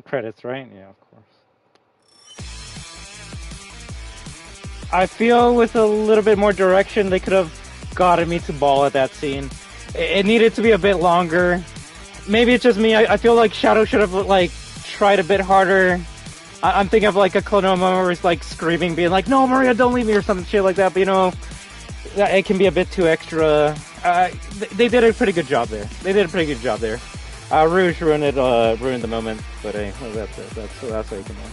Credits, right? Yeah, of course. I feel with a little bit more direction, they could have gotten me to ball at that scene. It needed to be a bit longer. Maybe it's just me. I feel like Shadow should have like tried a bit harder. I'm thinking of like a Klaw-Naw moment where he's like screaming, being like, "No, Maria, don't leave me," or some shit like that. But you know, it can be a bit too extra. They did a pretty good job there. Rouge ruined the moment, but hey, well, that's it. That's how you can win.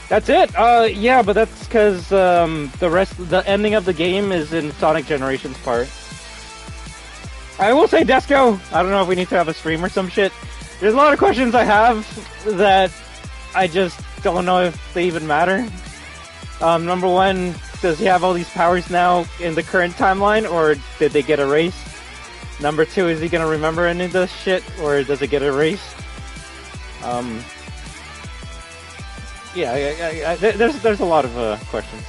That's it. Yeah, but that's because the ending of the game is in Sonic Generations part. I will say, Desco, I don't know if we need to have a stream or some shit. There's a lot of questions I have that I just don't know if they even matter. Number one, does he have all these powers now in the current timeline, or did they get erased? Number two, is he gonna remember any of this shit, or does it get erased? Yeah, there's a lot of questions.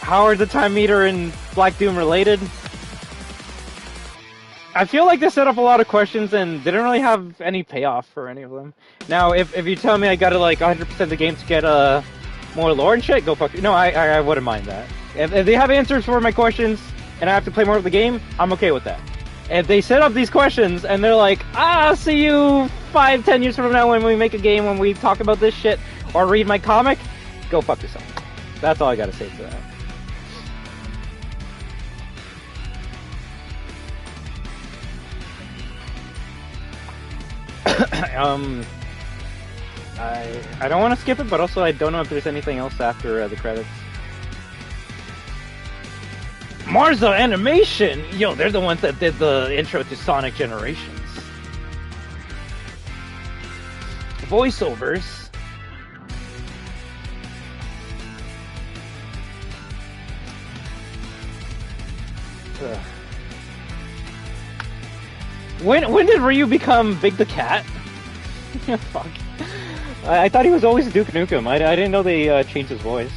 How are the time meter and Black Doom related? I feel like they set up a lot of questions and didn't really have any payoff for any of them. Now, if you tell me I gotta like 100% the game to get more lore and shit, go fuck you. No, I wouldn't mind that. If they have answers for my questions and I have to play more of the game, I'm okay with that. If they set up these questions and they're like, I'll see you 5-10 years from now when we make a game, when we talk about this shit, or read my comic, go fuck yourself. That's all I gotta say to that. I don't want to skip it, but also I don't know if there's anything else after the credits. Marza Animation! Yo, they're the ones that did the intro to Sonic Generations. Voiceovers. When did Ryu become Big the Cat? Fuck. I thought he was always Duke Nukem. I didn't know they changed his voice.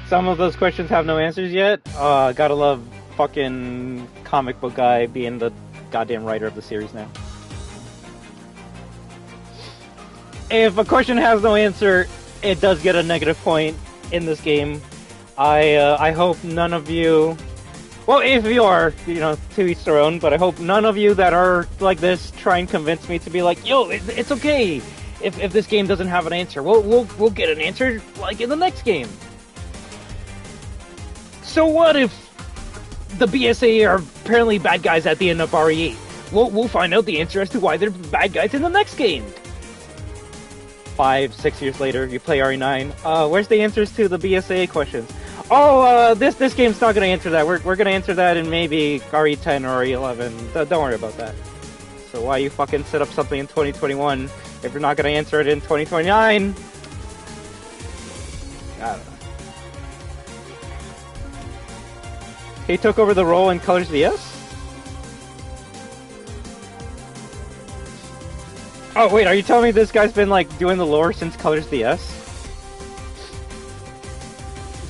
Some of those questions have no answers yet. Gotta love fucking comic book guy being the goddamn writer of the series now. If a question has no answer, it does get a negative point in this game. I hope none of you... Well, if you are, you know, to each their own, but I hope none of you that are like this try and convince me to be like, yo, it's okay if this game doesn't have an answer. We'll get an answer, like, in the next game. So what if the BSA are apparently bad guys at the end of RE8? We'll find out the answer as to why they're bad guys in the next game. 5-6 years later, you play RE9. Where's the answers to the BSA questions? Oh, this game's not gonna answer that. We're gonna answer that in maybe RE10 or RE11. Don't worry about that. So why you fucking set up something in 2021 if you're not gonna answer it in 2029? I don't know. He took over the role in Colors DS? Oh wait, are you telling me this guy's been like doing the lore since Colors DS?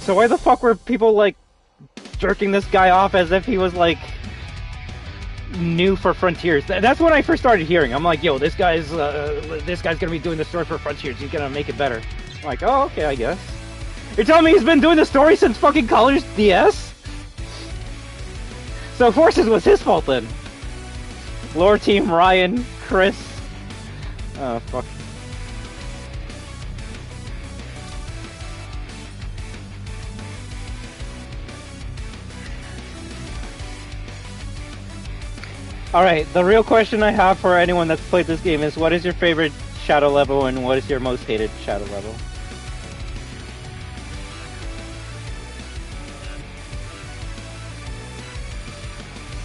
So why the fuck were people like jerking this guy off as if he was like new for Frontiers? That's when I first started hearing. I'm like, yo, this guy's gonna be doing the story for Frontiers. He's gonna make it better. I'm like, oh, okay, I guess. You're telling me he's been doing the story since fucking Colors DS? So Forces was his fault then. Lore team, Ryan, Chris. Oh, fuck. Alright, the real question I have for anyone that's played this game is, what is your favorite Shadow level and what is your most hated Shadow level?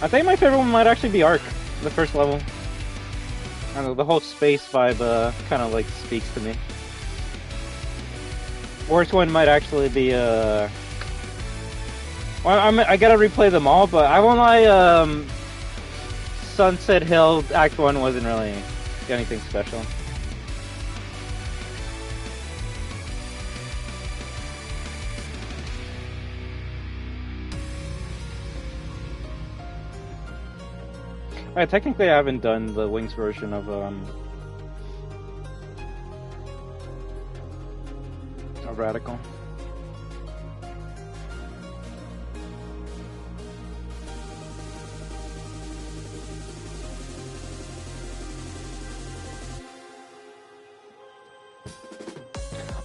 I think my favorite one might actually be Arc, the first level. I don't know, the whole space vibe kind of like speaks to me. Worst one might actually be well, I gotta replay them all, but I won't lie, Sunset Hill Act 1 wasn't really anything special. Technically, I haven't done the Wings version of Radical.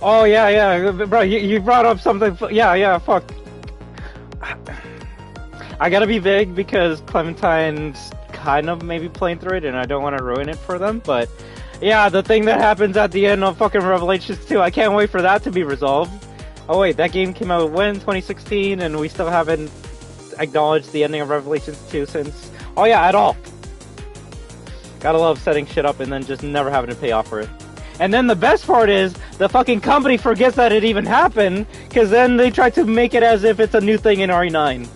Oh yeah, bro. You brought up something. Yeah. Fuck. I gotta be vague because Clementine's kind of maybe playing through it, and I don't want to ruin it for them. But yeah, the thing that happens at the end of fucking Revelations 2, I can't wait for that to be resolved. Oh wait, that game came out when 2016, and we still haven't acknowledged the ending of Revelations 2 since. Oh yeah, at all. Gotta love setting shit up and then just never having to pay off for it. And then the best part is, the fucking company forgets that it even happened, because then they try to make it as if it's a new thing in RE9.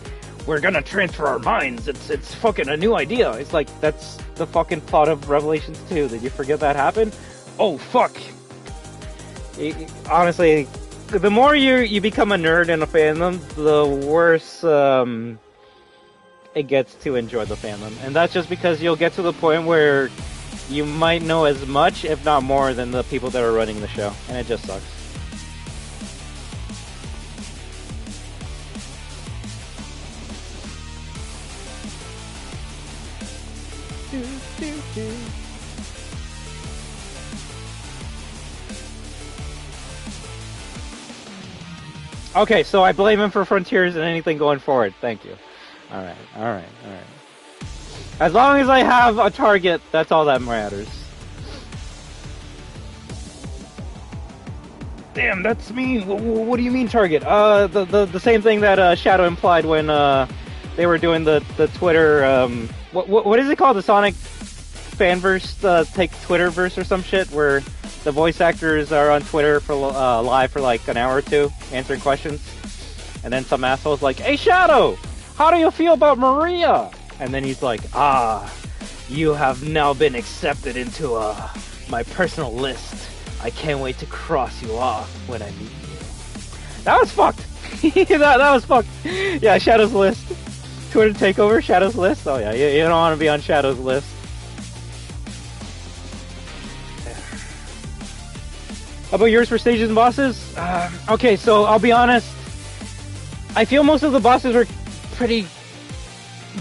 We're gonna transfer our minds, it's fucking a new idea. It's like, that's the fucking plot of Revelations 2. Did you forget that happened? Oh, fuck. Honestly, the more you become a nerd in a fandom, the worse it gets to enjoy the fandom. And that's just because you'll get to the point where you might know as much, if not more, than the people that are running the show. And it just sucks. Okay, so I blame him for Frontiers and anything going forward. Thank you. Alright. As long as I have a target, that's all that matters. Damn, that's me. What do you mean target? The same thing that Shadow implied when they were doing the Twitter. What is it called? The Sonic fanverse, take Twitterverse or some shit, where the voice actors are on Twitter for live for like an hour or two answering questions, and then some asshole's like, "Hey Shadow, how do you feel about Maria?" And then he's like, you have now been accepted into my personal list. I can't wait to cross you off when I meet you. That was fucked. that was fucked. Yeah, Shadow's list. Twitter takeover, Shadow's list. Oh yeah, you don't want to be on Shadow's list. How about yours for stages and bosses? Okay, so I'll be honest. I feel most of the bosses were pretty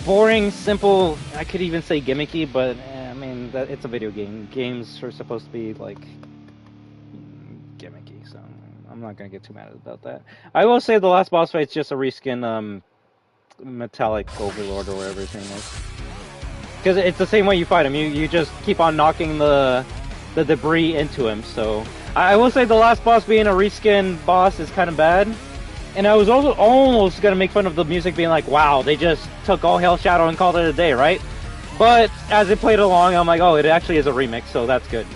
boring, simple. I could even say gimmicky, but I mean, it's a video game. Games are supposed to be like gimmicky, so I'm not gonna get too mad about that. I will say the last boss fight's just a reskin metallic overlord or whatever his name is. Because it's the same way you fight him. You just keep on knocking the debris into him. So I will say the last boss being a reskin boss is kind of bad. And I was also almost gonna make fun of the music being like, wow, they just took All Hail Shadow and called it a day, right? But as it played along, I'm like, oh, it actually is a remix, so that's good.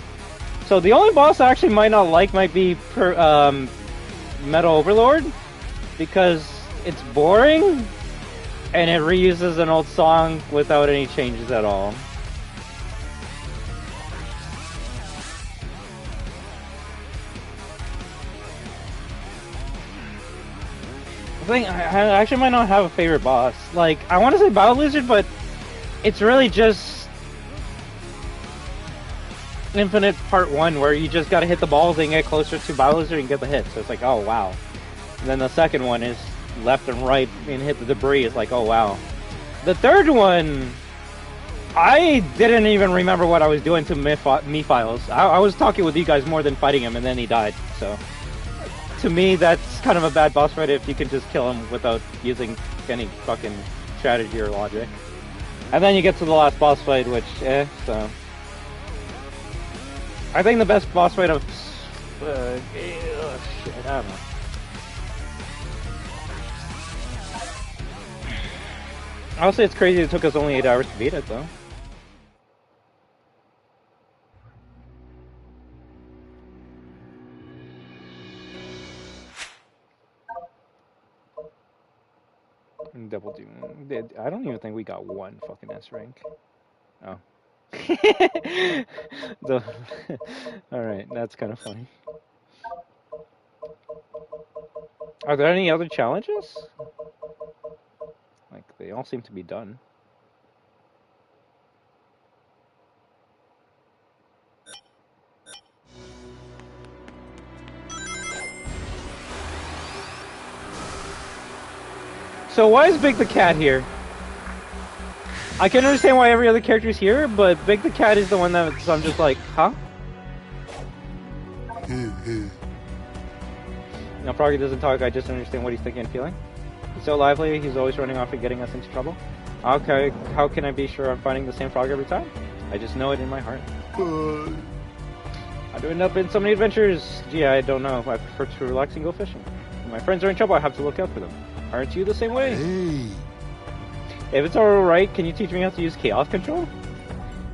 So the only boss I actually might not like might be Metal Overlord, because it's boring and it reuses an old song without any changes at all. I actually might not have a favorite boss. Like, I want to say Battle Lizard, but it's really just Infinite Part 1, where you just gotta hit the balls and get closer to Battle Lizard and get the hit. So it's like, oh wow. And then the second one is left and right and hit the debris. It's like, oh wow. The third one, I didn't even remember what I was doing to me-files. I was talking with you guys more than fighting him, and then he died, so... To me, that's kind of a bad boss fight if you can just kill him without using any fucking strategy or logic. And then you get to the last boss fight, which, so... I think the best boss fight of... shit, I don't know. I'll say it's crazy it took us only 8 hours to beat it, though. Double Doom. I don't even think we got one fucking S rank. Oh. Alright, that's kind of funny. Are there any other challenges? Like, they all seem to be done. So why is Big the Cat here? I can understand why every other character is here, but Big the Cat is the one that so I'm just like, huh? No, Froggy doesn't talk, I just understand what he's thinking and feeling. He's so lively, he's always running off and getting us into trouble. Okay, how can I be sure I'm finding the same frog every time? I just know it in my heart. I do end up in so many adventures. Gee, I don't know. I prefer to relax and go fishing. When my friends are in trouble, I have to look out for them. Aren't you the same way? Hey. If it's alright, can you teach me how to use chaos control?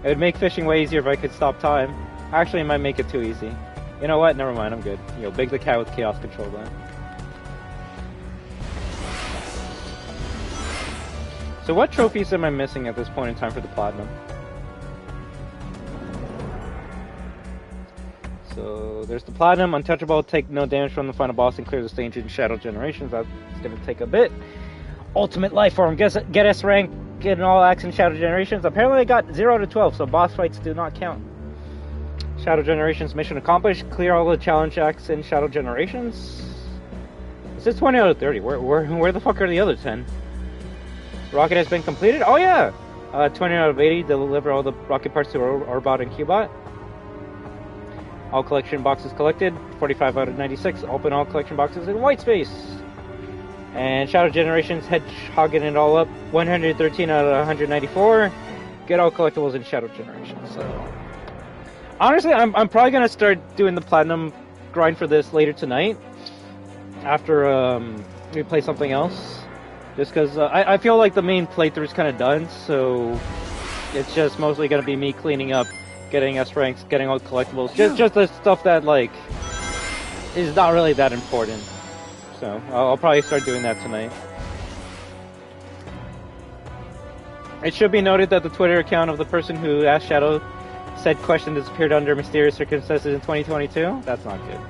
It would make fishing way easier if I could stop time. Actually, it might make it too easy. You know what? Never mind, I'm good. You'll Big the Cat with chaos control then. So what trophies am I missing at this point in time for the platinum? So there's the platinum, untouchable, take no damage from the final boss and clear the stage in Shadow Generations. That's gonna take a bit. Ultimate life form, get S rank in all acts in Shadow Generations. Apparently I got 0 to 12, so boss fights do not count. Shadow Generations mission accomplished. Clear all the challenge acts in Shadow Generations. It says 20 out of 30. Where the fuck are the other 10? Rocket has been completed? Oh yeah! 20 out of 80. Deliver all the rocket parts to Orbot and Cubot. All collection boxes collected. 45 out of 96. Open all collection boxes in white space. And Shadow Generations, hedgehogging it all up. 113 out of 194. Get all collectibles in Shadow Generations. So, honestly, I'm probably gonna start doing the platinum grind for this later tonight. After we play something else. Just because I feel like the main playthrough is kind of done. So, it's just mostly gonna be me cleaning up. Getting S ranks, getting all collectibles, just the stuff that like is not really that important. So I'll probably start doing that tonight. It should be noted that the Twitter account of the person who asked Shadow said question disappeared under mysterious circumstances in 2022. That's not good.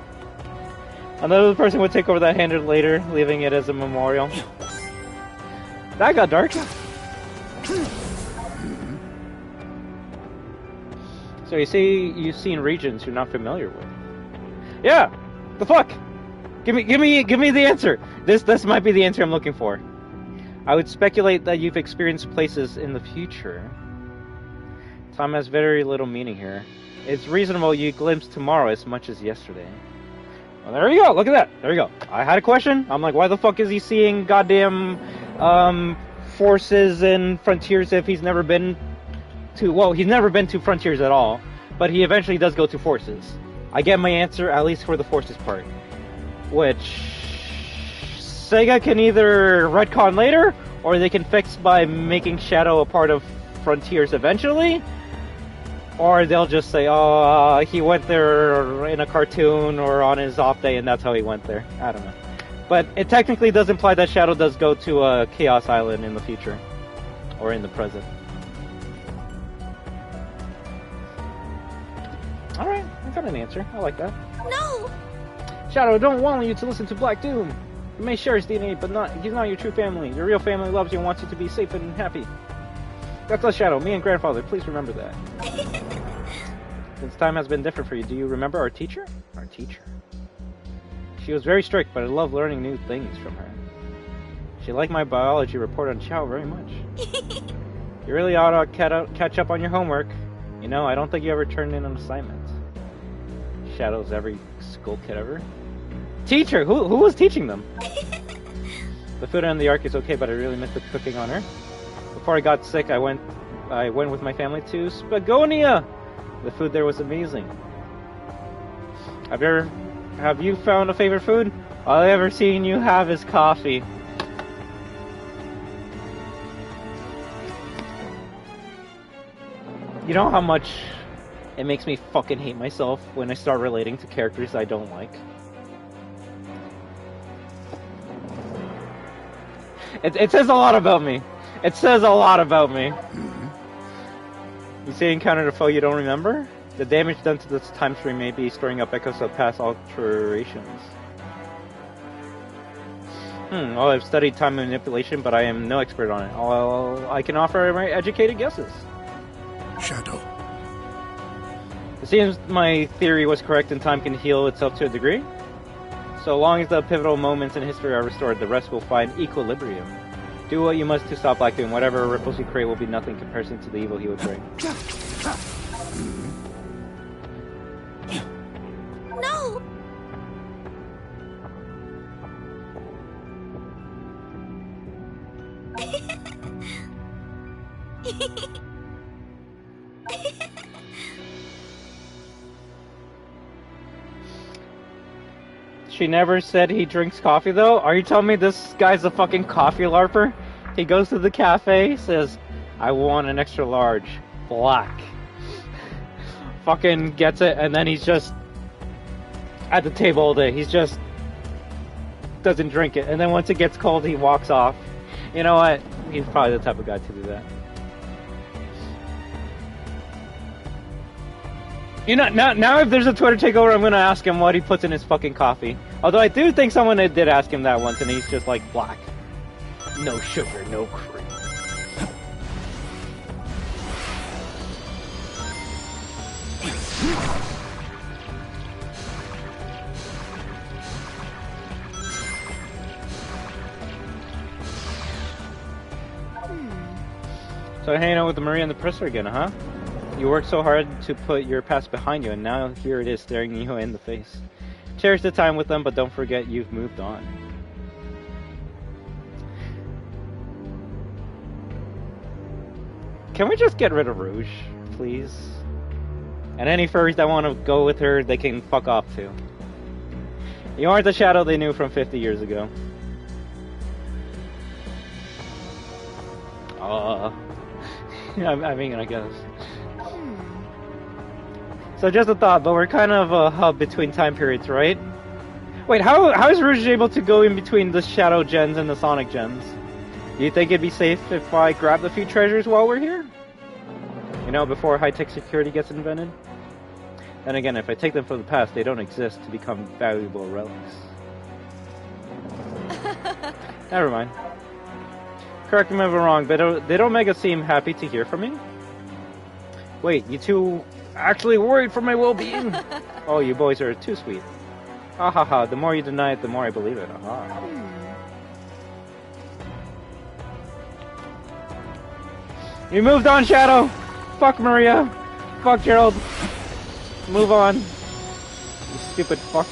Another person would take over that handle later, leaving it as a memorial. That got dark. So you see, you've seen regions you're not familiar with. Yeah, the fuck. Give me the answer. This might be the answer I'm looking for. I would speculate that you've experienced places in the future. Time has very little meaning here. It's reasonable you glimpse tomorrow as much as yesterday. Well, there you go. Look at that. There you go. I had a question. I'm like, why the fuck is he seeing goddamn forces and frontiers if he's never been to, well, he's never been to frontiers at all, but he eventually does go to forces. I get my answer, at least for the forces part. Which SEGA can either retcon later, or they can fix by making Shadow a part of frontiers eventually, or they'll just say, oh, he went there in a cartoon or on his off day and that's how he went there. I don't know. But it technically does imply that Shadow does go to a Chaos Island in the future, or in the present. Alright, I got an answer. I like that. No! Shadow, I don't want you to listen to Black Doom. You may share his DNA, but he's not your true family. Your real family loves you and wants you to be safe and happy. That's us, Shadow. Me and Grandfather. Please remember that. Since time has been different for you, do you remember our teacher? Our teacher. She was very strict, but I love learning new things from her. She liked my biology report on Chow very much. You really ought to catch up on your homework. You know, I don't think you ever turned in an assignment. Shadow's every school kid ever. Teacher! Who was teaching them? The food on the Ark is okay, but I really miss the cooking on Earth. Before I got sick, I went with my family to Spagonia! The food there was amazing. Have you found a favorite food? All I've ever seen you have is coffee. You know how much it makes me fucking hate myself when I start relating to characters I don't like? It says a lot about me. It says a lot about me. You say you encountered a foe you don't remember? The damage done to this time stream may be storing up echoes of past alterations. Well, I've studied time manipulation, but I am no expert on it. All I can offer are my educated guesses. Shadow. It seems my theory was correct and time can heal itself to a degree. So long as the pivotal moments in history are restored, the rest will find equilibrium. Do what you must to stop Black Doom. Whatever ripples you create will be nothing in comparison to the evil he would bring. No! She never said he drinks coffee, though? Are you telling me this guy's a fucking coffee larper? He goes to the cafe, says, I want an extra large. Black. Fucking gets it, and then he's just at the table all day. He's just doesn't drink it. And then once it gets cold, he walks off. You know what? He's probably the type of guy to do that. You know, now if there's a Twitter takeover, I'm gonna ask him what he puts in his fucking coffee. Although I do think someone did ask him that once, and he's just like, black. No sugar, no cream. So hanging out with the Maria and the Presser again, huh? You worked so hard to put your past behind you, and now here it is staring you in the face. Cherish the time with them, but don't forget you've moved on. Can we just get rid of Rouge, please? And any furries that want to go with her, they can fuck off too. You aren't the Shadow they knew from 50 years ago. I mean, I guess. So just a thought, but we're kind of a hub between time periods, right? Wait, how is Rouge able to go in between the Shadow gens and the Sonic gens? Do you think it'd be safe if I grab a few treasures while we're here? You know, before high-tech security gets invented? Then again, if I take them from the past, they don't exist to become valuable relics. Never mind. Correct me if I'm wrong, but did Omega seem happy to hear from me? Wait, you two actually worried for my well-being? Oh, you boys are too sweet. Ha ha ha, the more you deny it, the more I believe it. Aha. You moved on, Shadow! Fuck Maria! Fuck Gerald! Move on. You stupid fuck.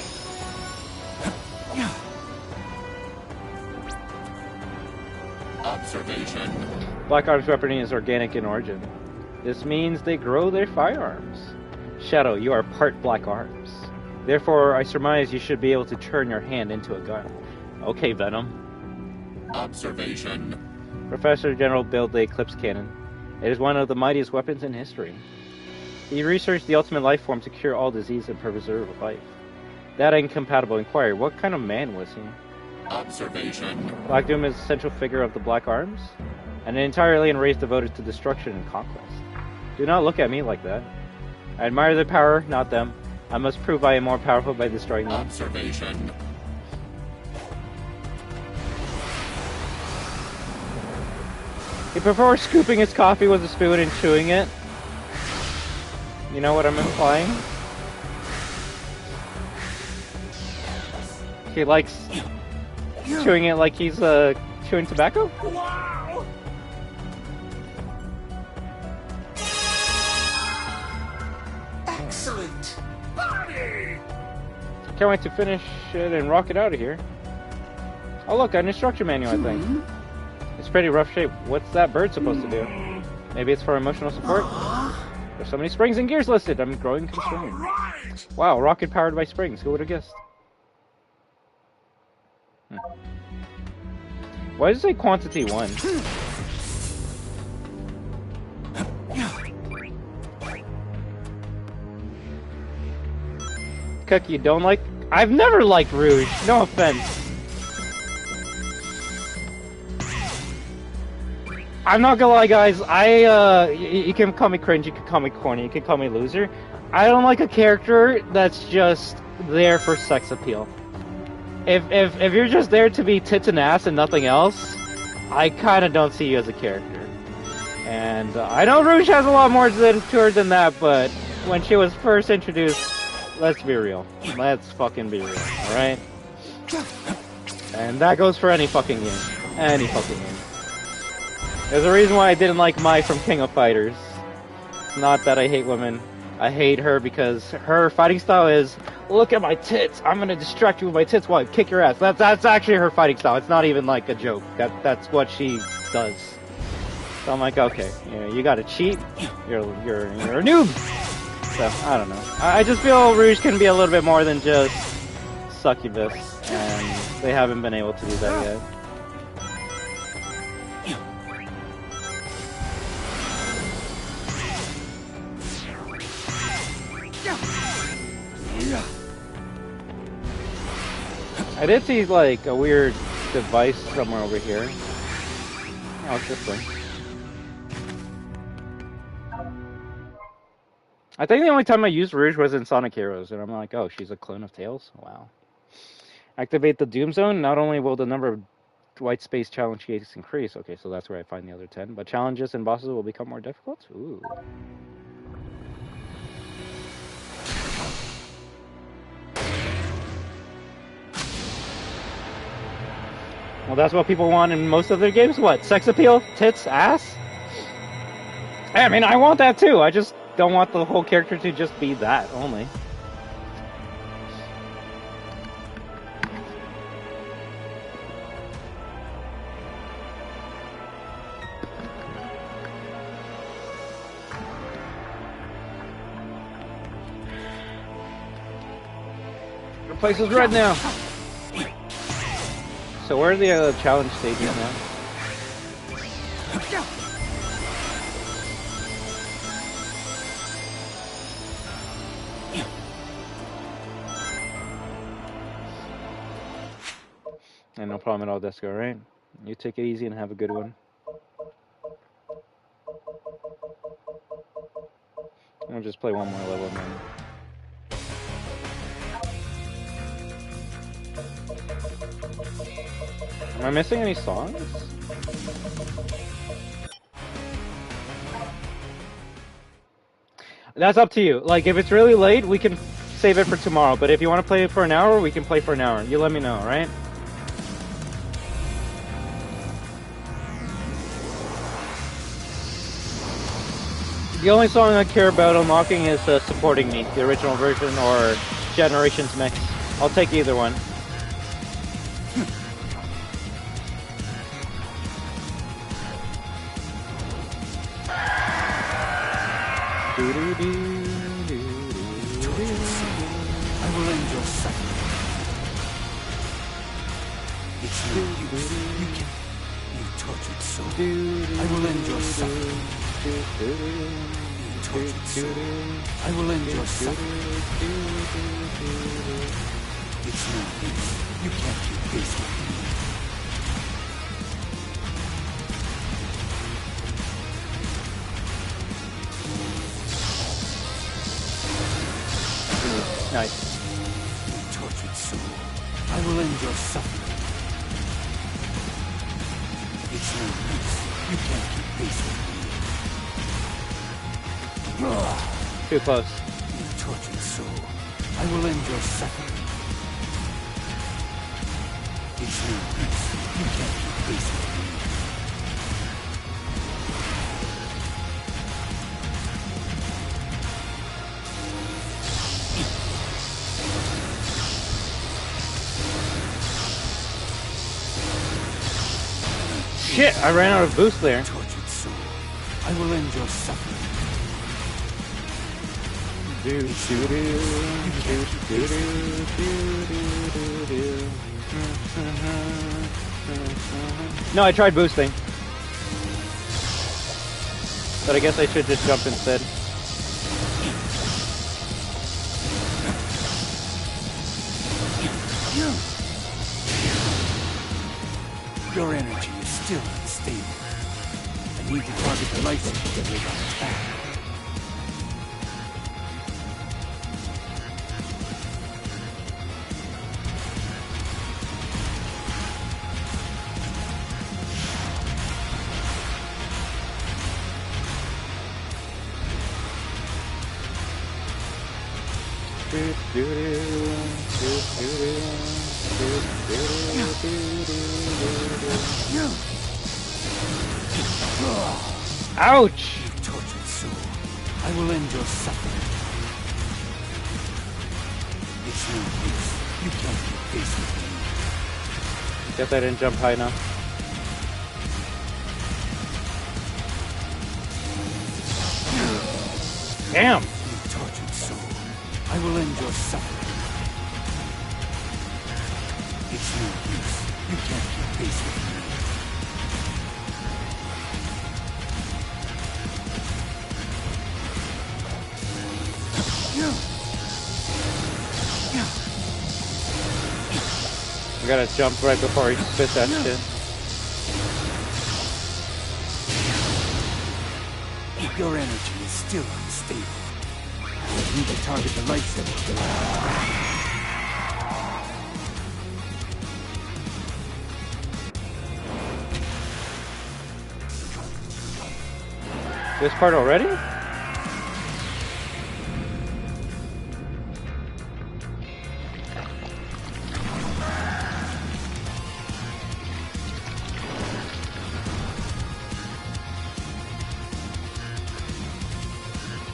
Observation. Black Arms weaponry is organic in origin. This means they grow their firearms. Shadow, you are part Black Arms. Therefore, I surmise you should be able to turn your hand into a gun. Okay, Venom. Observation. Professor General built the Eclipse Cannon. It is one of the mightiest weapons in history. He researched the ultimate life form to cure all disease and preserve life. That incompatible inquiry, what kind of man was he? Observation. Black Doom is the central figure of the Black Arms, and an entire alien race devoted to destruction and conquest. Do not look at me like that. I admire their power, not them. I must prove I am more powerful by destroying them. Observation. He prefers scooping his coffee with a spoon and chewing it. You know what I'm implying? He likes chewing it like he's chewing tobacco? Wow! Excellent! Body! Can't wait to finish it and rock it out of here. Oh look, an instruction manual, I think. It's pretty rough shape. What's that bird supposed to do? Maybe it's for emotional support? There's so many springs and gears listed, I'm growing concerned. Right. Wow, rocket powered by springs, who would have guessed? Why does it say quantity 1? Cookie, you don't like? I've never liked Rouge, no offense. I'm not gonna lie, guys. You can call me cringe, you can call me corny, you can call me loser. I don't like a character that's just there for sex appeal. If you're just there to be tits and ass and nothing else, I kind of don't see you as a character. And I know Rouge has a lot more to her than that, but when she was first introduced, let's be real. Let's fucking be real, alright? And that goes for any fucking game. Any fucking game. There's a reason why I didn't like Mai from King of Fighters. It's not that I hate women. I hate her because her fighting style is, look at my tits, I'm gonna distract you with my tits while I kick your ass. That's actually her fighting style. It's not even like a joke. That's what she does. So I'm like, okay, you gotta cheat. You're a noob. So I don't know. I just feel Rouge can be a little bit more than just succubus, and they haven't been able to do that yet. I did see like a weird device somewhere over here. Oh, it's this way. I think the only time I used Rouge was in Sonic Heroes, and I'm like, oh, she's a clone of Tails? Wow. Activate the Doom Zone. Not only will the number of white space challenge gates increase, okay, so that's where I find the other 10, but challenges and bosses will become more difficult? Ooh. Well, that's what people want in most of their games. What? Sex appeal? Tits? Ass? I mean, I want that too. I just don't want the whole character to just be that only. The place is red now. So where are the challenge stages now? And no problem at all, Desco, right? You take it easy and have a good one. I'll just play one more level and then... Am I missing any songs? That's up to you. Like, if it's really late, we can save it for tomorrow. But if you want to play it for an hour, we can play for an hour. You let me know, right? The only song I care about unlocking is Supporting Me, the original version, or Generations Mix. I'll take either one. I will end your suffering. It's no use. You can. You tortured soul. I will end your suffering. You tortured soul. I will end your suffering. It's no use. You can't keep pace with me. Nice. You tortured soul. I will end your suffering. It's no use. You can't keep pace with me. Too close. You tortured soul. I will end your suffering. It's no use. You can't keep pace with me. Shit, I ran out of boost there. Tortured soul. I will end your suffering. No, I tried boosting. But I guess I should just jump instead. Your energy is still unstable. I need to target the light switch to get on its back. Ouch! You tortured soul. I will end your suffering. It's no use. You can't keep pace with me. Guess I didn't jump high enough. Damn! You tortured soul. I will end your suffering. It's no use. You can't keep pace with me. We gotta jump right before he spits that shit. Your energy is still unstable. You need to target the lightsaber. This part already?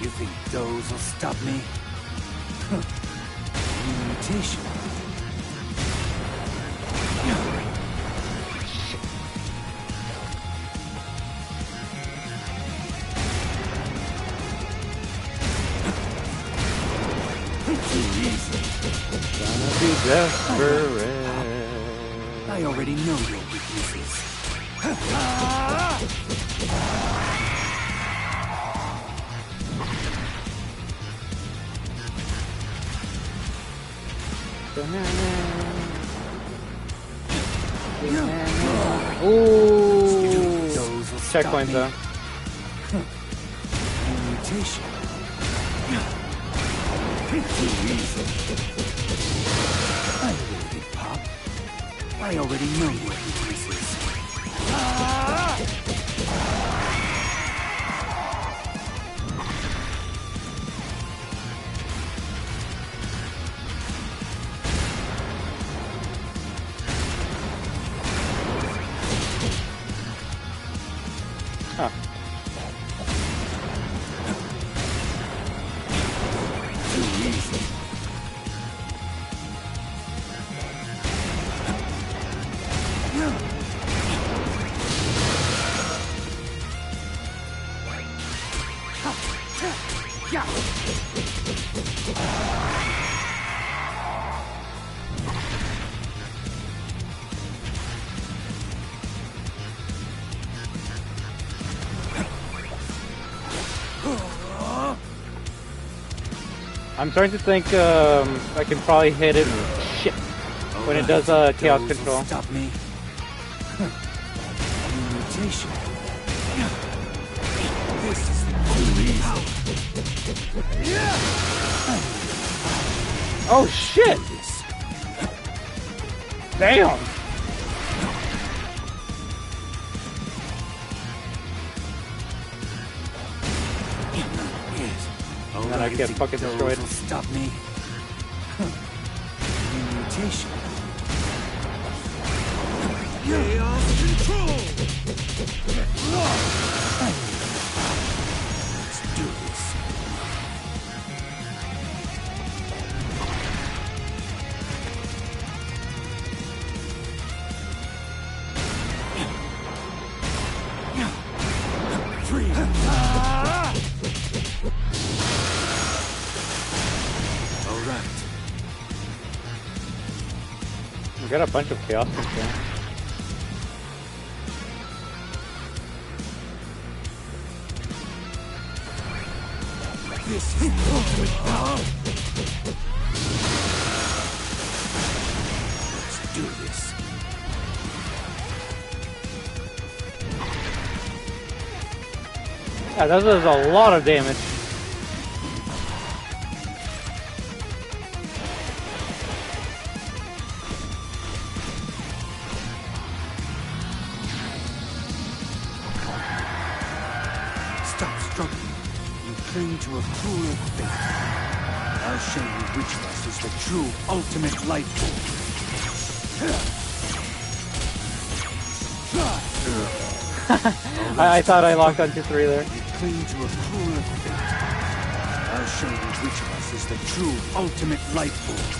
You think those will stop me? Mutation. Gonna be desperate. I already know your weaknesses. Ooh! Checkpoint though. Mutation. I waited, Pop. I already know your weaknesses. Huh. Too easy. I'm starting to think I can probably hit it shit when it does chaos Those control. will stop me. Mutation. This is too easy. Oh shit! Damn! And then I get fucking destroyed. Stop me. Mutation. Chaos control. Let's do this. We got a bunch of chaos control. This is ultimate power. Let's do this. Yeah, that does a lot of damage. Stop struggling. You cling to a cruel fate. I'll show you which of us is the true ultimate life force. I thought I locked onto 3 there. You cling to a cruel fate. I'll show you which of us is the true ultimate life force.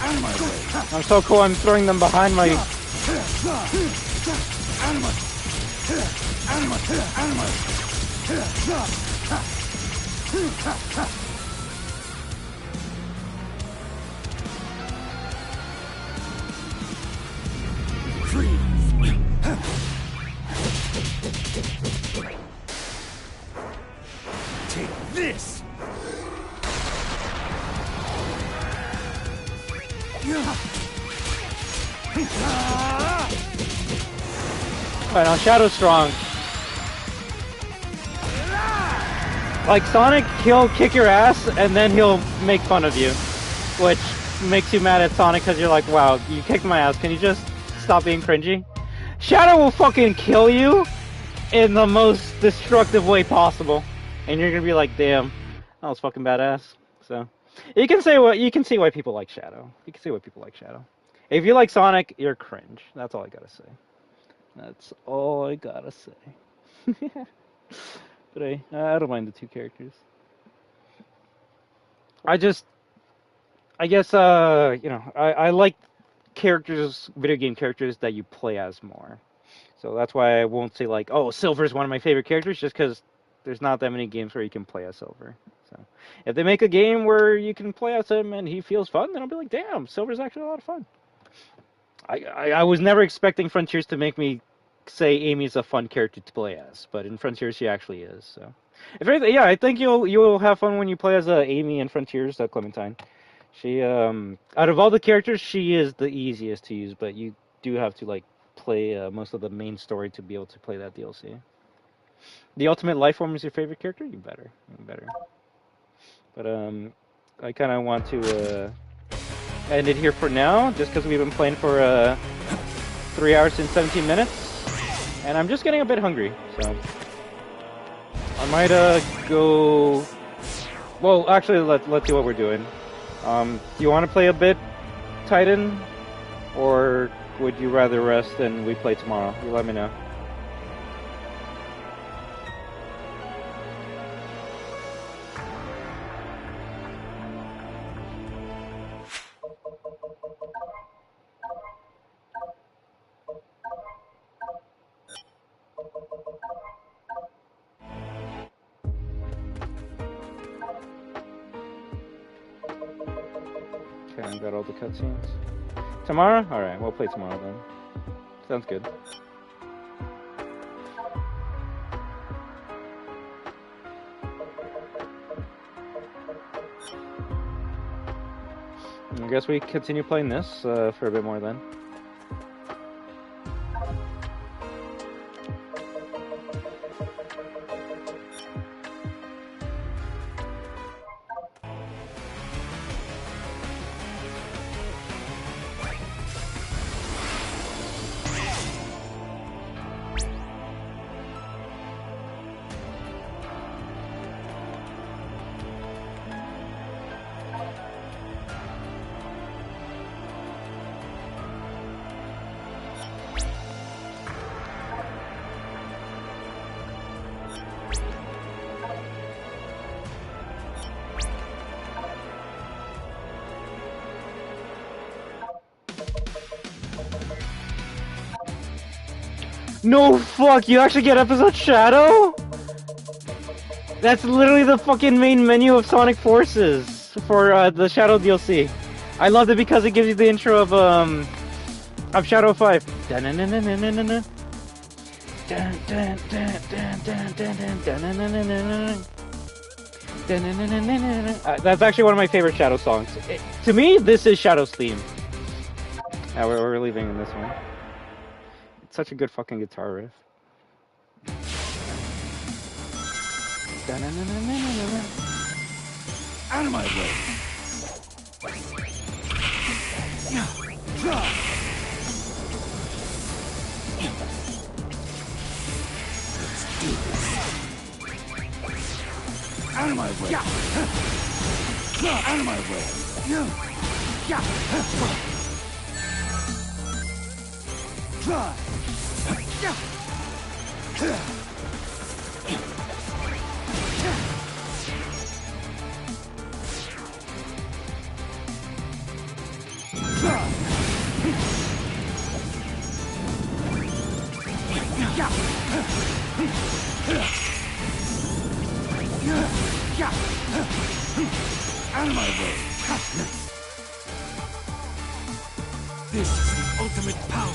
Out of my way. I'm so cool, I'm throwing them behind my... Out of my... Take this! Alright, now Shadow's strong. Like, Sonic, he'll kick your ass, and then he'll make fun of you. Which makes you mad at Sonic, because you're like, wow, you kicked my ass, can you just stop being cringy? Shadow will fucking kill you in the most destructive way possible. And you're gonna be like, damn, that was fucking badass. So, you can see why people like Shadow. You can see why people like Shadow. If you like Sonic, you're cringe. That's all I gotta say. That's all I gotta say. But I don't mind the 2 characters. I guess, you know, I like characters, video game characters that you play as more. So that's why I won't say like, oh, Silver's one of my favorite characters, just because there's not that many games where you can play as Silver. So if they make a game where you can play as him and he feels fun, then I'll be like, damn, Silver's actually a lot of fun. I was never expecting Frontiers to make me say Amy's a fun character to play as, but in Frontiers she actually is. So, if anything, yeah, I think you'll have fun when you play as Amy in Frontiers, Clementine. She out of all the characters, she is the easiest to use, but you do have to like play most of the main story to be able to play that DLC. The Ultimate Lifeform is your favorite character? You better. But I kind of want to end it here for now, just because we've been playing for 3 hours and 17 minutes. And I'm just getting a bit hungry, so I might go. Well, actually, let's see what we're doing. Do you want to play a bit, Titan, or would you rather rest and we play tomorrow? You let me know. Okay, I got all the cutscenes. Tomorrow? Alright, we'll play tomorrow then. Sounds good. I guess we continue playing this for a bit more then. No, fuck, you actually get episode Shadow? That's literally the fucking main menu of Sonic Forces for the Shadow DLC. I loved it because it gives you the intro of Shadow 5. That's actually one of my favorite Shadow songs. To me, this is Shadow's theme. Now we're leaving in this one. Such a good fucking guitar riff. Out of my way! Let's do this. Out of my way! Out of my way! Out of my way! This is the ultimate power!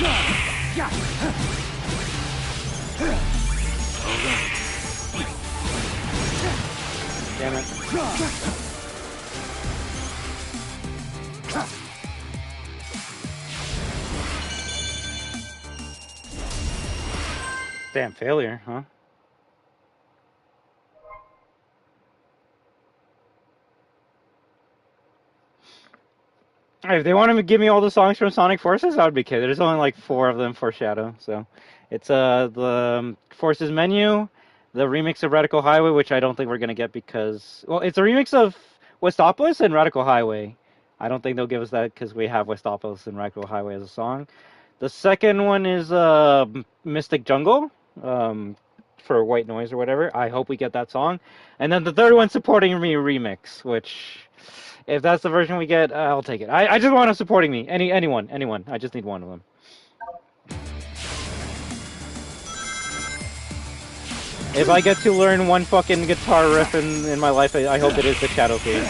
Alright. Damn it. Damn failure, huh? If they wanted to give me all the songs from Sonic Forces, I would be okay. There's only like 4 of them for Shadow, so it's the Forces menu, the remix of Radical Highway, which I don't think we're gonna get because it's a remix of Westopolis and Radical Highway. I don't think they'll give us that because we have Westopolis and Radical Highway as a song. The second one is Mystic Jungle, for White Noise or whatever. I hope we get that song. And then the third one, Supporting Me remix, which, if that's the version we get, I'll take it. I just want a Supporting Me. Anyone. I just need one of them. If I get to learn one fucking guitar riff in my life, I hope it is the Shadow theme.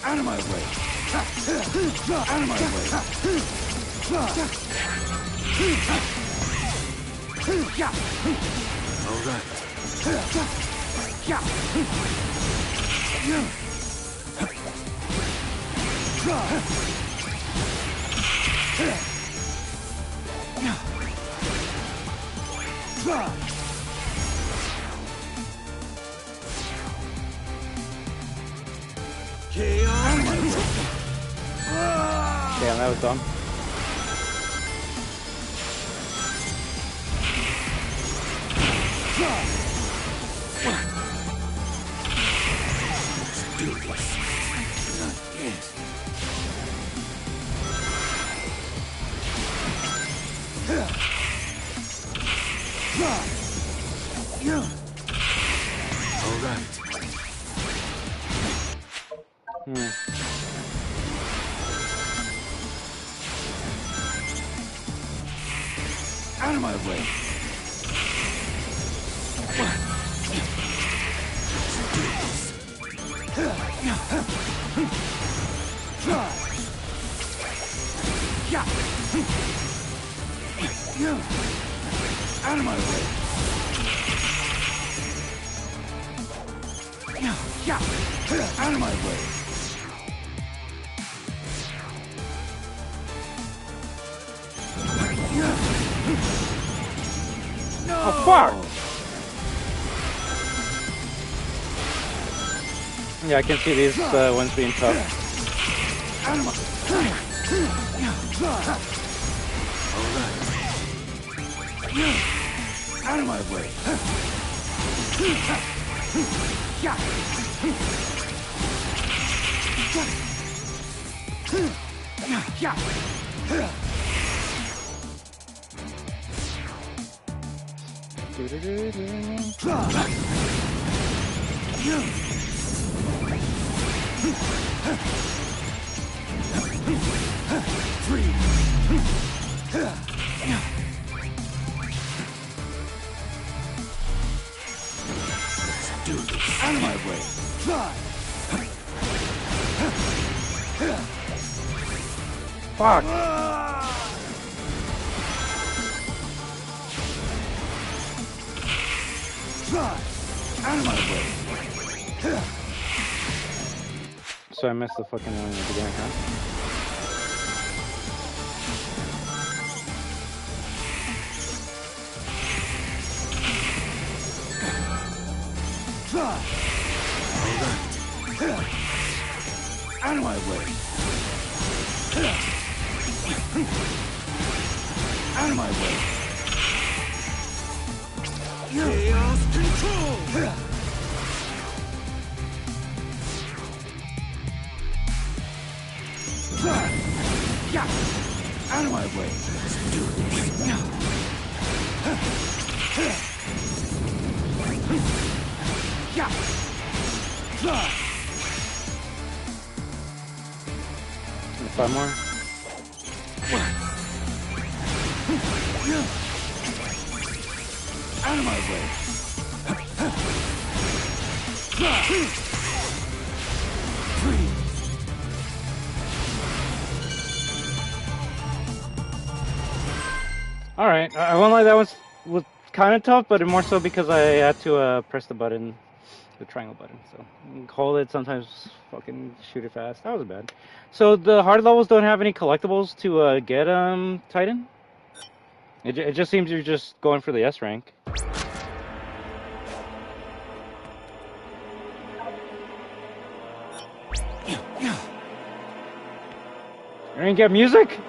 Out of my way! Out of my way! All right. Damn, that was dumb. All right. Out of my way. Out of my way. Out of my way. Oh, fuck! Yeah, I can see these ones being tough. All right. Out of my way. Out of my way. Fuck! Out of my way. So I missed the fucking one in the beginning, huh? Out of my way. Out of my way. Out of my way. Let's do this. Five more. Out of my way. All right, I won't lie, that was kind of tough, but more so because I had to press the button, the triangle button. So hold it, sometimes fucking shoot it fast. That was bad. So the hard levels don't have any collectibles to get Titan. It just seems you're just going for the S rank. You didn't get music?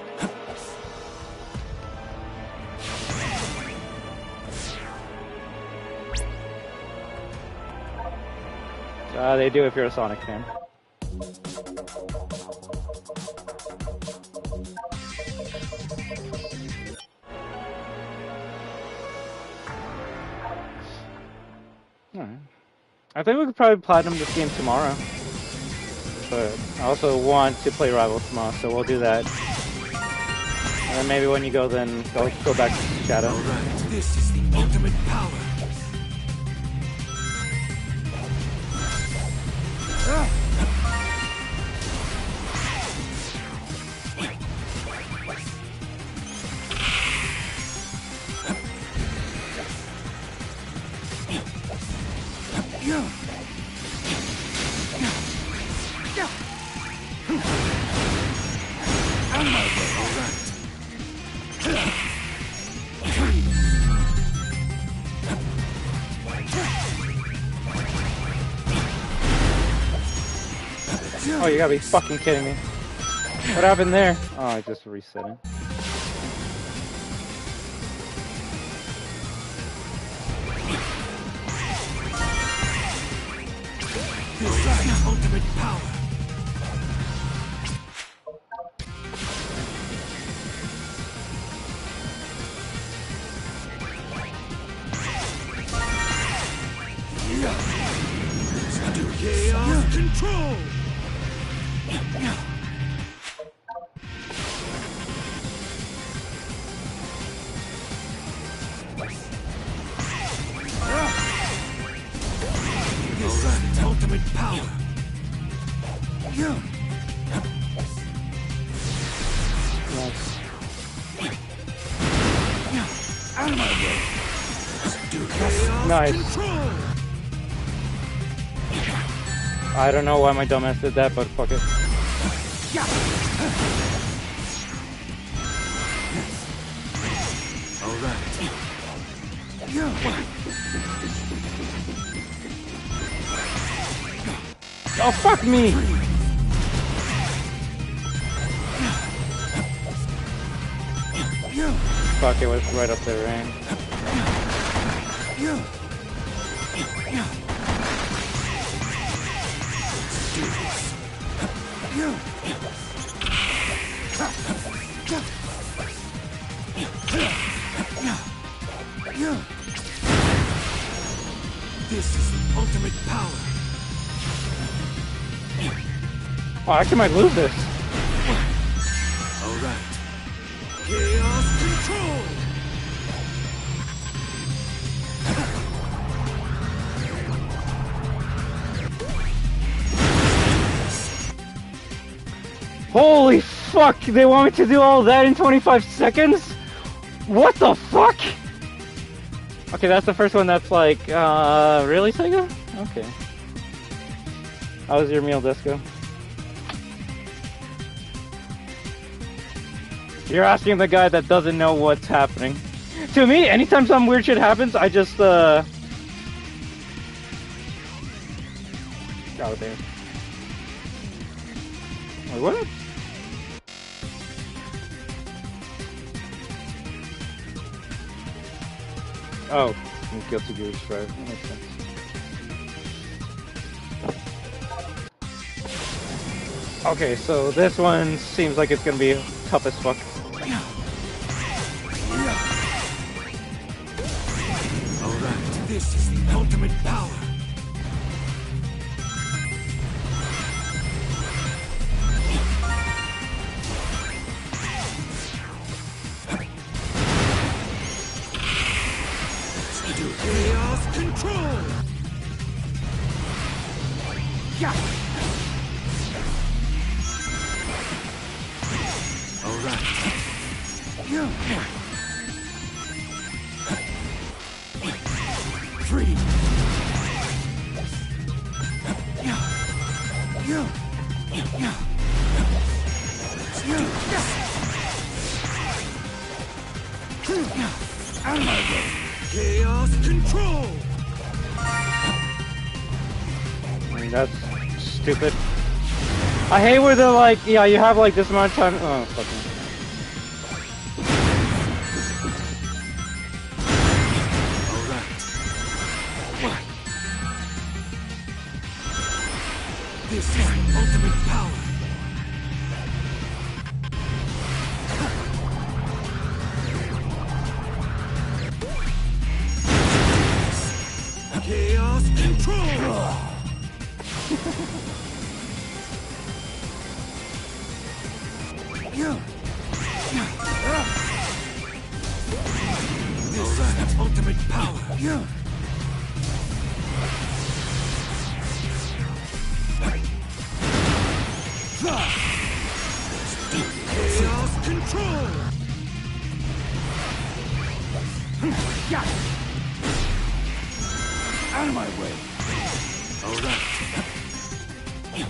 They do if you're a Sonic fan. Alright. I think we could probably platinum this game tomorrow. But I also want to play Rivals tomorrow, so we'll do that. And then maybe when you go, then go back to Shadow. Alright, this is the ultimate power. Oh, you gotta be fucking kidding me. What happened there? Oh, I just reset it. This is the ultimate power. Let's do chaos control. This is the ultimate power. Nice. Out of my way. Let's do chaos Nice. control. I don't know why my dumbass did that, but fuck it. Oh, fuck me! Fuck, it was right up there, right? This is the ultimate power. Oh, I actually might lose this. All right. Chaos control. Holy fuck! They want me to do all that in 25 seconds? What the fuck? Okay, that's the first one that's like, really, SEGA? Okay. How was your meal, Disco? You're asking the guy that doesn't know what's happening. To me, anytime some weird shit happens, I just, Oh, damn. Wait, what? Oh, Guilty Gear Strive. That makes sense. Okay, so this one seems like it's gonna be tough as fuck. This is the ultimate power. Chaos control! Yeah! Alright. Free! Out of my way! Chaos control! I mean, that's stupid. I hate where they're like, yeah, you have like this amount of time. Oh, fuck me. Alright. This is the ultimate power. Chaos control! Alright, ultimate power. Chaos control! Out of my way! Alright.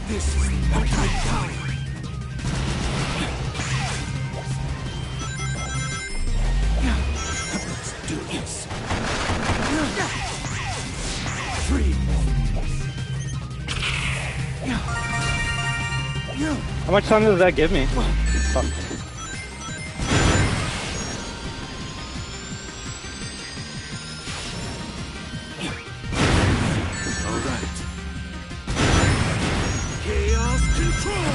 This is the ultimate power. Let's do this. Free. How much time does that give me? Fuck. Alright. Chaos control!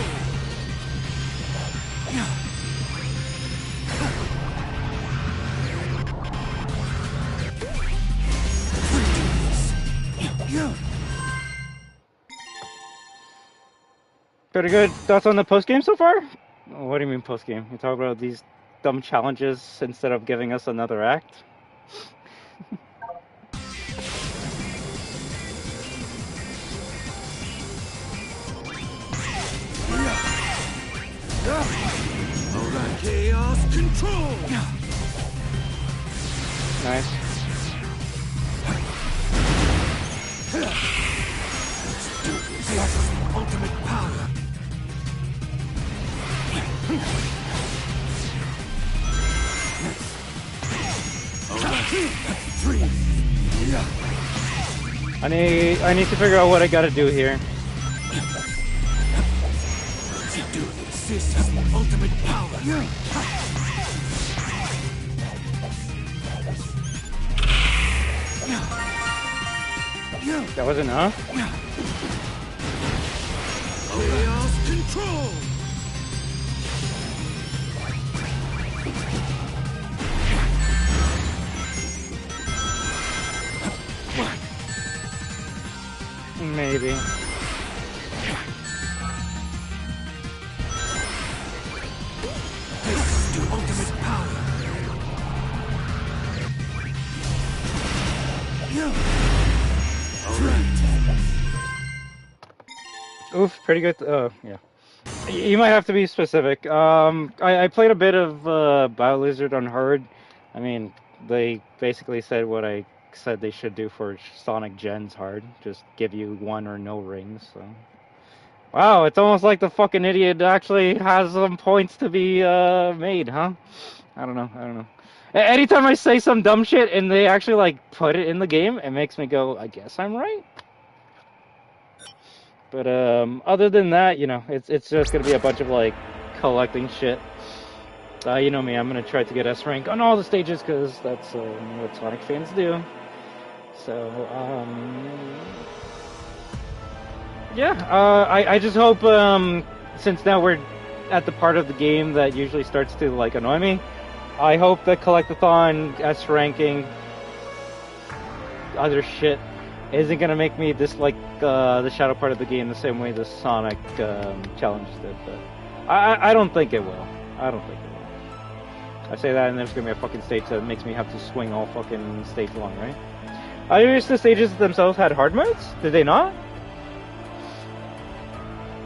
Pretty good thoughts on the post game so far? What do you mean post game? You talk about these dumb challenges instead of giving us another act? Alright. Chaos control! Nice. This is the ultimate power. Free. I need to figure out what I gotta do here. Let's do this. This is the ultimate power. That was enough? Chaos control. Maybe. This is the ultimate power. Oof, pretty good. Yeah. You might have to be specific. I played a bit of BioLizard on hard. I mean, they basically said what I said they should do for Sonic Gens hard. Just give you one or no rings. So. Wow, it's almost like the fucking idiot actually has some points to be made, huh? I don't know. Anytime I say some dumb shit and they actually like put it in the game, it makes me go, I guess I'm right. But other than that, you know, it's just gonna be a bunch of like collecting shit. You know me, I'm gonna try to get S rank on all the stages because that's what Sonic fans do. So yeah, I just hope since now we're at the part of the game that usually starts to like annoy me, I hope that Collectathon S ranking other shit isn't gonna make me dislike the shadow part of the game the same way the Sonic challenges did. But I don't think it will. I don't think it will. I say that, and there's gonna be a fucking stage that makes me have to swing all fucking stage long, right? I guess the stages themselves had hard modes. Did they not?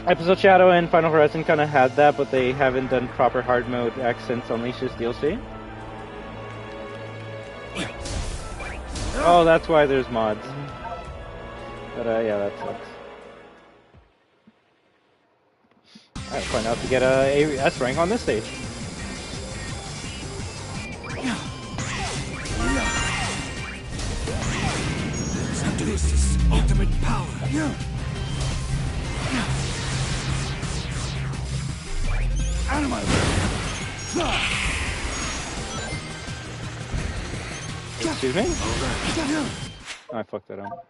Episode Shadow and Final Horizon kind of had that, but they haven't done proper hard mode X since Unleash's DLC. Oh, that's why there's mods. But yeah, that sucks. I gotta find out to get a S rank on this stage. This is ultimate power. Out of my way. Excuse me? Oh, I fucked that up.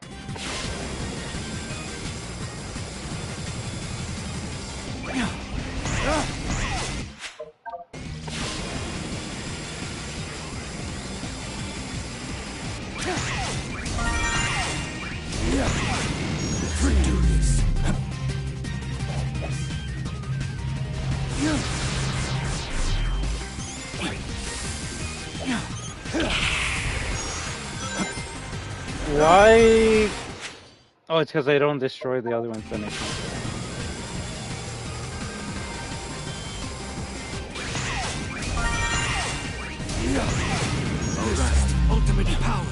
Why? Oh, it's because I don't destroy the other ones that make sense. Alright, ultimate power.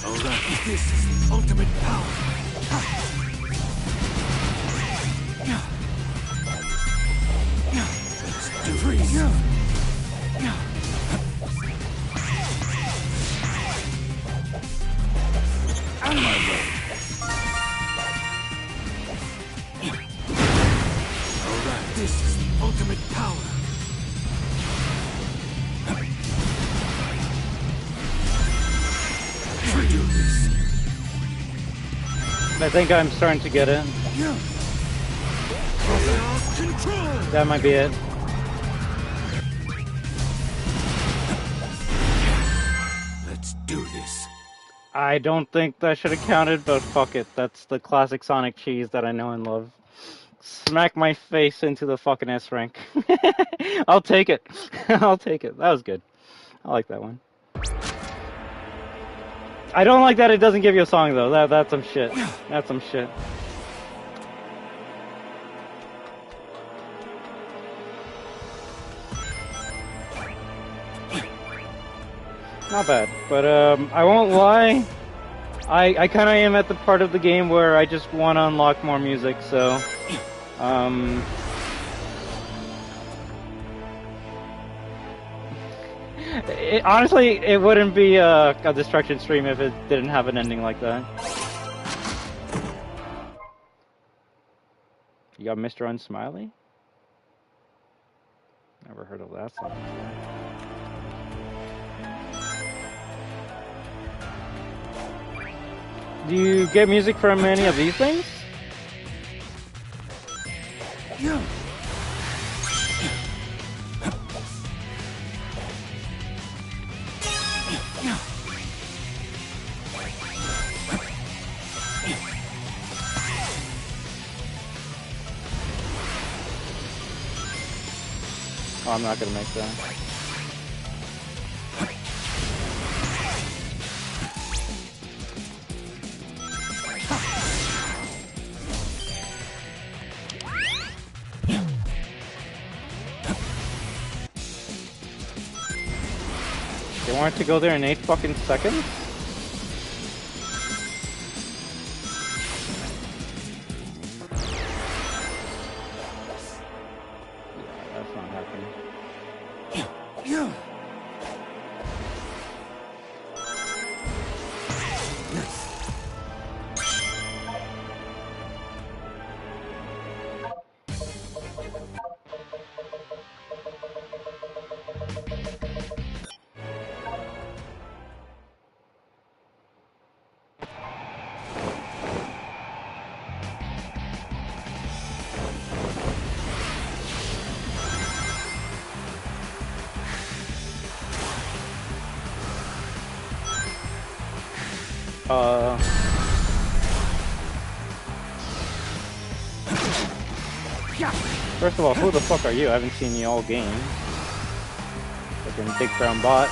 Alright, this is ultimate power. Let's do freeze. Out of my way. Alright, this is the ultimate power. I think I'm starting to get it. That might be it. Let's do this. I don't think that should have counted, but fuck it. That's the classic Sonic cheese that I know and love. Smack my face into the fucking S rank. I'll take it. I'll take it. That was good. I like that one. I don't like that it doesn't give you a song though. That's some shit. That's some shit. Not bad, but I won't lie. I kind of am at the part of the game where I just want to unlock more music. So, honestly, it wouldn't be a destruction stream if it didn't have an ending like that. You got Mr. Unsmiley? Never heard of that song before. Do you get music from any of these things? Yeah. Oh, I'm not gonna make that. They want to go there in 8 fucking seconds? Yeah, that's not happening. Yeah. First of all, who the fuck are you? I haven't seen you all game. Fucking big brown bot.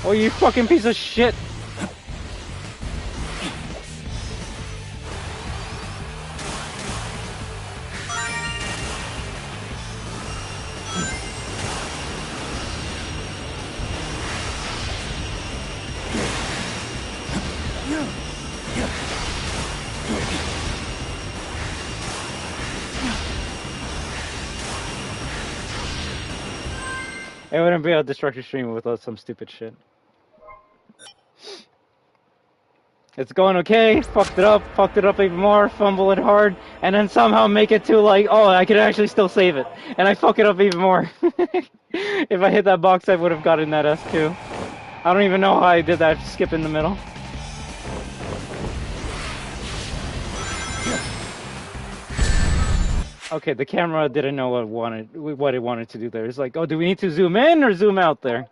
Oh, you fucking piece of shit! I wouldn't be able to destruct your stream without some stupid shit. It's going okay, fucked it up even more, fumble it hard, and then somehow make it to like, oh, I could actually still save it. And I fuck it up even more. If I hit that box, I would have gotten that S2. I don't even know how I did that skip in the middle. Okay, the camera didn't know what it wanted to do there. It's like, oh, do we need to zoom in or zoom out there?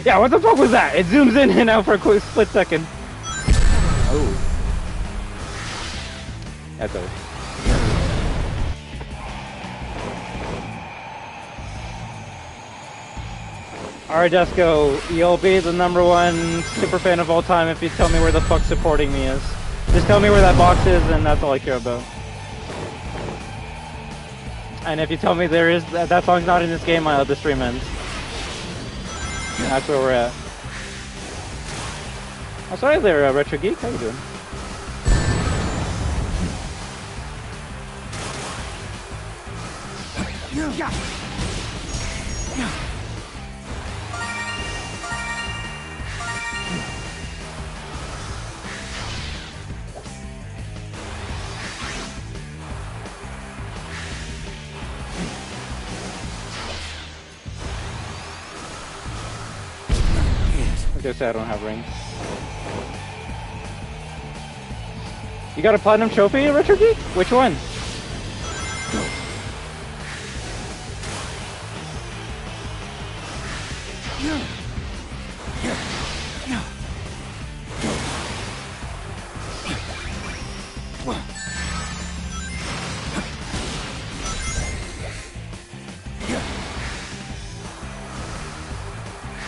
Yeah, what the fuck was that? It zooms in and out for a quick split second. Oh. That's over. Alright, Desco, you'll be the #1 super fan of all time if you tell me where the fuck supporting me is. Just tell me where that box is and that's all I care about. And if you tell me there is that song's not in this game, I'll let the stream ends. That's where we're at. Oh, sorry there, Retro Geek. How you doing? I guess I don't have rings. You got a platinum trophy, Retro Geek? Which one?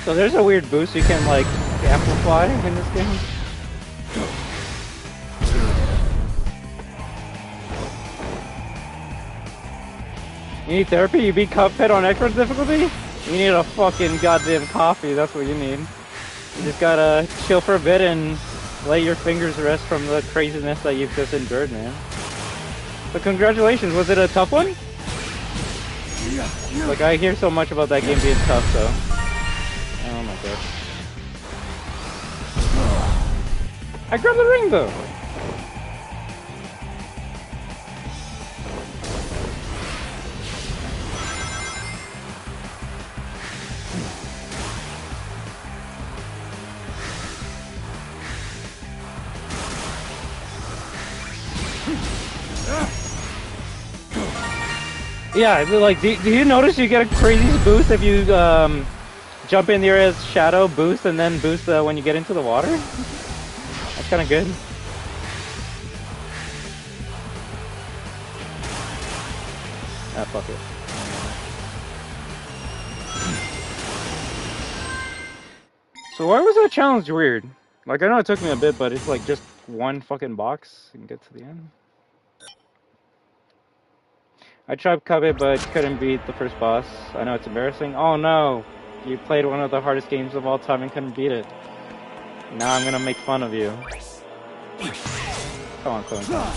So there's a weird boost you can like amplify in this game. You need therapy? You beat Cuphead on expert difficulty? You need a fucking goddamn coffee, that's what you need. You just gotta chill for a bit and let your fingers rest from the craziness that you've just endured, man. But congratulations, was it a tough one? Like, I hear so much about that game being tough, so... Oh my god. I grabbed the ring though! Yeah, like, do you notice you get a crazy boost if you jump in the area as shadow, boost, and then boost when you get into the water? That's kind of good. Ah, fuck it. So why was that challenge weird? Like, I know it took me a bit, but it's like just one fucking box and get to the end. I tried Cuphead, but couldn't beat the first boss. I know it's embarrassing. Oh no! You played one of the hardest games of all time and couldn't beat it. Now I'm gonna make fun of you. Come on, come on, come on.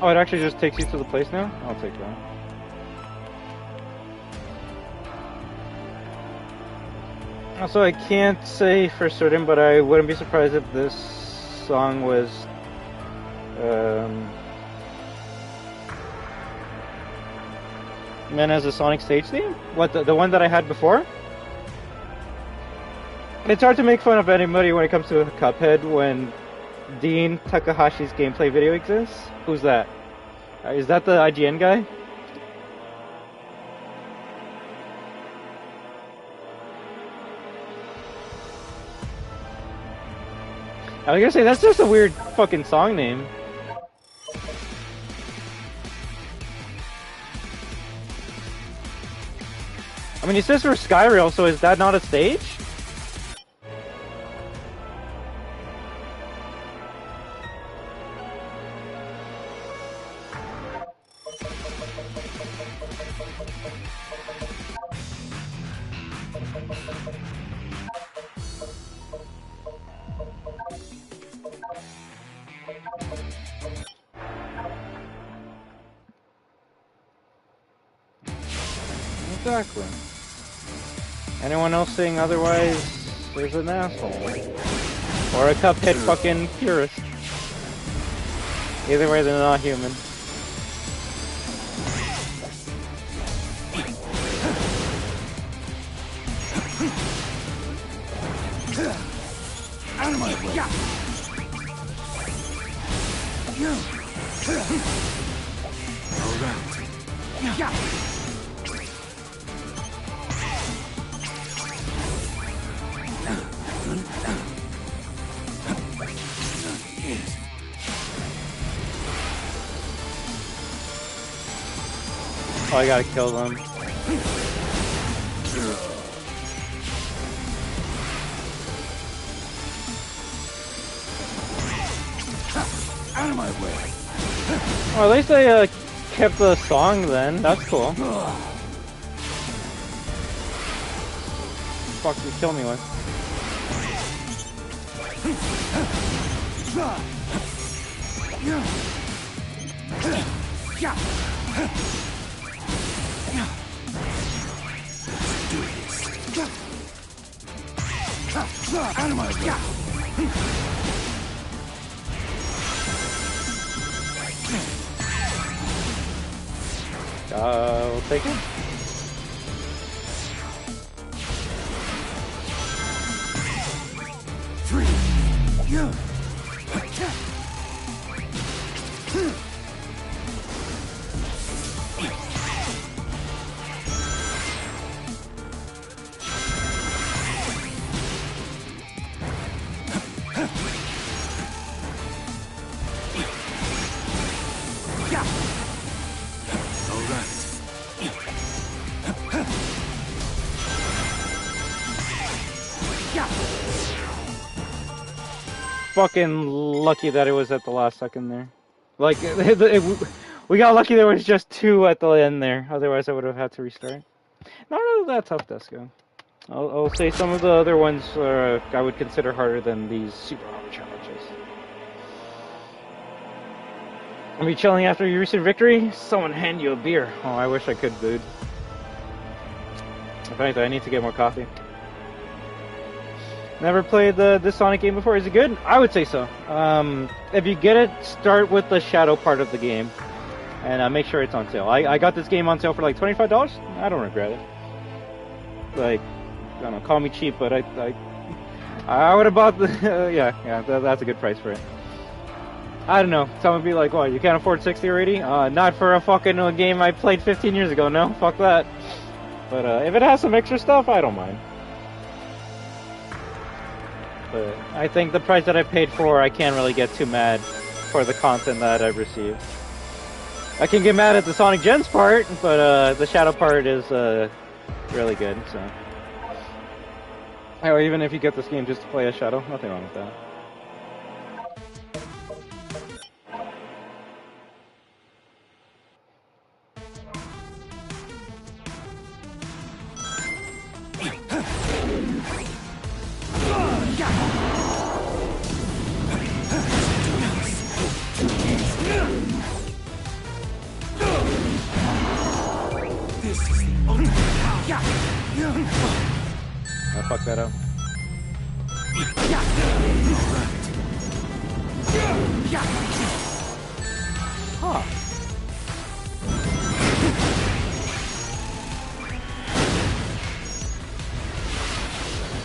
Oh, it actually just takes you to the place now? I'll take that. Also, I can't say for certain, but I wouldn't be surprised if this song was meant as a Sonic stage theme? What, the one that I had before? It's hard to make fun of anybody when it comes to Cuphead when Dean Takahashi's gameplay video exists. Who's that? Is that the IGN guy? I was gonna say, that's just a weird fucking song name. I mean, it says for Skyrail, so is that not a stage? Exactly. Anyone else saying otherwise is an asshole. Or a Cuphead fucking purist. Either way, they're not human. Out of my way! Oh, I gotta kill them. Out of my way! Well, at least they kept the song then. That's cool. Fuck, you kill me with. Out of my way! We'll take it. Fucking lucky that it was at the last second there. Like, we got lucky there was just 2 at the end there. Otherwise, I would have had to restart. Not really that tough, Desco. I'll say some of the other ones are, I would consider harder than these super hard challenges. Are we chilling after your recent victory? Someone hand you a beer. Oh, I wish I could, dude. If anything, I need to get more coffee. Never played this Sonic game before. Is it good? I would say so. If you get it, start with the shadow part of the game, and make sure it's on sale. I got this game on sale for like $25. I don't regret it. Like, I don't know, call me cheap, but I would have bought the yeah, that's a good price for it. I don't know. Someone would be like, "What? You can't afford 60 already?" Not for a fucking game I played 15 years ago. No, fuck that. But if it has some extra stuff, I don't mind. But I think the price that I paid for, I can't really get too mad for the content that I've received. I can get mad at the Sonic Gens part, but the Shadow part is really good. So, oh, even if you get this game just to play as Shadow, nothing wrong with that. I fucked that up. Huh.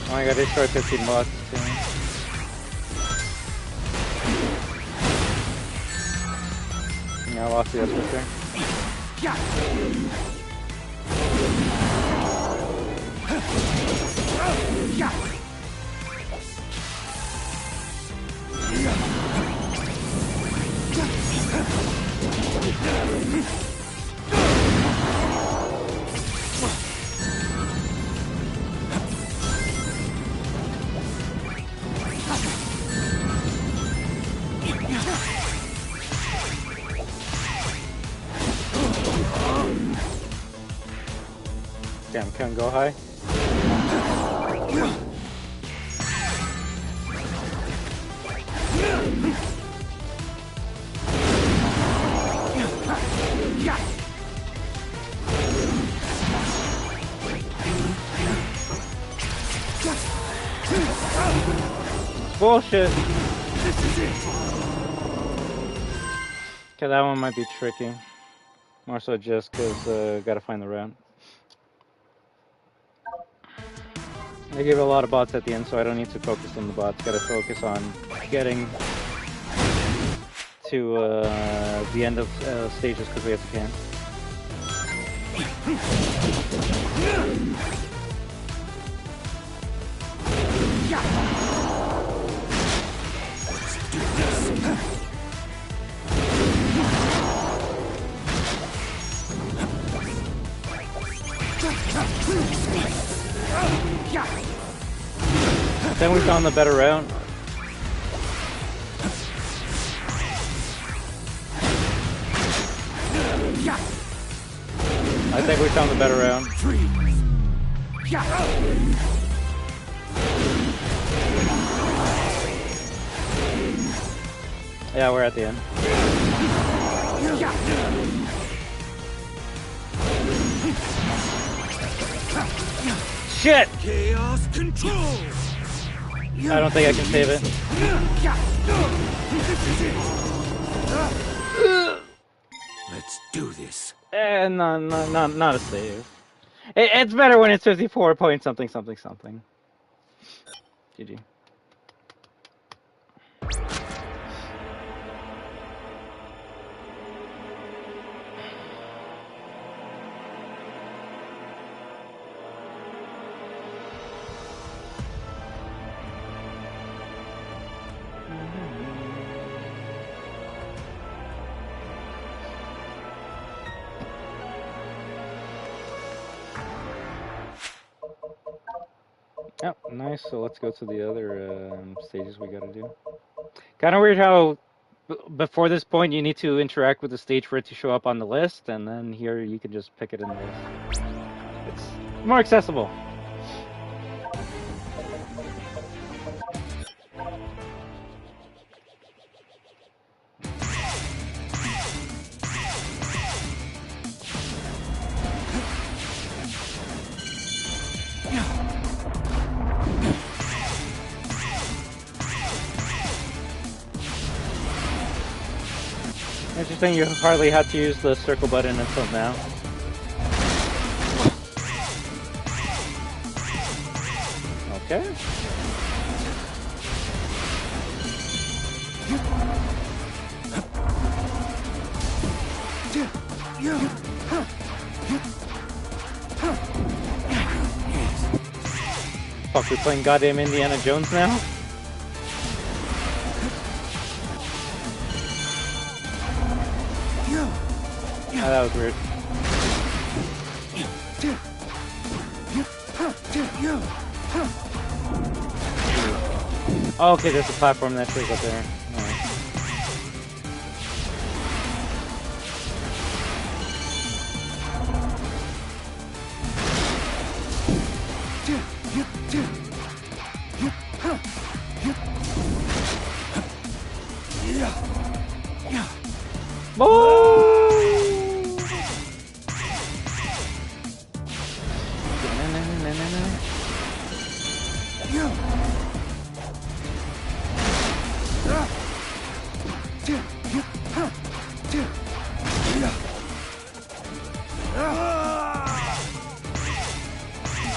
Oh, I gotta destroy 15 bots too. Yeah, I lost the other there. Damn, can't go high. Bullshit. Okay, that one might be tricky. More so just because gotta find the route. I gave a lot of bots at the end, so I don't need to focus on the bots. Gotta focus on getting to the end of stages because we have to can. Then we found the better route. I think we found the better route. Yeah, we're at the end. Shit! Chaos control. I don't think I can save it. Let's do this. Not a save. It's better when it's 54 point something something something. GG. Yep, nice. So let's go to the other stages we gotta do. Kind of weird how before this point you need to interact with the stage for it to show up on the list, and then here you can just pick it in the list. It's more accessible. Interesting, you hardly had to use the circle button until now. Okay. Fuck, we playing goddamn Indiana Jones now? Oh, that was weird. Oh, okay, there's a platform that shows up there. Alright.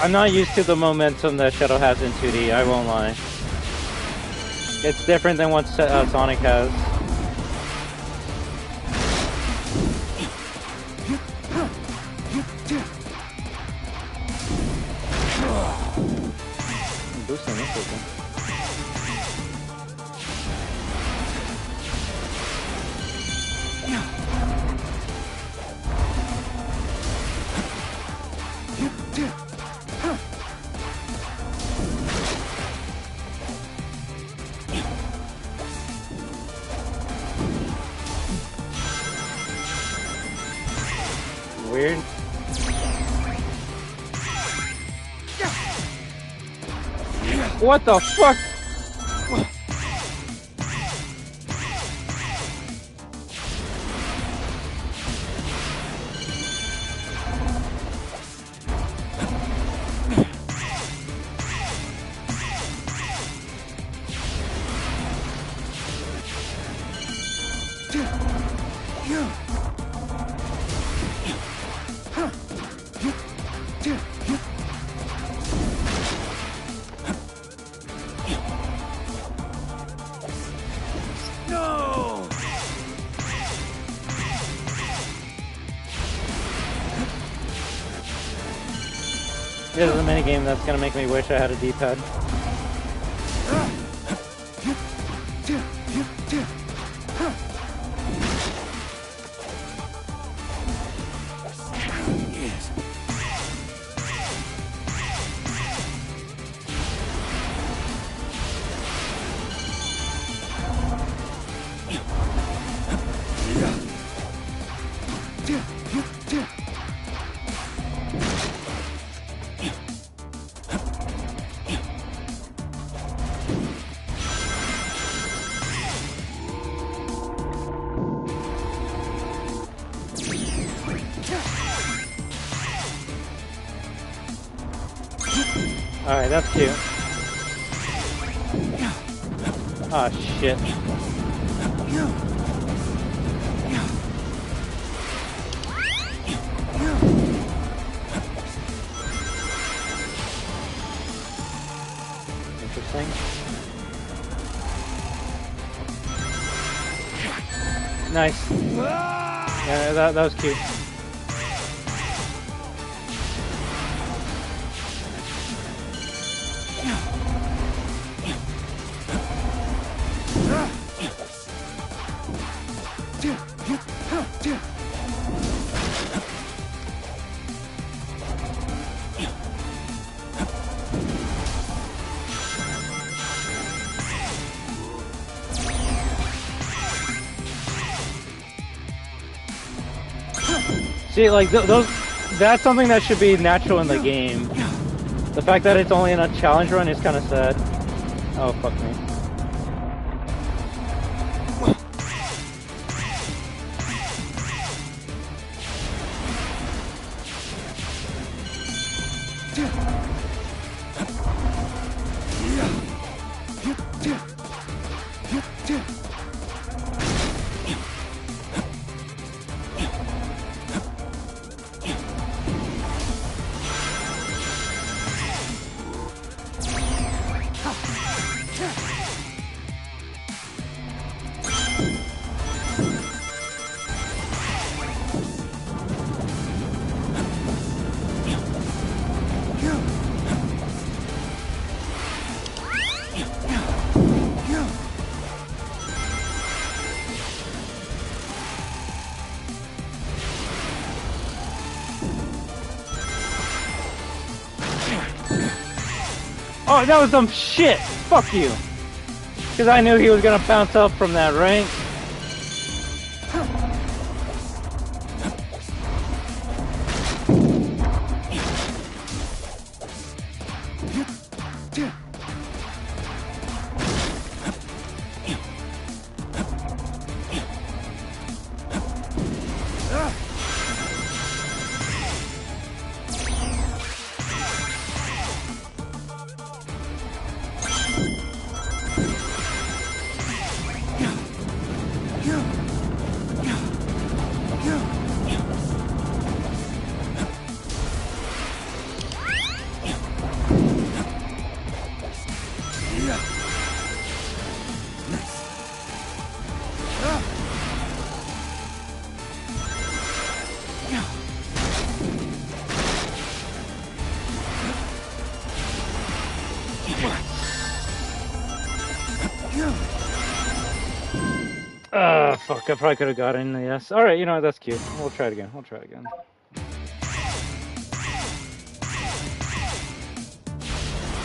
I'm not used to the momentum that Shadow has in 2D, I won't lie. It's different than what Sonic has. I'm boosting this again. Weird. What the fuck? This is a minigame that's gonna make me wish I had a D-pad. Alright, that's cute. Oh shit. Interesting. Nice. Yeah, that was cute. See, like, that's something that should be natural in the game. The fact that it's only in a challenge run is kind of sad. Oh, fuck me. Oh, that was some shit! Fuck you! Because I knew he was gonna bounce up from that, right? Fuck, I probably could have got in, yes. Alright, you know what, that's cute. We'll try it again, we'll try it again.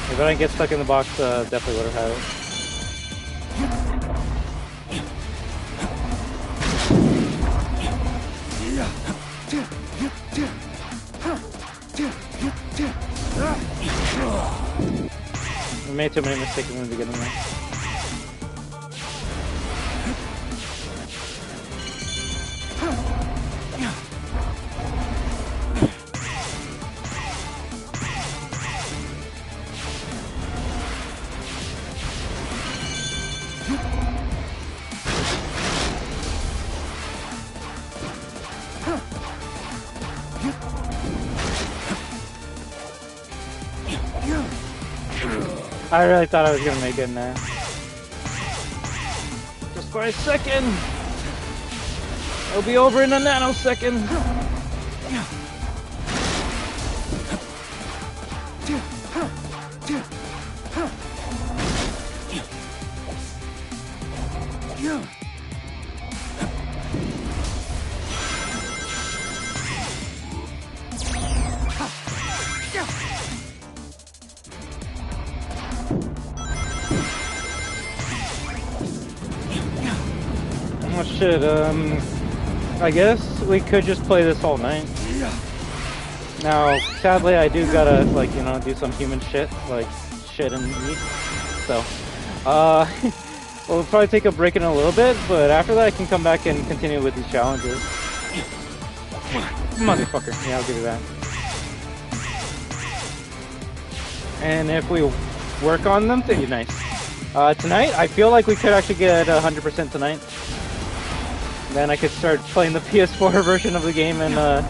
If I didn't get stuck in the box, definitely would have had it. We made too many mistakes in the beginning there. I really thought I was gonna make it in there. Just for a second! It'll be over in a nanosecond! Oh shit, I guess we could just play this all night. Now, sadly, I do gotta, like, you know, do some human shit, like shit and eat. So, we'll probably take a break in a little bit, but after that I can come back and continue with these challenges. Motherfucker, yeah, I'll give you that. And if we work on them, then you're nice. Tonight, I feel like we could actually get 100% tonight. Then I could start playing the PS4 version of the game and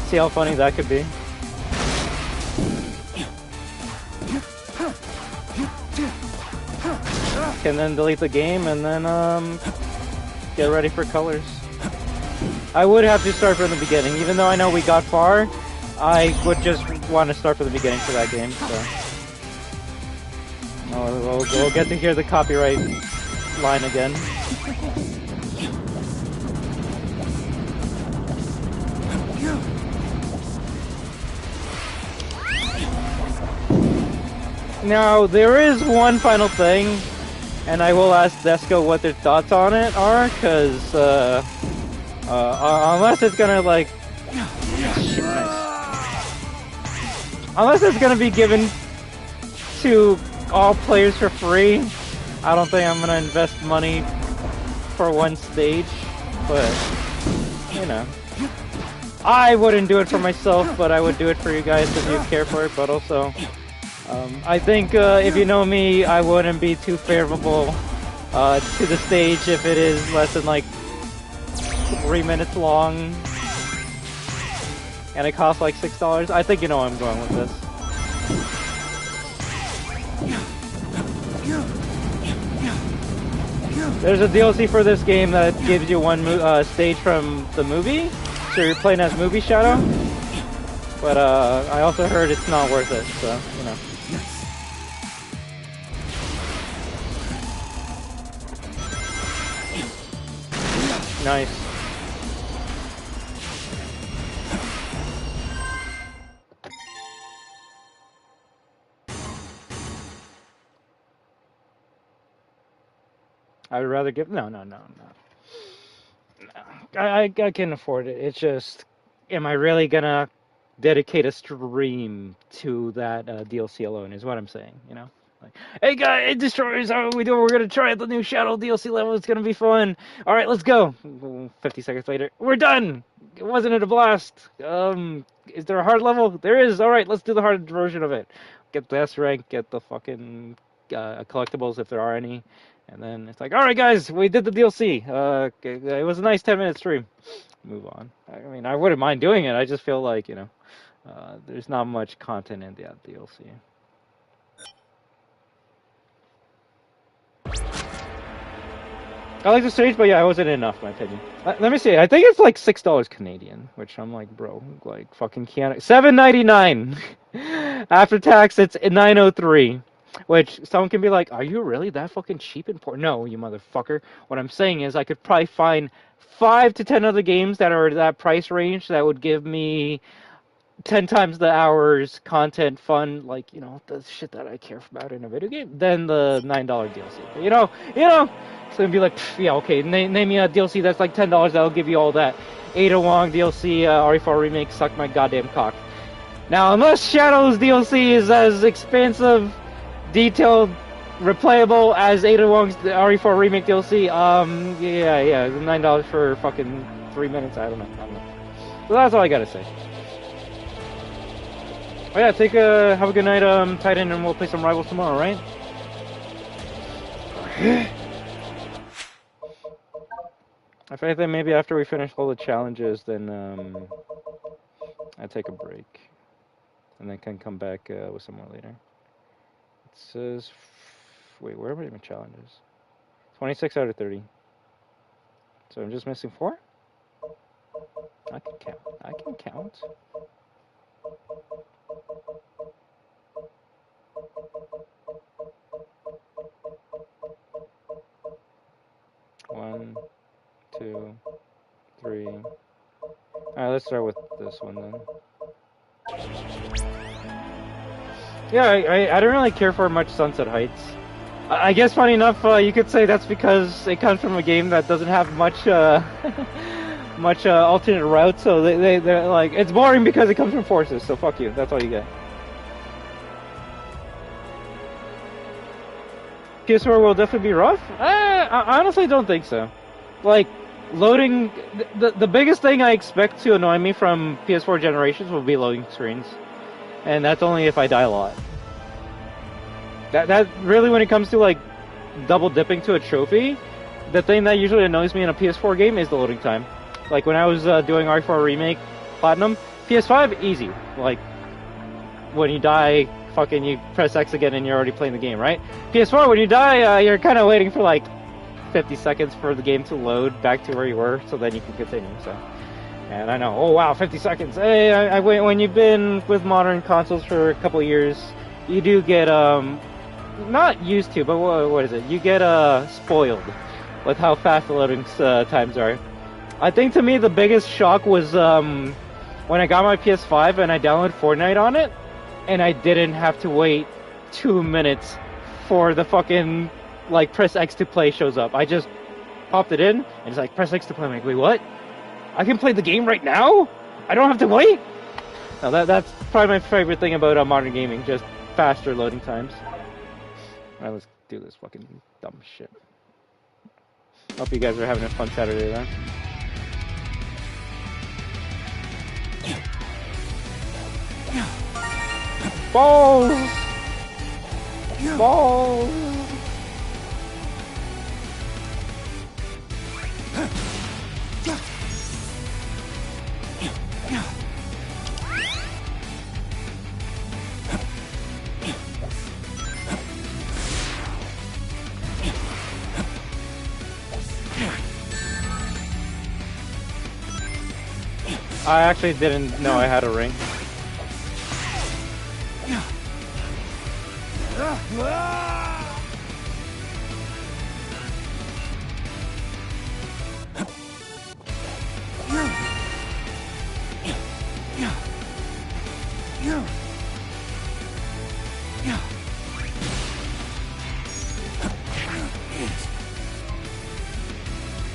see how funny that could be. Can then delete the game and then get ready for colors. I would have to start from the beginning, even though I know we got far. I would just want to start from the beginning for that game. So we'll get to hear the copyright line again. Now, there is one final thing, and I will ask Desco what their thoughts on it are, because, unless it's gonna, like... Shit, nice. Unless it's gonna be given to all players for free, I don't think I'm gonna invest money for one stage, but, you know. I wouldn't do it for myself, but I would do it for you guys if you care for it, but also... I think if you know me, I wouldn't be too favorable to the stage if it is less than like 3 minutes long and it costs like $6. I think you know where I'm going with this. There's a DLC for this game that gives you one stage from the movie, so you're playing as Movie Shadow. But I also heard it's not worth it, so you know. Nice. I would rather give no. I can afford it. It's just, am I really gonna dedicate a stream to that DLC alone? Is what I'm saying. You know, like, hey guys, Destroyers, how are we doing? We're gonna try the new Shadow DLC level. It's gonna be fun. All right, let's go. 50 seconds later, we're done. Wasn't it a blast? Is there a hard level? There is. All right, let's do the hard version of it. Get the S rank. Get the fucking collectibles if there are any. And then it's like, all right, guys, we did the DLC. It was a nice 10-minute stream. Move on. I mean, I wouldn't mind doing it. I just feel like, you know, there's not much content in that DLC. I like the stage, but yeah, it wasn't enough, in my opinion. Let me see. I think it's like $6 Canadian, which I'm like, bro, like fucking Canada. $7.99 after tax. It's $9.03. Which someone can be like, are you really that fucking cheap in port? No, you motherfucker. What I'm saying is I could probably find 5 to 10 other games that are that price range that would give me 10 times the hours, content, fun, like, you know, the shit that I care about in a video game, than the $9 DLC. But, you know, so it'd be like, yeah, okay, name me a DLC that's like $10 that'll give you all that. Ada Wong DLC, RE4 Remake, suck my goddamn cock. Now, unless Shadow's DLC is as expansive, detailed, replayable as Ada Wong's RE4 Remake DLC, yeah, $9 for fucking 3 minutes, I don't know. So that's all I gotta say. Oh yeah, have a good night, Titan, and we'll play some Rivals tomorrow, right? If anything, maybe after we finish all the challenges, then, I take a break. And then can come back, with some more later. It says, wait, where are my challenges? 26 out of 30. So I'm just missing 4? I can count. One, 2, 3. Alright, let's start with this one then. Yeah, I don't really care for much Sunset Heights. I guess, funny enough, you could say that's because it comes from a game that doesn't have much, much alternate routes, so they're like, it's boring because it comes from Forces, so fuck you, that's all you get. PS4 will definitely be rough? I honestly don't think so. Like, loading, the biggest thing I expect to annoy me from PS4 generations will be loading screens. And that's only if I die a lot. That really, when it comes to like double dipping to a trophy, the thing that usually annoys me in a PS4 game is the loading time. Like when I was doing RE4 Remake Platinum, PS5, easy. Like when you die, fucking you press X again and you're already playing the game, right? PS4, when you die, you're kind of waiting for like 50 seconds for the game to load back to where you were, so then you can continue. So, and I know, oh wow, 50 seconds. Hey, when you've been with modern consoles for a couple of years, you do get not used to, but what is it? You get spoiled with how fast the loading times are. I think to me the biggest shock was when I got my PS5 and I downloaded Fortnite on it, and I didn't have to wait 2 minutes for the fucking like press X to play shows up. I just popped it in and it's like press X to play. I'm like, wait, what? I can play the game right now? I don't have to wait? No, that's probably my favorite thing about modern gaming, just faster loading times. Alright, let's do this fucking dumb shit. Hope you guys are having a fun Saturday then. Balls! Balls! I actually didn't know I had a ring.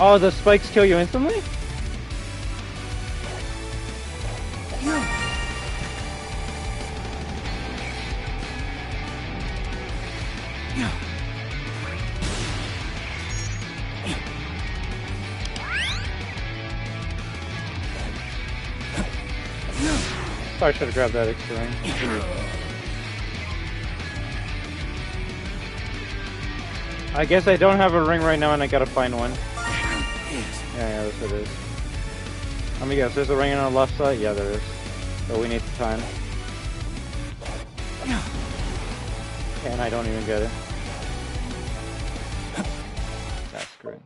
Oh, the spikes kill you instantly? Probably should have grabbed that extra ring. I guess I don't have a ring right now and I gotta find one. Yeah, that's what it is. Let me guess, there's a ring on the left side? Yeah, there is. But we need the time. And I don't even get it. That's great.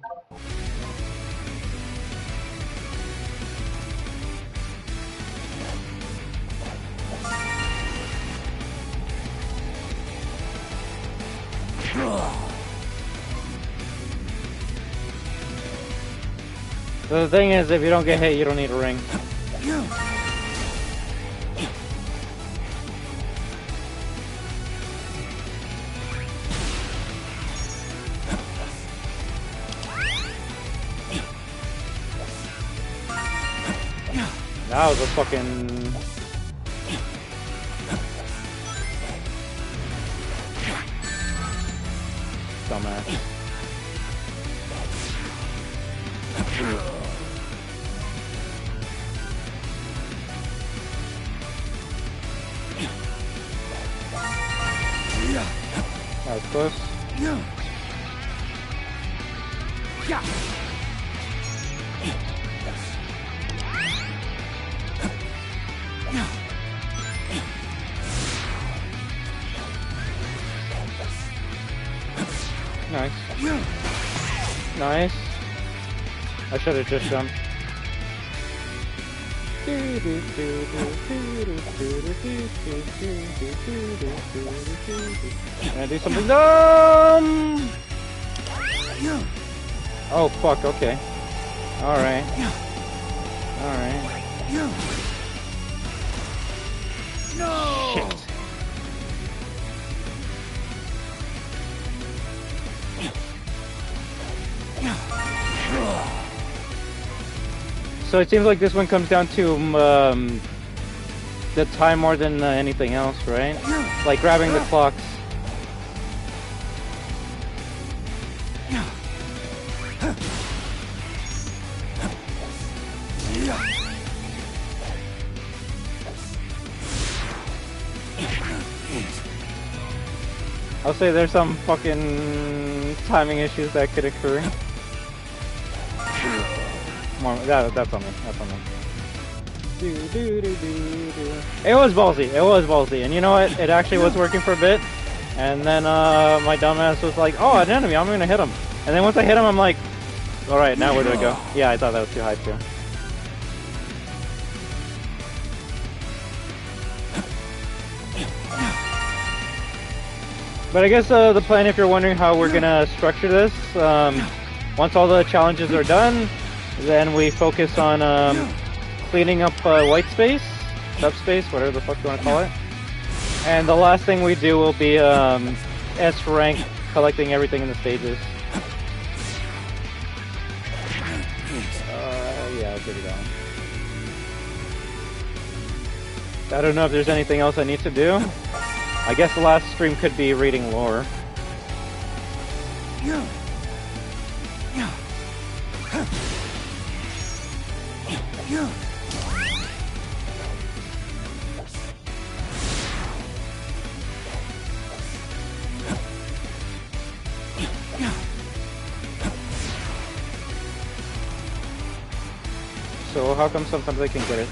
So the thing is, if you don't get hit, you don't need a ring. That was a fucking... dumbass. That was close. Nice. Nice. I should have just jumped. Can I do something dumb? Oh fuck, okay. Alright. Alright. No! Shit. So it seems like this one comes down to the time more than anything else, right? Like grabbing the clocks. I'll say there's some fucking timing issues that could occur. That's on me. That's on me. It was ballsy. It was ballsy. And you know what? It actually was working for a bit. And then my dumbass was like, oh, an enemy. I'm going to hit him. And then once I hit him, I'm like, all right, now where do I go? Yeah, I thought that was too high too. But I guess the plan, if you're wondering how we're going to structure this, once all the challenges are done, then we focus on cleaning up white space, subspace, whatever the fuck you want to call it. And the last thing we do will be S rank, collecting everything in the stages. Yeah, I'll get it on. I don't know if there's anything else I need to do. I guess the last stream could be reading lore. So how come sometimes I can get it?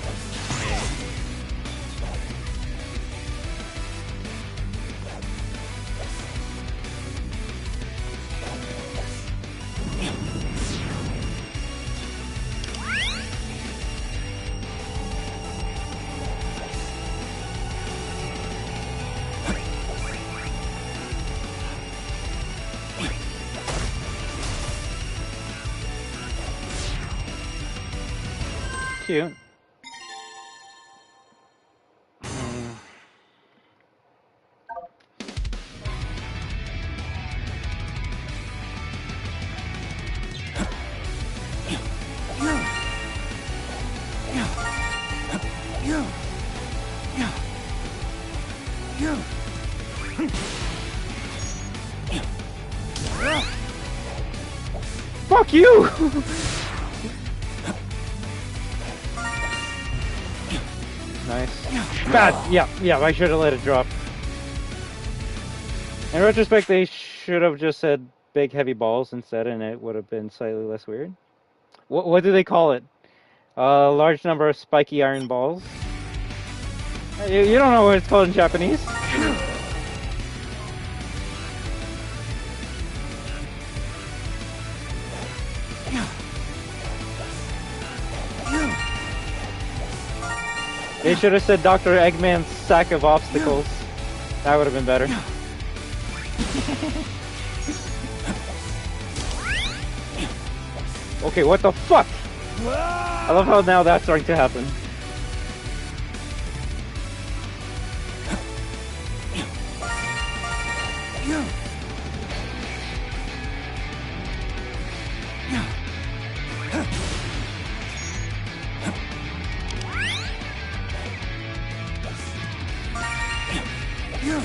Cute. Fuck you! Nice. Bad. Yeah, I should have let it drop. In retrospect, they should have just said big heavy balls instead, and it would have been slightly less weird. What do they call it? A large number of spiky iron balls? You don't know what it's called in Japanese? They should have said Dr. Eggman's sack of obstacles. That would have been better. Okay, what the fuck? I love how now that's starting to happen.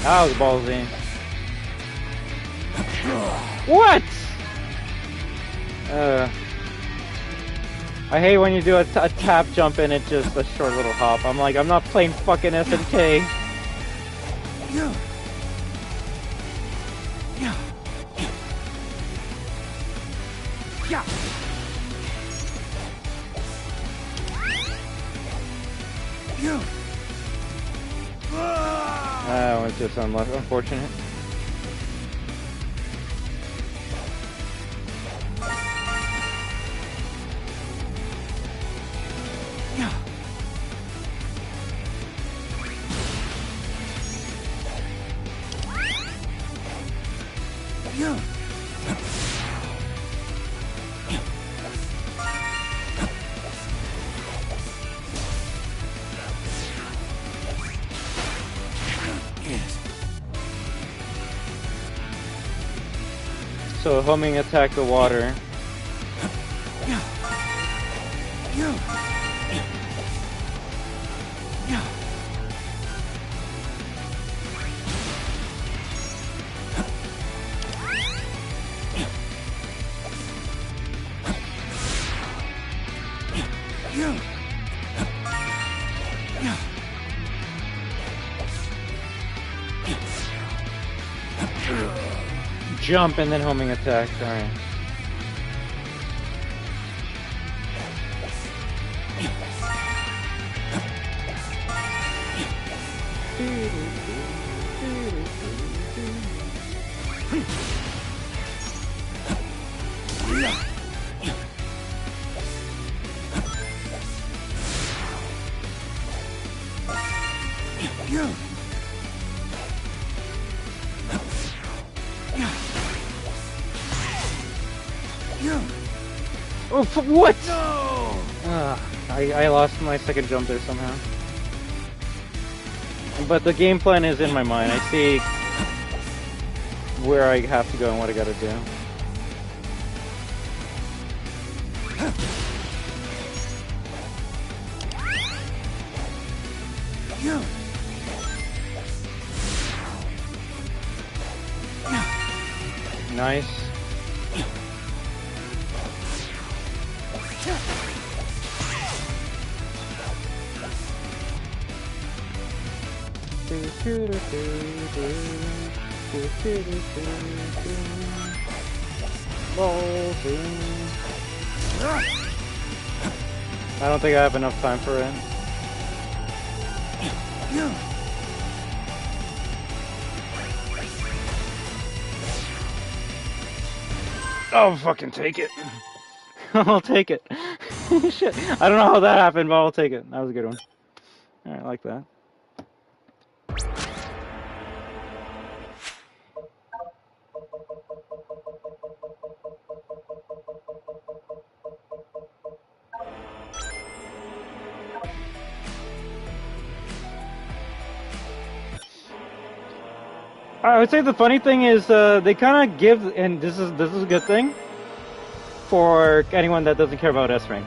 That was ballsy. What? I hate when you do a tap jump and it's just a short little hop. I'm like, I'm not playing fucking SNK. That was just unfortunate. So homing attack the water. Jump and then homing attack. Alright. Oh, what? No! I lost my second jump there somehow. But the game plan is in my mind. I see where I have to go and what I gotta do. Nice. I don't think I have enough time for it. Oh, fucking take it. I'll take it. Shit. I don't know how that happened, but I'll take it. That was a good one. Alright, I like that. I would say the funny thing is they kind of give, and this is a good thing for anyone that doesn't care about S rank.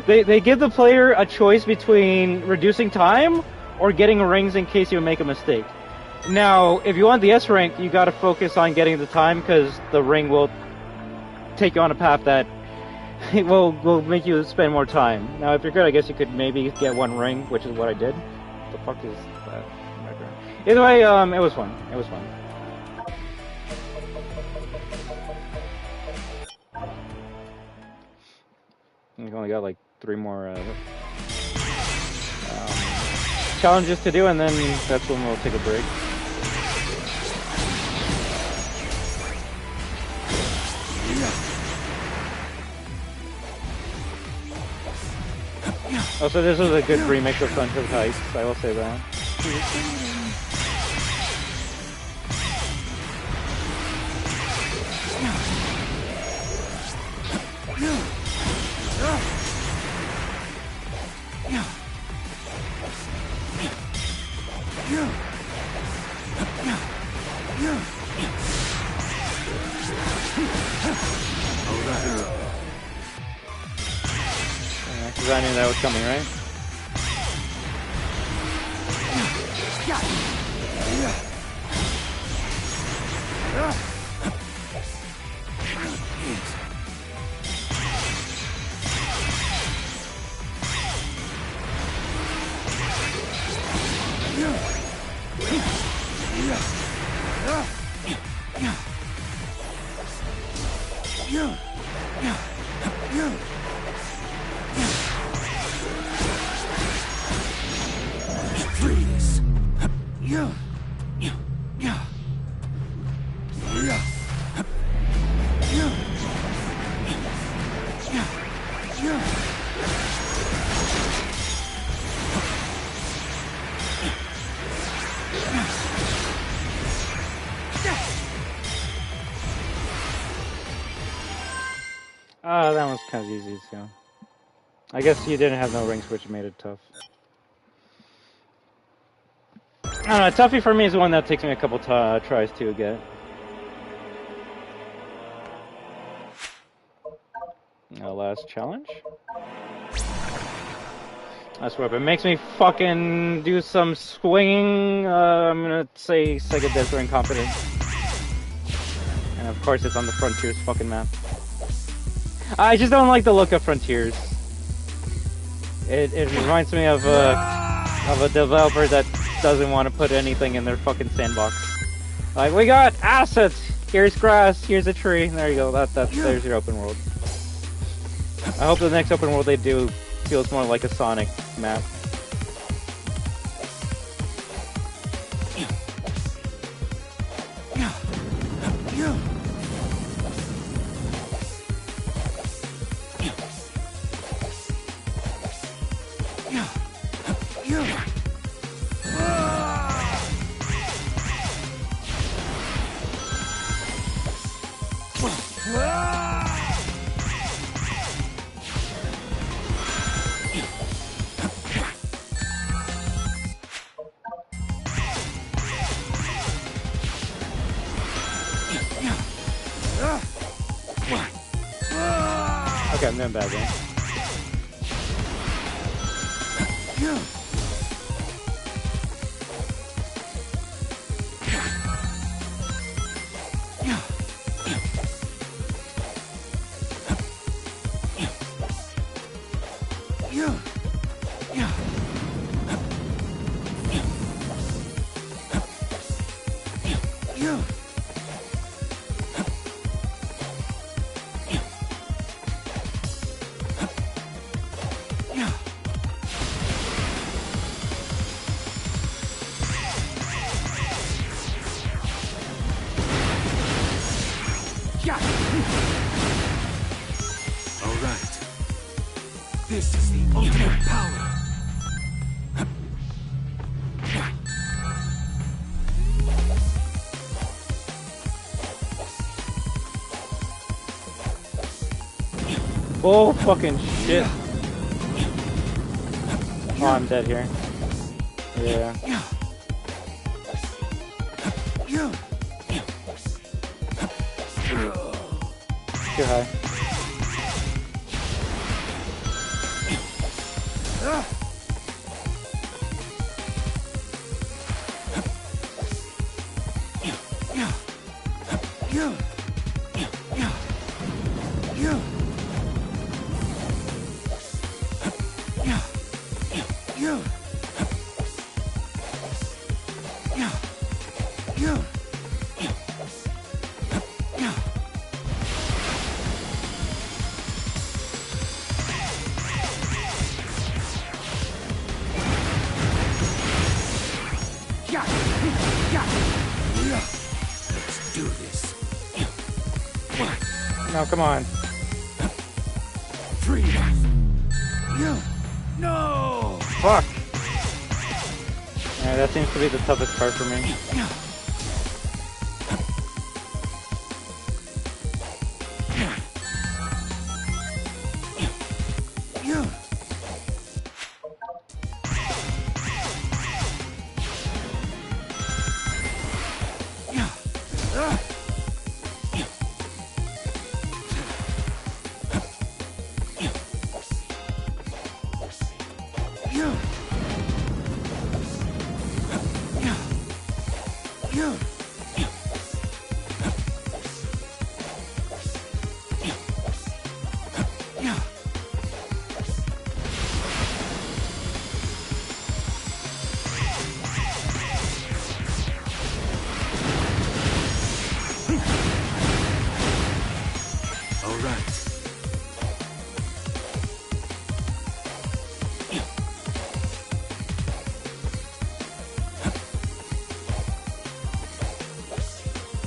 they give the player a choice between reducing time or getting rings in case you make a mistake. Now, if you want the S rank, you got to focus on getting the time because the ring will take you on a path that will make you spend more time. Now, if you're good, I guess you could maybe get one ring, which is what I did. What the fuck is that? Either way, it was fun. It was fun. We've only got like 3 more challenges to do, and then that's when we'll take a break. Oh, so this was a good remix of Sunshine Heist, I will say that. Because I knew that was coming, right? That one's kind of easy too. I guess you didn't have no rings, which made it tough. I don't know, Tuffy for me is the one that takes me a couple tries to get. Last challenge. That's what it makes me fucking do some swinging. I'm gonna say SEGA Desert Incompetent. And of course it's on the Frontiers fucking map. I just don't like the look of Frontiers. It reminds me of a developer that doesn't want to put anything in their fucking sandbox. Like, we got assets. Here's grass. Here's a tree. There you go. There's your open world. I hope the next open world they do feels more like a Sonic map. Okay, I'm doing bad game. This is the ultimate power. Oh, fucking shit. Oh, I'm dead here. Yeah. Too high. No, come on. Free. No. Fuck. Yeah, that seems to be the toughest part for me.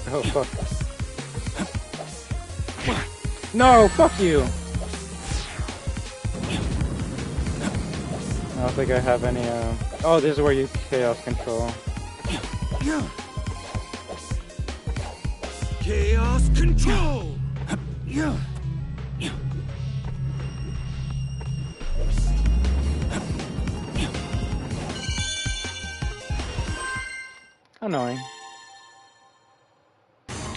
Oh, fuck. No, fuck you! I don't think I have any, Oh, this is where you chaos control. Chaos control! Annoying.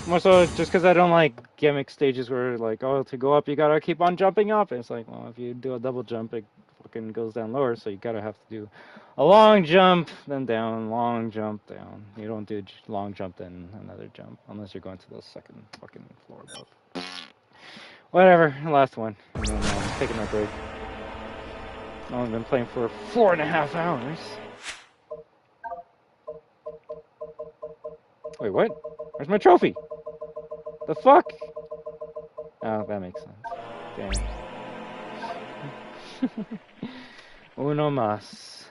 More so just because I don't like gimmick stages where, like, oh, to go up you gotta keep on jumping up. It's like, well, if you do a double jump, it fucking goes down lower, so you gotta have to do a long jump, then down, long jump, down. You don't do long jump, then another jump, unless you're going to the second fucking floor above. Whatever, last one. And then I'm taking a break. I've only been playing for 4.5 hours. Wait, what? Where's my trophy? The fuck? Oh, that makes sense. Damn. Uno más.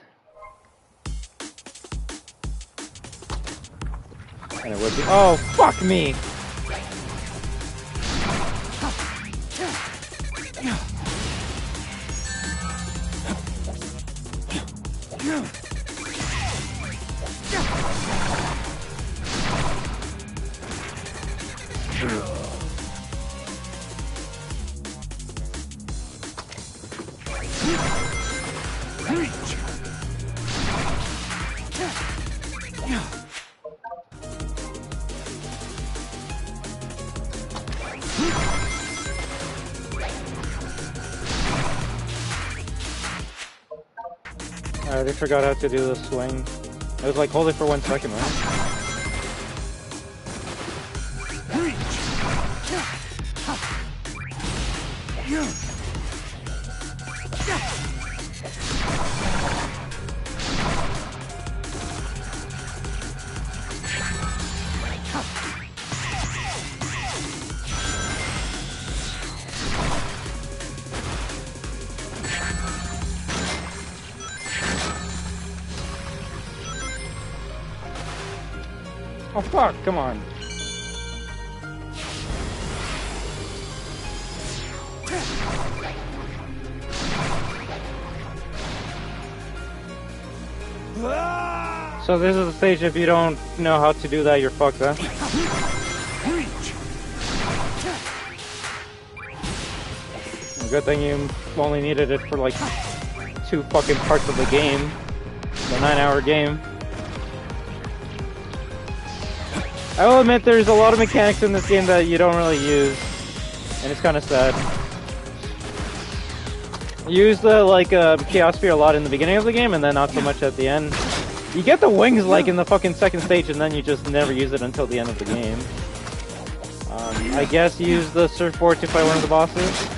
And it would be. Oh, fuck me! I already forgot how to do the swing. It was like, hold it for 1 second, right? Oh fuck, come on. So this is the stage, if you don't know how to do that, you're fucked, huh? Good thing you only needed it for like 2 fucking parts of the game. The 9-hour game. I will admit there's a lot of mechanics in this game that you don't really use, and it's kind of sad. You use the Chaos Sphere a lot in the beginning of the game, and then not so much at the end. You get the wings like in the fucking second stage, and then you just never use it until the end of the game. I guess you use the surfboard to fight one of the bosses.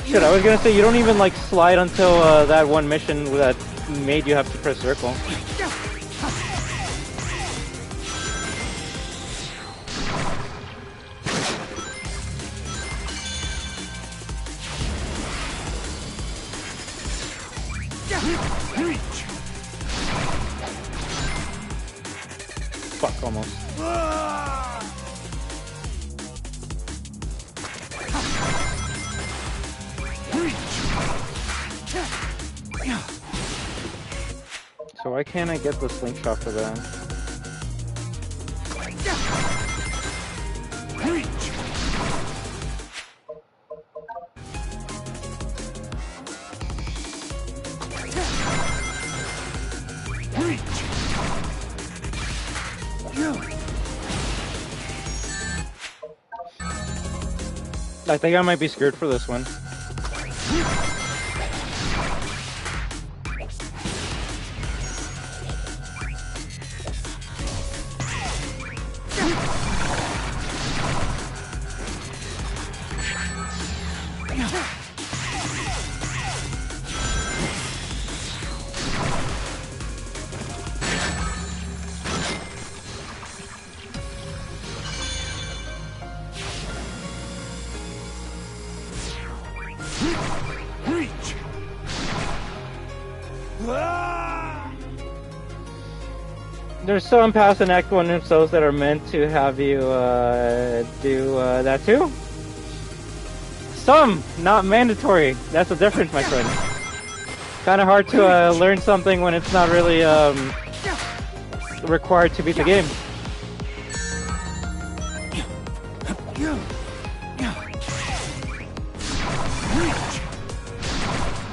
Shit, I was gonna say you don't even like slide until that one mission that made you have to press circle. Fuck, almost. So why can't I get the slingshot for that? I think I might be scared for this one. There's some past in Act 1 episodes that are meant to have you do that too. Some, not mandatory. That's the difference, my friend. Kind of hard to learn something when it's not really required to beat the game.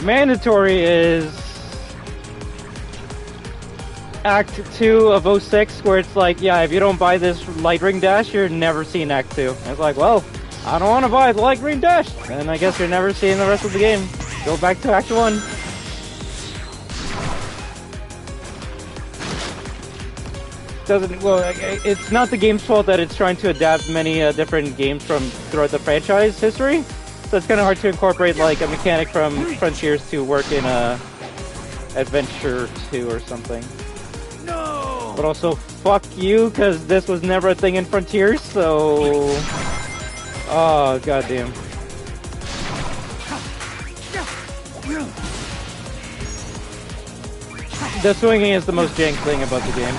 Mandatory is Act 2 of 06, where it's like, yeah, if you don't buy this light ring dash, you're never seeing Act 2. And it's like, well, I don't want to buy the light ring dash, and I guess you're never seeing the rest of the game. Go back to Act 1. It's not the game's fault that it's trying to adapt many different games from throughout the franchise history, so it's kind of hard to incorporate like a mechanic from Frontiers to work in Adventure 2 or something. No! But also, fuck you, because this was never a thing in Frontiers, so... Oh, goddamn. The swinging is the most jank thing about the game.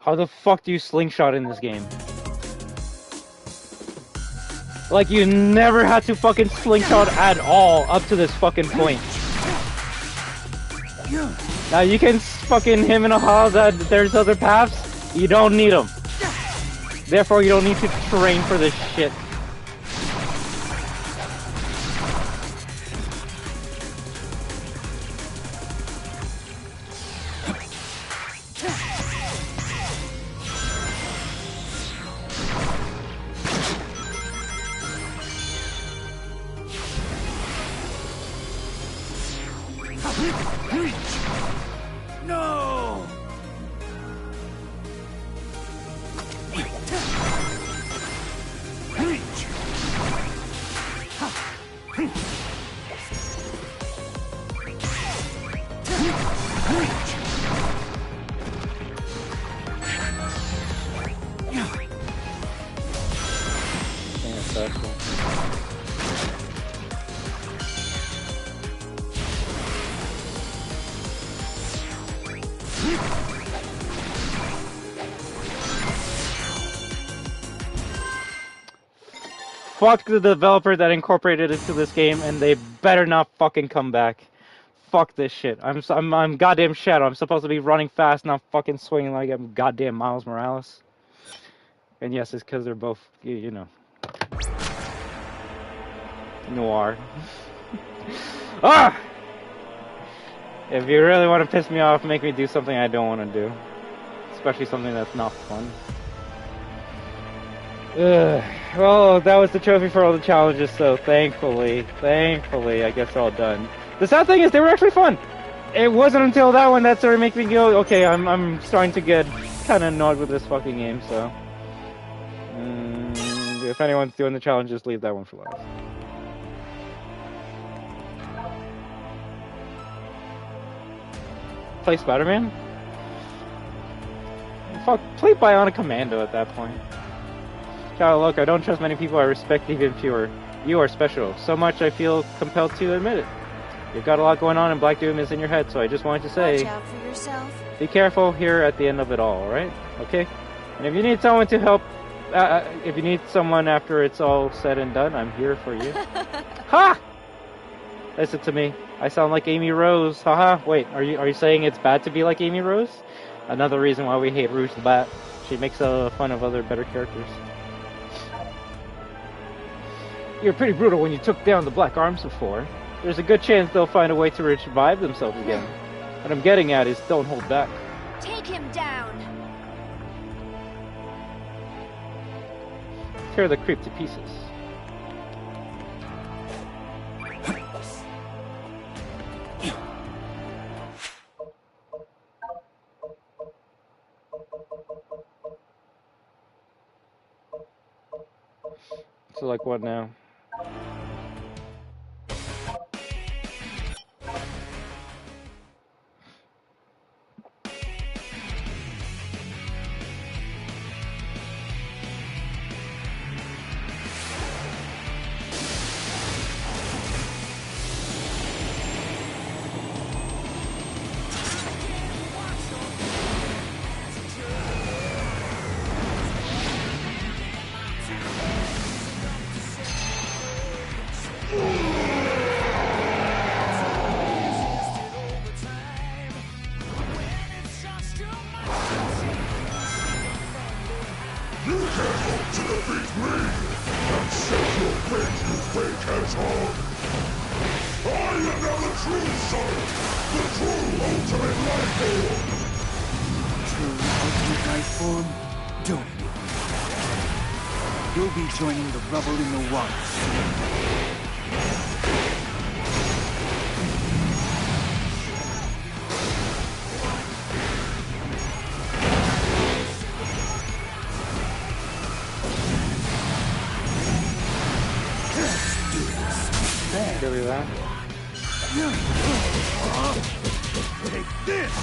How the fuck do you slingshot in this game? Like, you never had to fucking slingshot at all up to this fucking point. Now you can fucking him and a that there's other paths. You don't need them. Therefore, you don't need to train for this shit. No! fuck the developer that incorporated it to this game, and they better not fucking come back. Fuck this shit. I'm goddamn Shadow. I'm supposed to be running fast, not fucking swinging like I'm goddamn Miles Morales. And yes, it's because they're both, you know, noir. Ah! If you really want to piss me off, make me do something I don't want to do. Especially something that's not fun. Well, that was the trophy for all the challenges, so thankfully, I guess they're all done. The sad thing is, they were actually fun. It wasn't until that one that started making me go, okay, I'm starting to get kind of annoyed with this fucking game, so... if anyone's doing the challenges, leave that one for last. Play Spider-Man? Fuck, play Bionic Commando at that point. Child, look, I don't trust many people I respect even fewer. You are special. So much I feel compelled to admit it. You've got a lot going on and Black Doom is in your head, so I just wanted to say... Watch out for yourself. Be careful here at the end of it all, alright? Okay? And if you need someone to help... if you need someone after it's all said and done, I'm here for you. Ha! Listen to me. I sound like Amy Rose. Haha. Wait, are you saying it's bad to be like Amy Rose? Another reason why we hate Rouge the Bat. She makes fun of other better characters. You're pretty brutal when you took down the Black Arms before. There's a good chance they'll find a way to revive themselves again. What I'm getting at is don't hold back. Take him down. Tear the creep to pieces. So like what now? You'll be joining the rubble in the water. Give me that. Take this!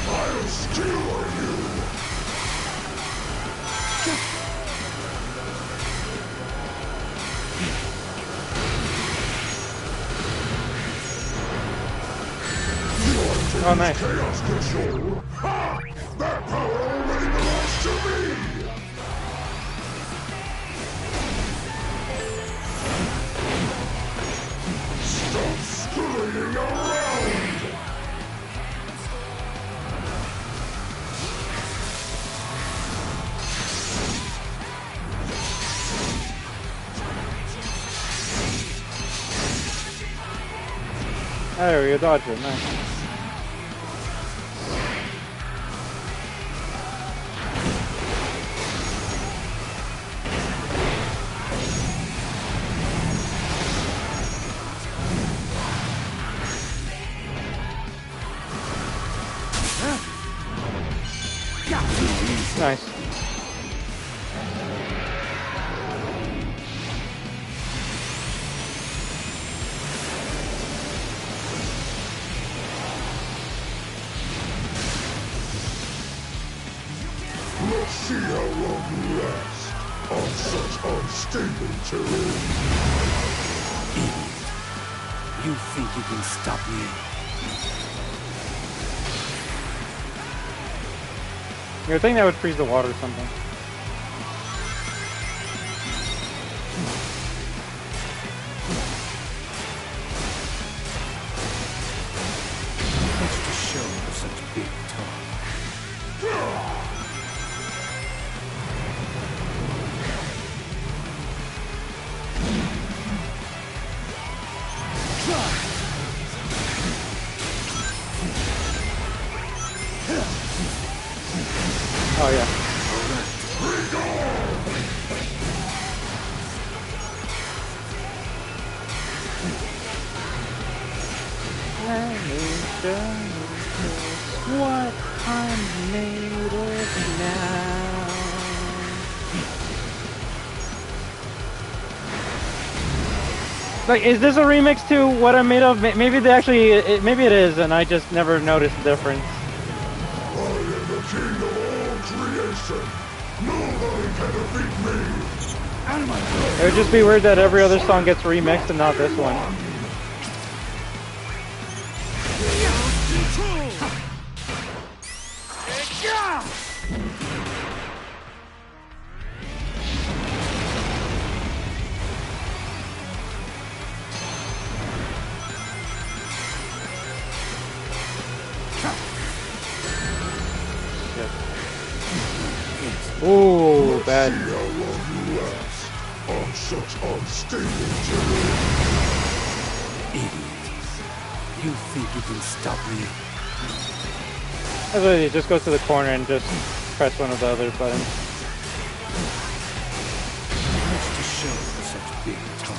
I'll skewer you! Oh, nice. Chaos control! Ha! That power already belongs to me! Stop scurrying around! Oh, you're dodging, nice. Nice. Let's see how long you last on such unstable terrain. You think you can stop me? You're thinking that would freeze the water or something. What's to show for such big talk? Oh yeah. What I'm made of now. Like, is this a remix to What I'm Made Of? Maybe they actually, maybe it is, and I just never noticed the difference. I am the king of all creation. Nobody can defeat me. Out of my way. It would just be weird that every other song gets remixed and not this one. Ooh, bad. See how long you last on such unstable terrain. Idiot. You think you can stop me? That's what it is. Just go to the corner and just press one of the other buttons. What's to show for such big talk?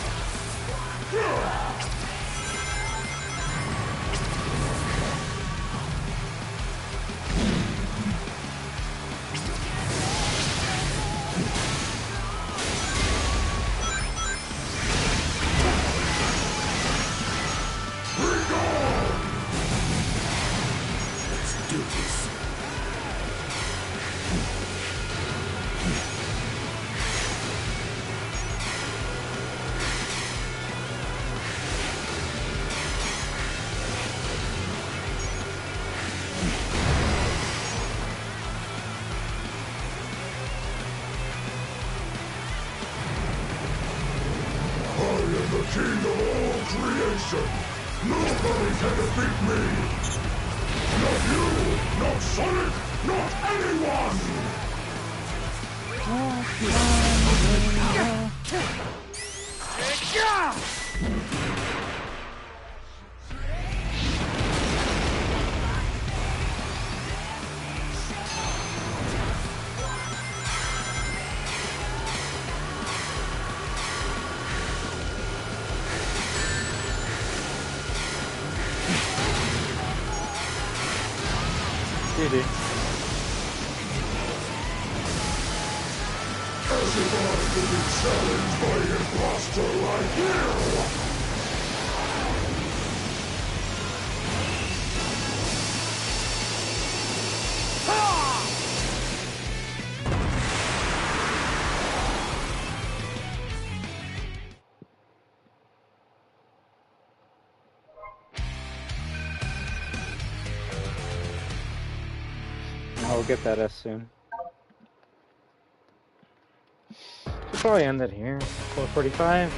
Let's do this. I am the king of all creation. Nobody can defeat me. Not you, not Sonic, not anyone. GG. As if I could be challenged by an imposter like you. I'll get that S soon. Should probably end it here. 4:45.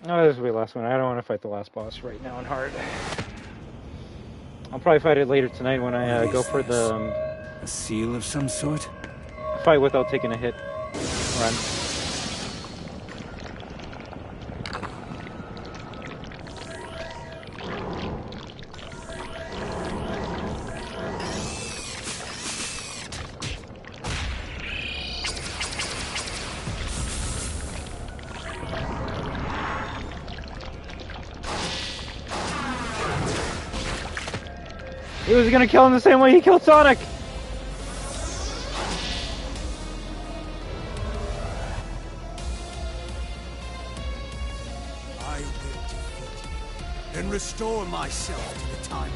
Oh, this will be the last one. I don't want to fight the last boss right now in hard. I'll probably fight it later tonight when I go for the A seal of some sort? fight without taking a hit run. He was gonna kill him the same way he killed Sonic! I will defeat you and restore myself to the timeline.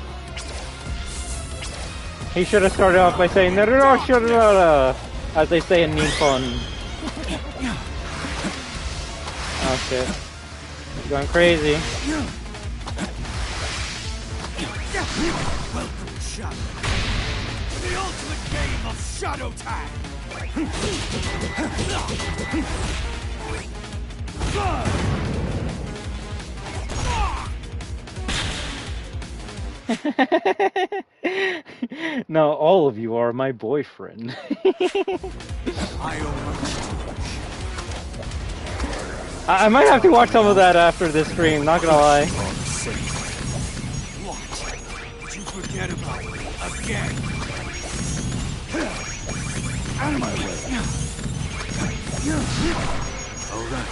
He should have started off by saying as they say in Nippon. Oh shit. He's going crazy. Welcome, Shadow. The ultimate game of Shadow Tag. Now all of you are my boyfriend. I might have to watch some of that after this stream, not gonna lie. What? Did you forget about me again? Out of my way. All right.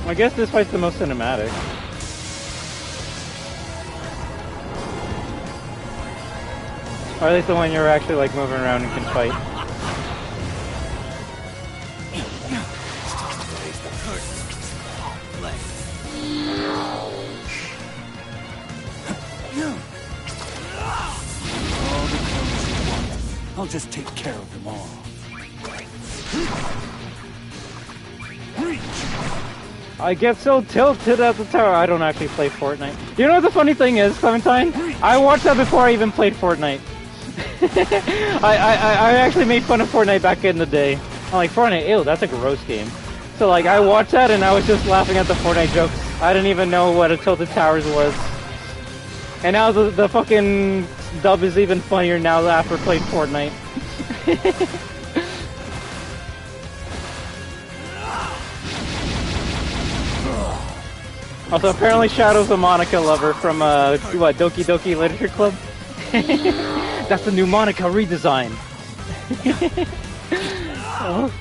I guess this fight's the most cinematic. Or at least the one you're actually like moving around and can fight. I'll just take care of them all. I get so tilted at the tower. I don't actually play Fortnite. You know what the funny thing is, Clementine? I watched that before I even played Fortnite. I actually made fun of Fortnite back in the day. I'm like, Fortnite, ew, that's a gross game. So like, I watched that and I was just laughing at the Fortnite jokes. I didn't even know what a Tilted Towers was. And now the fucking dub is even funnier now after playing Fortnite. Also, apparently Shadow's a Monica lover from, what, Doki Doki Literature Club? That's the new Monica redesign. Oh.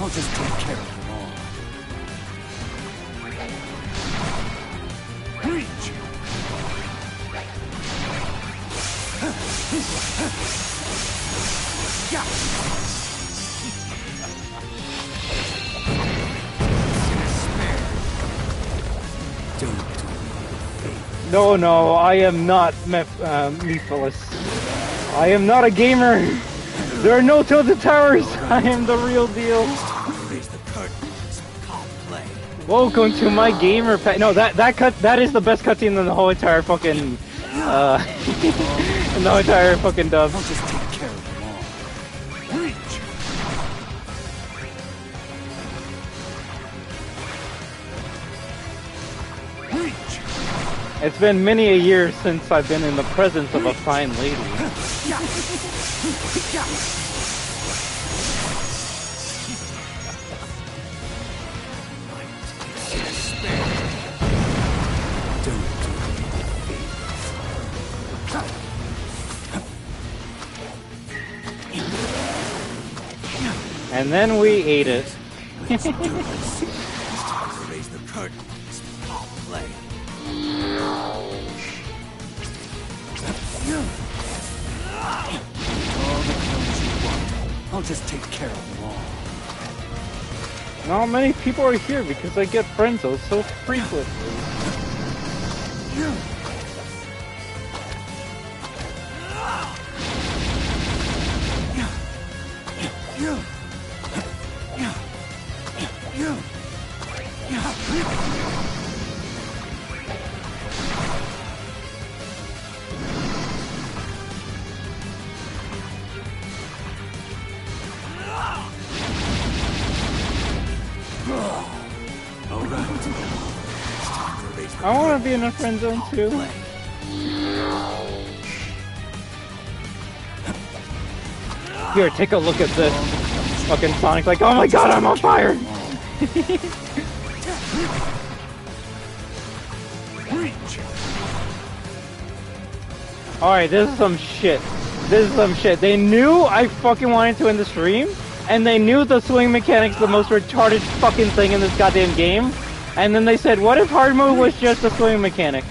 I'll just take care of them all. Reach! No, I am not Mephiles. I am not a gamer. There are no Tilted Towers. I am the real deal. Welcome to my gamer pack. No, that is the best cutscene in the whole entire fucking in the whole entire fucking dub. I'll just take care of them all. Reach! Reach! It's been many a year since I've been in the presence of a fine lady. And then we ate it. Raise the curtains. I'll play. I'll just take care of them all. Not many people are here because I get friend-zoned so frequently. I want to be in a friend zone too. Here, take a look at this. Fucking Sonic's like, oh my god, I'm on fire! Alright, this is some shit. This is some shit. They knew I fucking wanted to end the stream, and they knew the swing mechanic's the most retarded fucking thing in this goddamn game, and then they said, what if hard move was just a swing mechanic?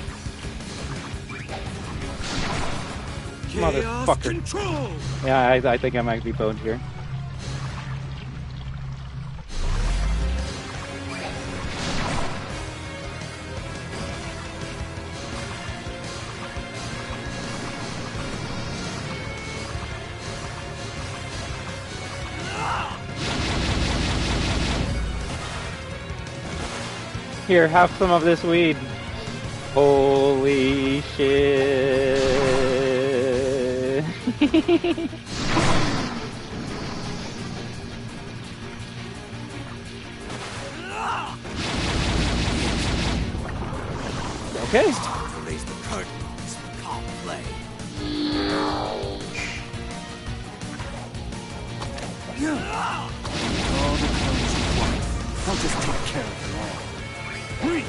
Motherfucker. Control. Yeah, I think I might be boned here. Here, have some of this weed. Holy shit. Okay. It's time to raise the curtains. Can't play. All the clothes you want. I'll just take care of them all. Reach!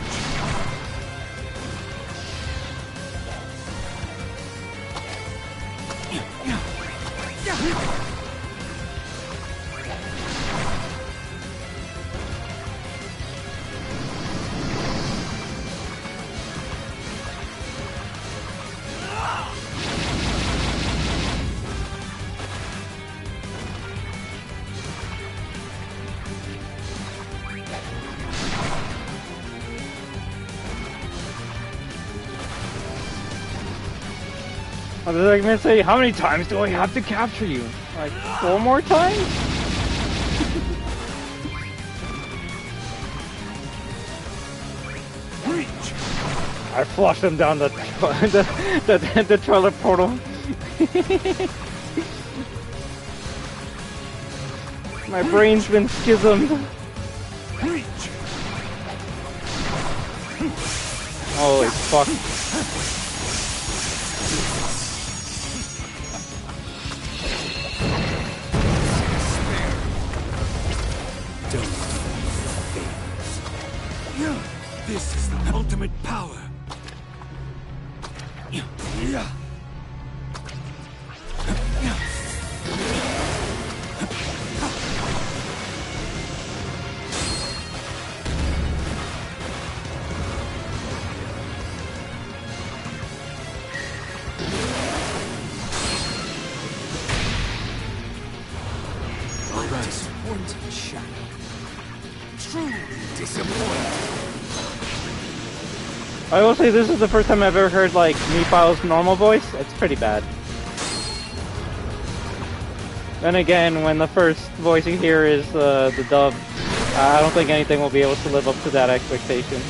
I was like, gonna say, how many times do I have to capture you? Like, 4 more times? Reach! I flushed him down the toilet portal. My brain's been schismed. Reach! Holy fuck. This is the ultimate power. All right. Disappointing shadow. Truly disappointing. I will say this is the first time I've ever heard like Miphail's normal voice. It's pretty bad. Then again, when the first voice you hear is the dub, I don't think anything will be able to live up to that expectation.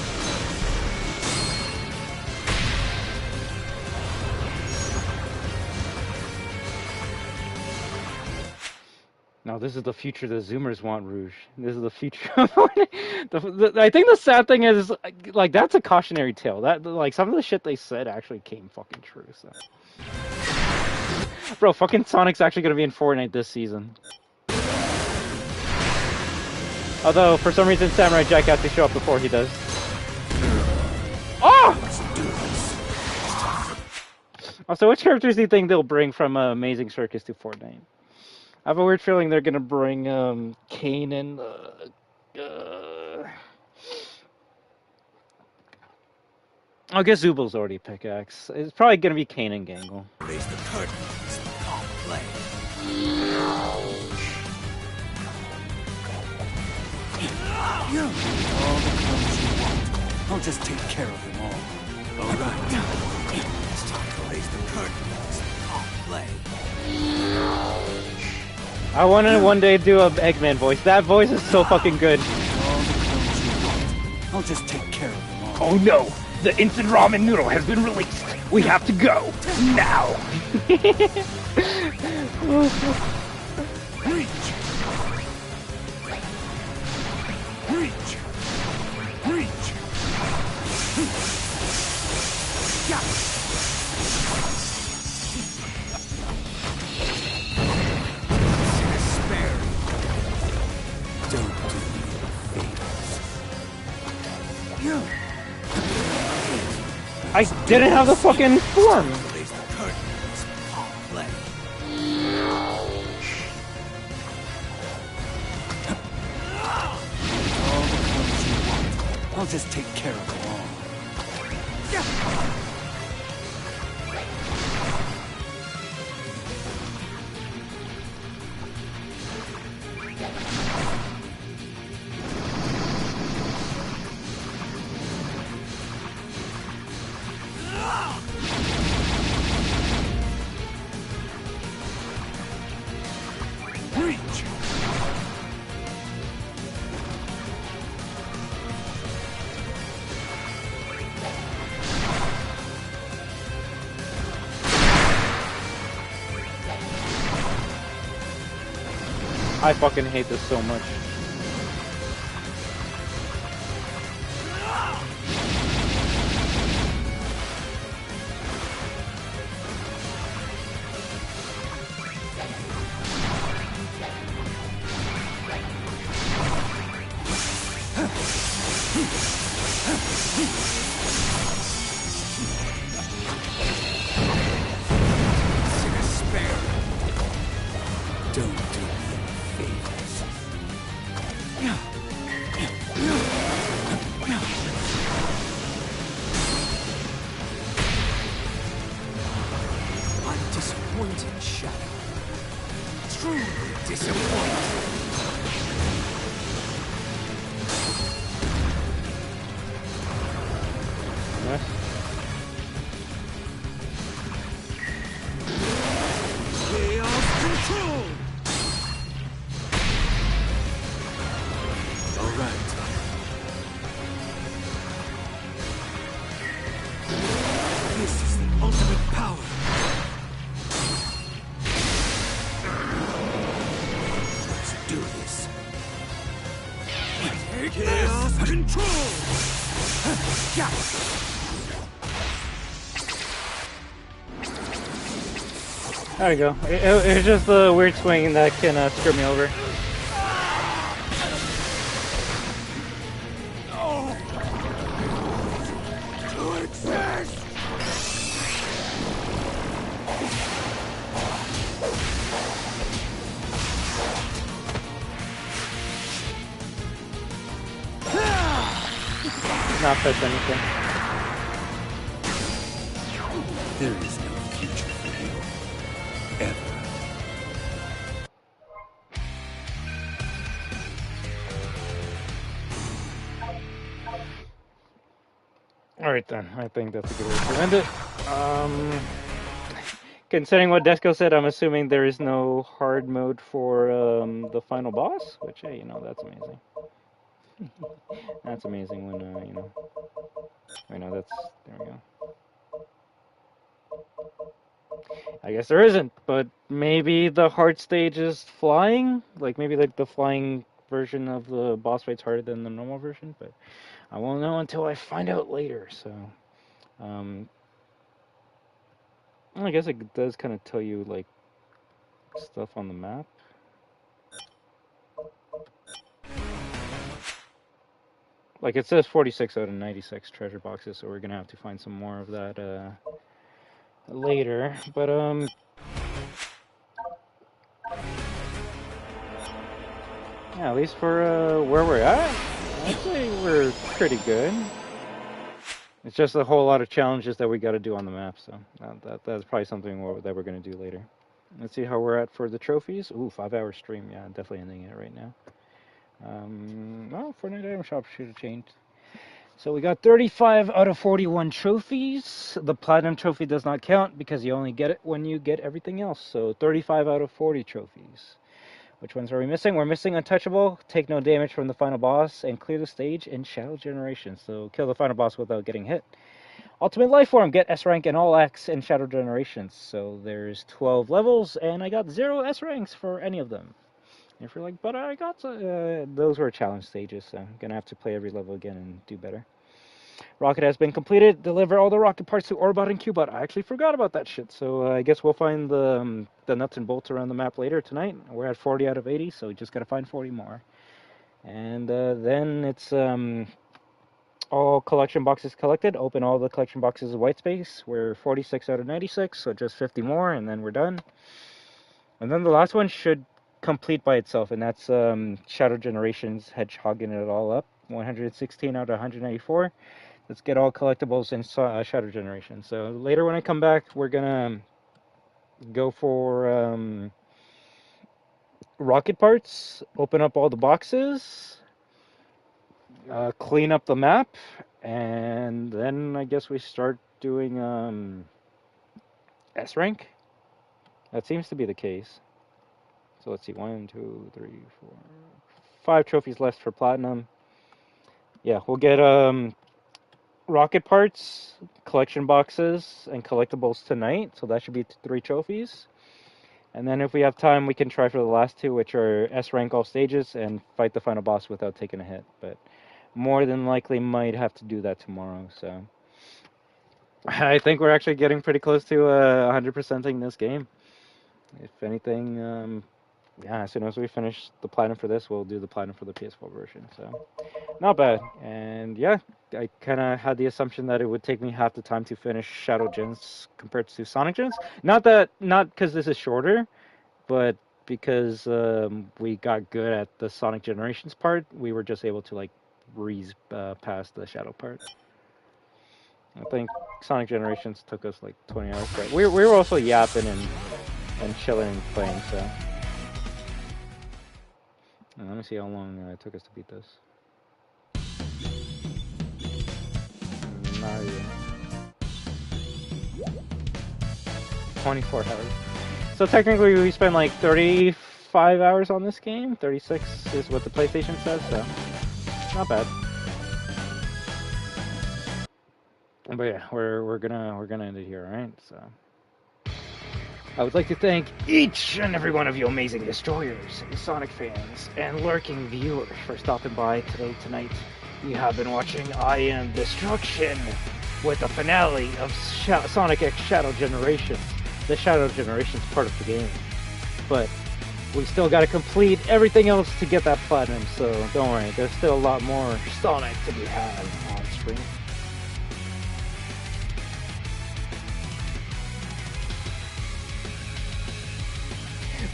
No, this is the future the Zoomers want, Rouge. This is the future. I think the sad thing is, like, that's a cautionary tale. That, like, some of the shit they said actually came fucking true. So, bro, fucking Sonic's actually gonna be in Fortnite this season. Although, for some reason, Samurai Jack has to show up before he does. Oh! Also, which characters do you think they'll bring from Amazing Circus to Fortnite? I have a weird feeling they're gonna bring Kane and I guess Zubal's already pickaxe. It's probably gonna be Kane and Gangle. Raise the curtains. Can't play. All the clothes you want. I'll just take care of them all. All right. It's time to raise the curtains. Can't play. I want to one day do a Eggman voice. That voice is so fucking good. All the clothes you want. I'll just take care of them all. Oh no! The instant ramen noodle has been released! We have to go! Now! Reach! Reach! Reach! Yeah. Don't do me favors. I didn't have the fucking form. Raise the curtains. I'll play. I'll just take care of them all. I fucking hate this so much. There we go. It's just the weird swing that can screw me over. Not touch anything. There is no future for you. Ever. Alright then, I think that's a good way to end it. Considering what Desco said, I'm assuming there is no hard mode for the final boss, which, hey, you know, that's amazing. That's amazing when, you know... I know that's... There we go. I guess there isn't, but maybe the hard stage is flying? Like, maybe like the flying version of the boss fight's harder than the normal version, but I won't know until I find out later, so... I guess it does kind of tell you, like, stuff on the map. Like, it says 46 out of 96 treasure boxes, so we're gonna have to find some more of that, later, but, yeah, at least for, where we're at, I'd say we're pretty good. It's just a whole lot of challenges that we gotta do on the map, so that's probably something that we're gonna do later. Let's see how we're at for the trophies. Ooh, 5-hour stream, yeah, definitely ending it right now. Well, Fortnite item shop should have changed. So we got 35 out of 41 trophies. The platinum trophy does not count because you only get it when you get everything else. So 35 out of 40 trophies. Which ones are we missing? We're missing Untouchable, take no damage from the final boss, and clear the stage in Shadow Generation. So kill the final boss without getting hit. Ultimate Life Form, get S rank and all X in Shadow Generations. So there's 12 levels, and I got 0 S ranks for any of them. If you're like, but I got those were challenge stages, so I'm gonna have to play every level again and do better. Rocket has been completed. Deliver all the rocket parts to Orbot and Cubot. I actually forgot about that shit, so I guess we'll find the nuts and bolts around the map later tonight. We're at 40 out of 80, so we just gotta find 40 more. And then it's all collection boxes collected. Open all the collection boxes of white space. We're 46 out of 96, so just 50 more, and then we're done. And then the last one should complete by itself, and that's Shadow Generations, hedgehogging it all up. 116 out of 194. Let's get all collectibles in Shadow Generation. So later when I come back, we're gonna go for rocket parts, open up all the boxes, clean up the map, and then I guess we start doing S rank. That seems to be the case. So let's see, 1, 2, 3, 4, 5 trophies left for platinum. Yeah, we'll get rocket parts, collection boxes, and collectibles tonight. So that should be 3 trophies. And then if we have time, we can try for the last 2, which are S rank all stages, and fight the final boss without taking a hit. But more than likely might have to do that tomorrow. So I think we're actually getting pretty close to 100%ing this game. If anything, yeah, as soon as we finish the platinum for this, we'll do the platinum for the PS4 version. So not bad. And yeah, I kind of had the assumption that it would take me half the time to finish Shadow Gens compared to Sonic Gens. Not because this is shorter, but because we got good at the Sonic Generations part, we were just able to like breeze past the Shadow part. I think Sonic Generations took us like 20 hours, but we were also yapping and chilling and playing, so. Let me see how long it took us to beat this. Mario. 24 hours. So technically we spent like 35 hours on this game. 36 is what the PlayStation says, so not bad. But yeah, we're gonna end it here, alright? So I would like to thank each and every one of you amazing destroyers, Sonic fans, and lurking viewers for stopping by tonight. You have been watching I Am Destruction with the finale of Sonic X Shadow Generations. The Shadow Generations part of the game. But we still gotta complete everything else to get that platinum, so don't worry, there's still a lot more Sonic to be had on screen.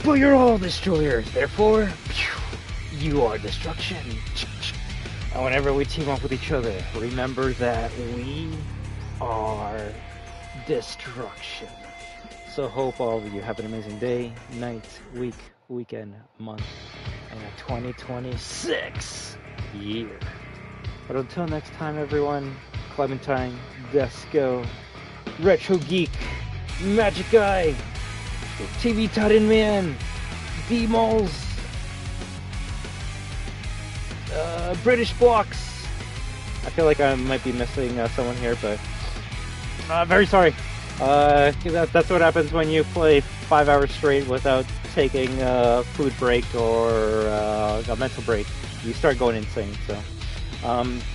But you're all destroyers, therefore, you are destruction. And whenever we team up with each other, remember that we are destruction. So hope all of you have an amazing day, night, week, weekend, month, and a 2026 year. But until next time, everyone, Clementine, Desco, Retro Geek, Magic Guy, TV Tarin Man, D-Moles, British Blocks. I feel like I might be missing someone here, but very sorry. That's what happens when you play 5 hours straight without taking a food break or a mental break. You start going insane. So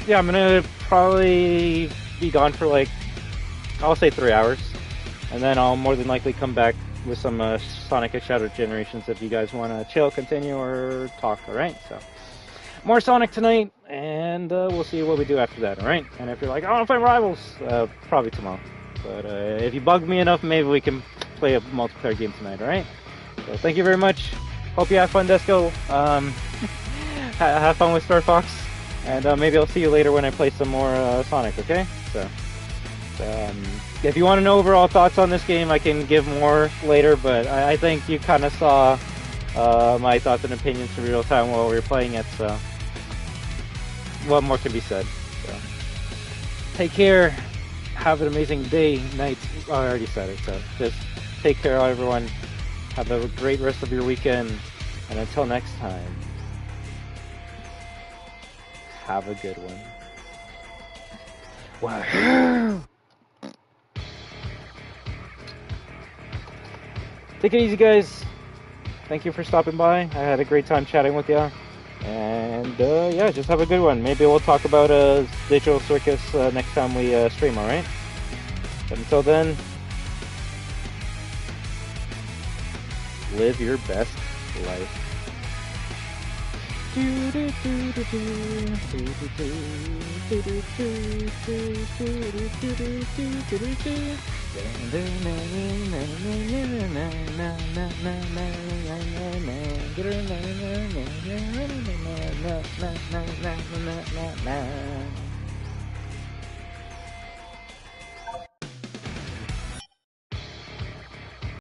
yeah, I'm gonna probably be gone for like, I'll say 3 hours, and then I'll more than likely come back with some Sonic X Shadow Generations if you guys want to chill, continue, or talk, alright? So, more Sonic tonight, and we'll see what we do after that, alright? And if you're like, I want to play Rivals, probably tomorrow. But if you bug me enough, maybe we can play a multiplayer game tonight, alright? So, thank you very much. Hope you have fun, Desco. Have fun with Star Fox, and maybe I'll see you later when I play some more Sonic, okay? So, if you want to know overall thoughts on this game, I can give more later, but I think you kind of saw my thoughts and opinions in real time while we were playing it, so what more can be said? So, take care, have an amazing day, night. Oh, I already said it, so just take care, everyone. Have a great rest of your weekend, and until next time, have a good one. Wow. Take it easy, guys. Thank you for stopping by. I had a great time chatting with you. And yeah, just have a good one. Maybe we'll talk about Digital Circus next time we stream, alright? But until then, live your best life.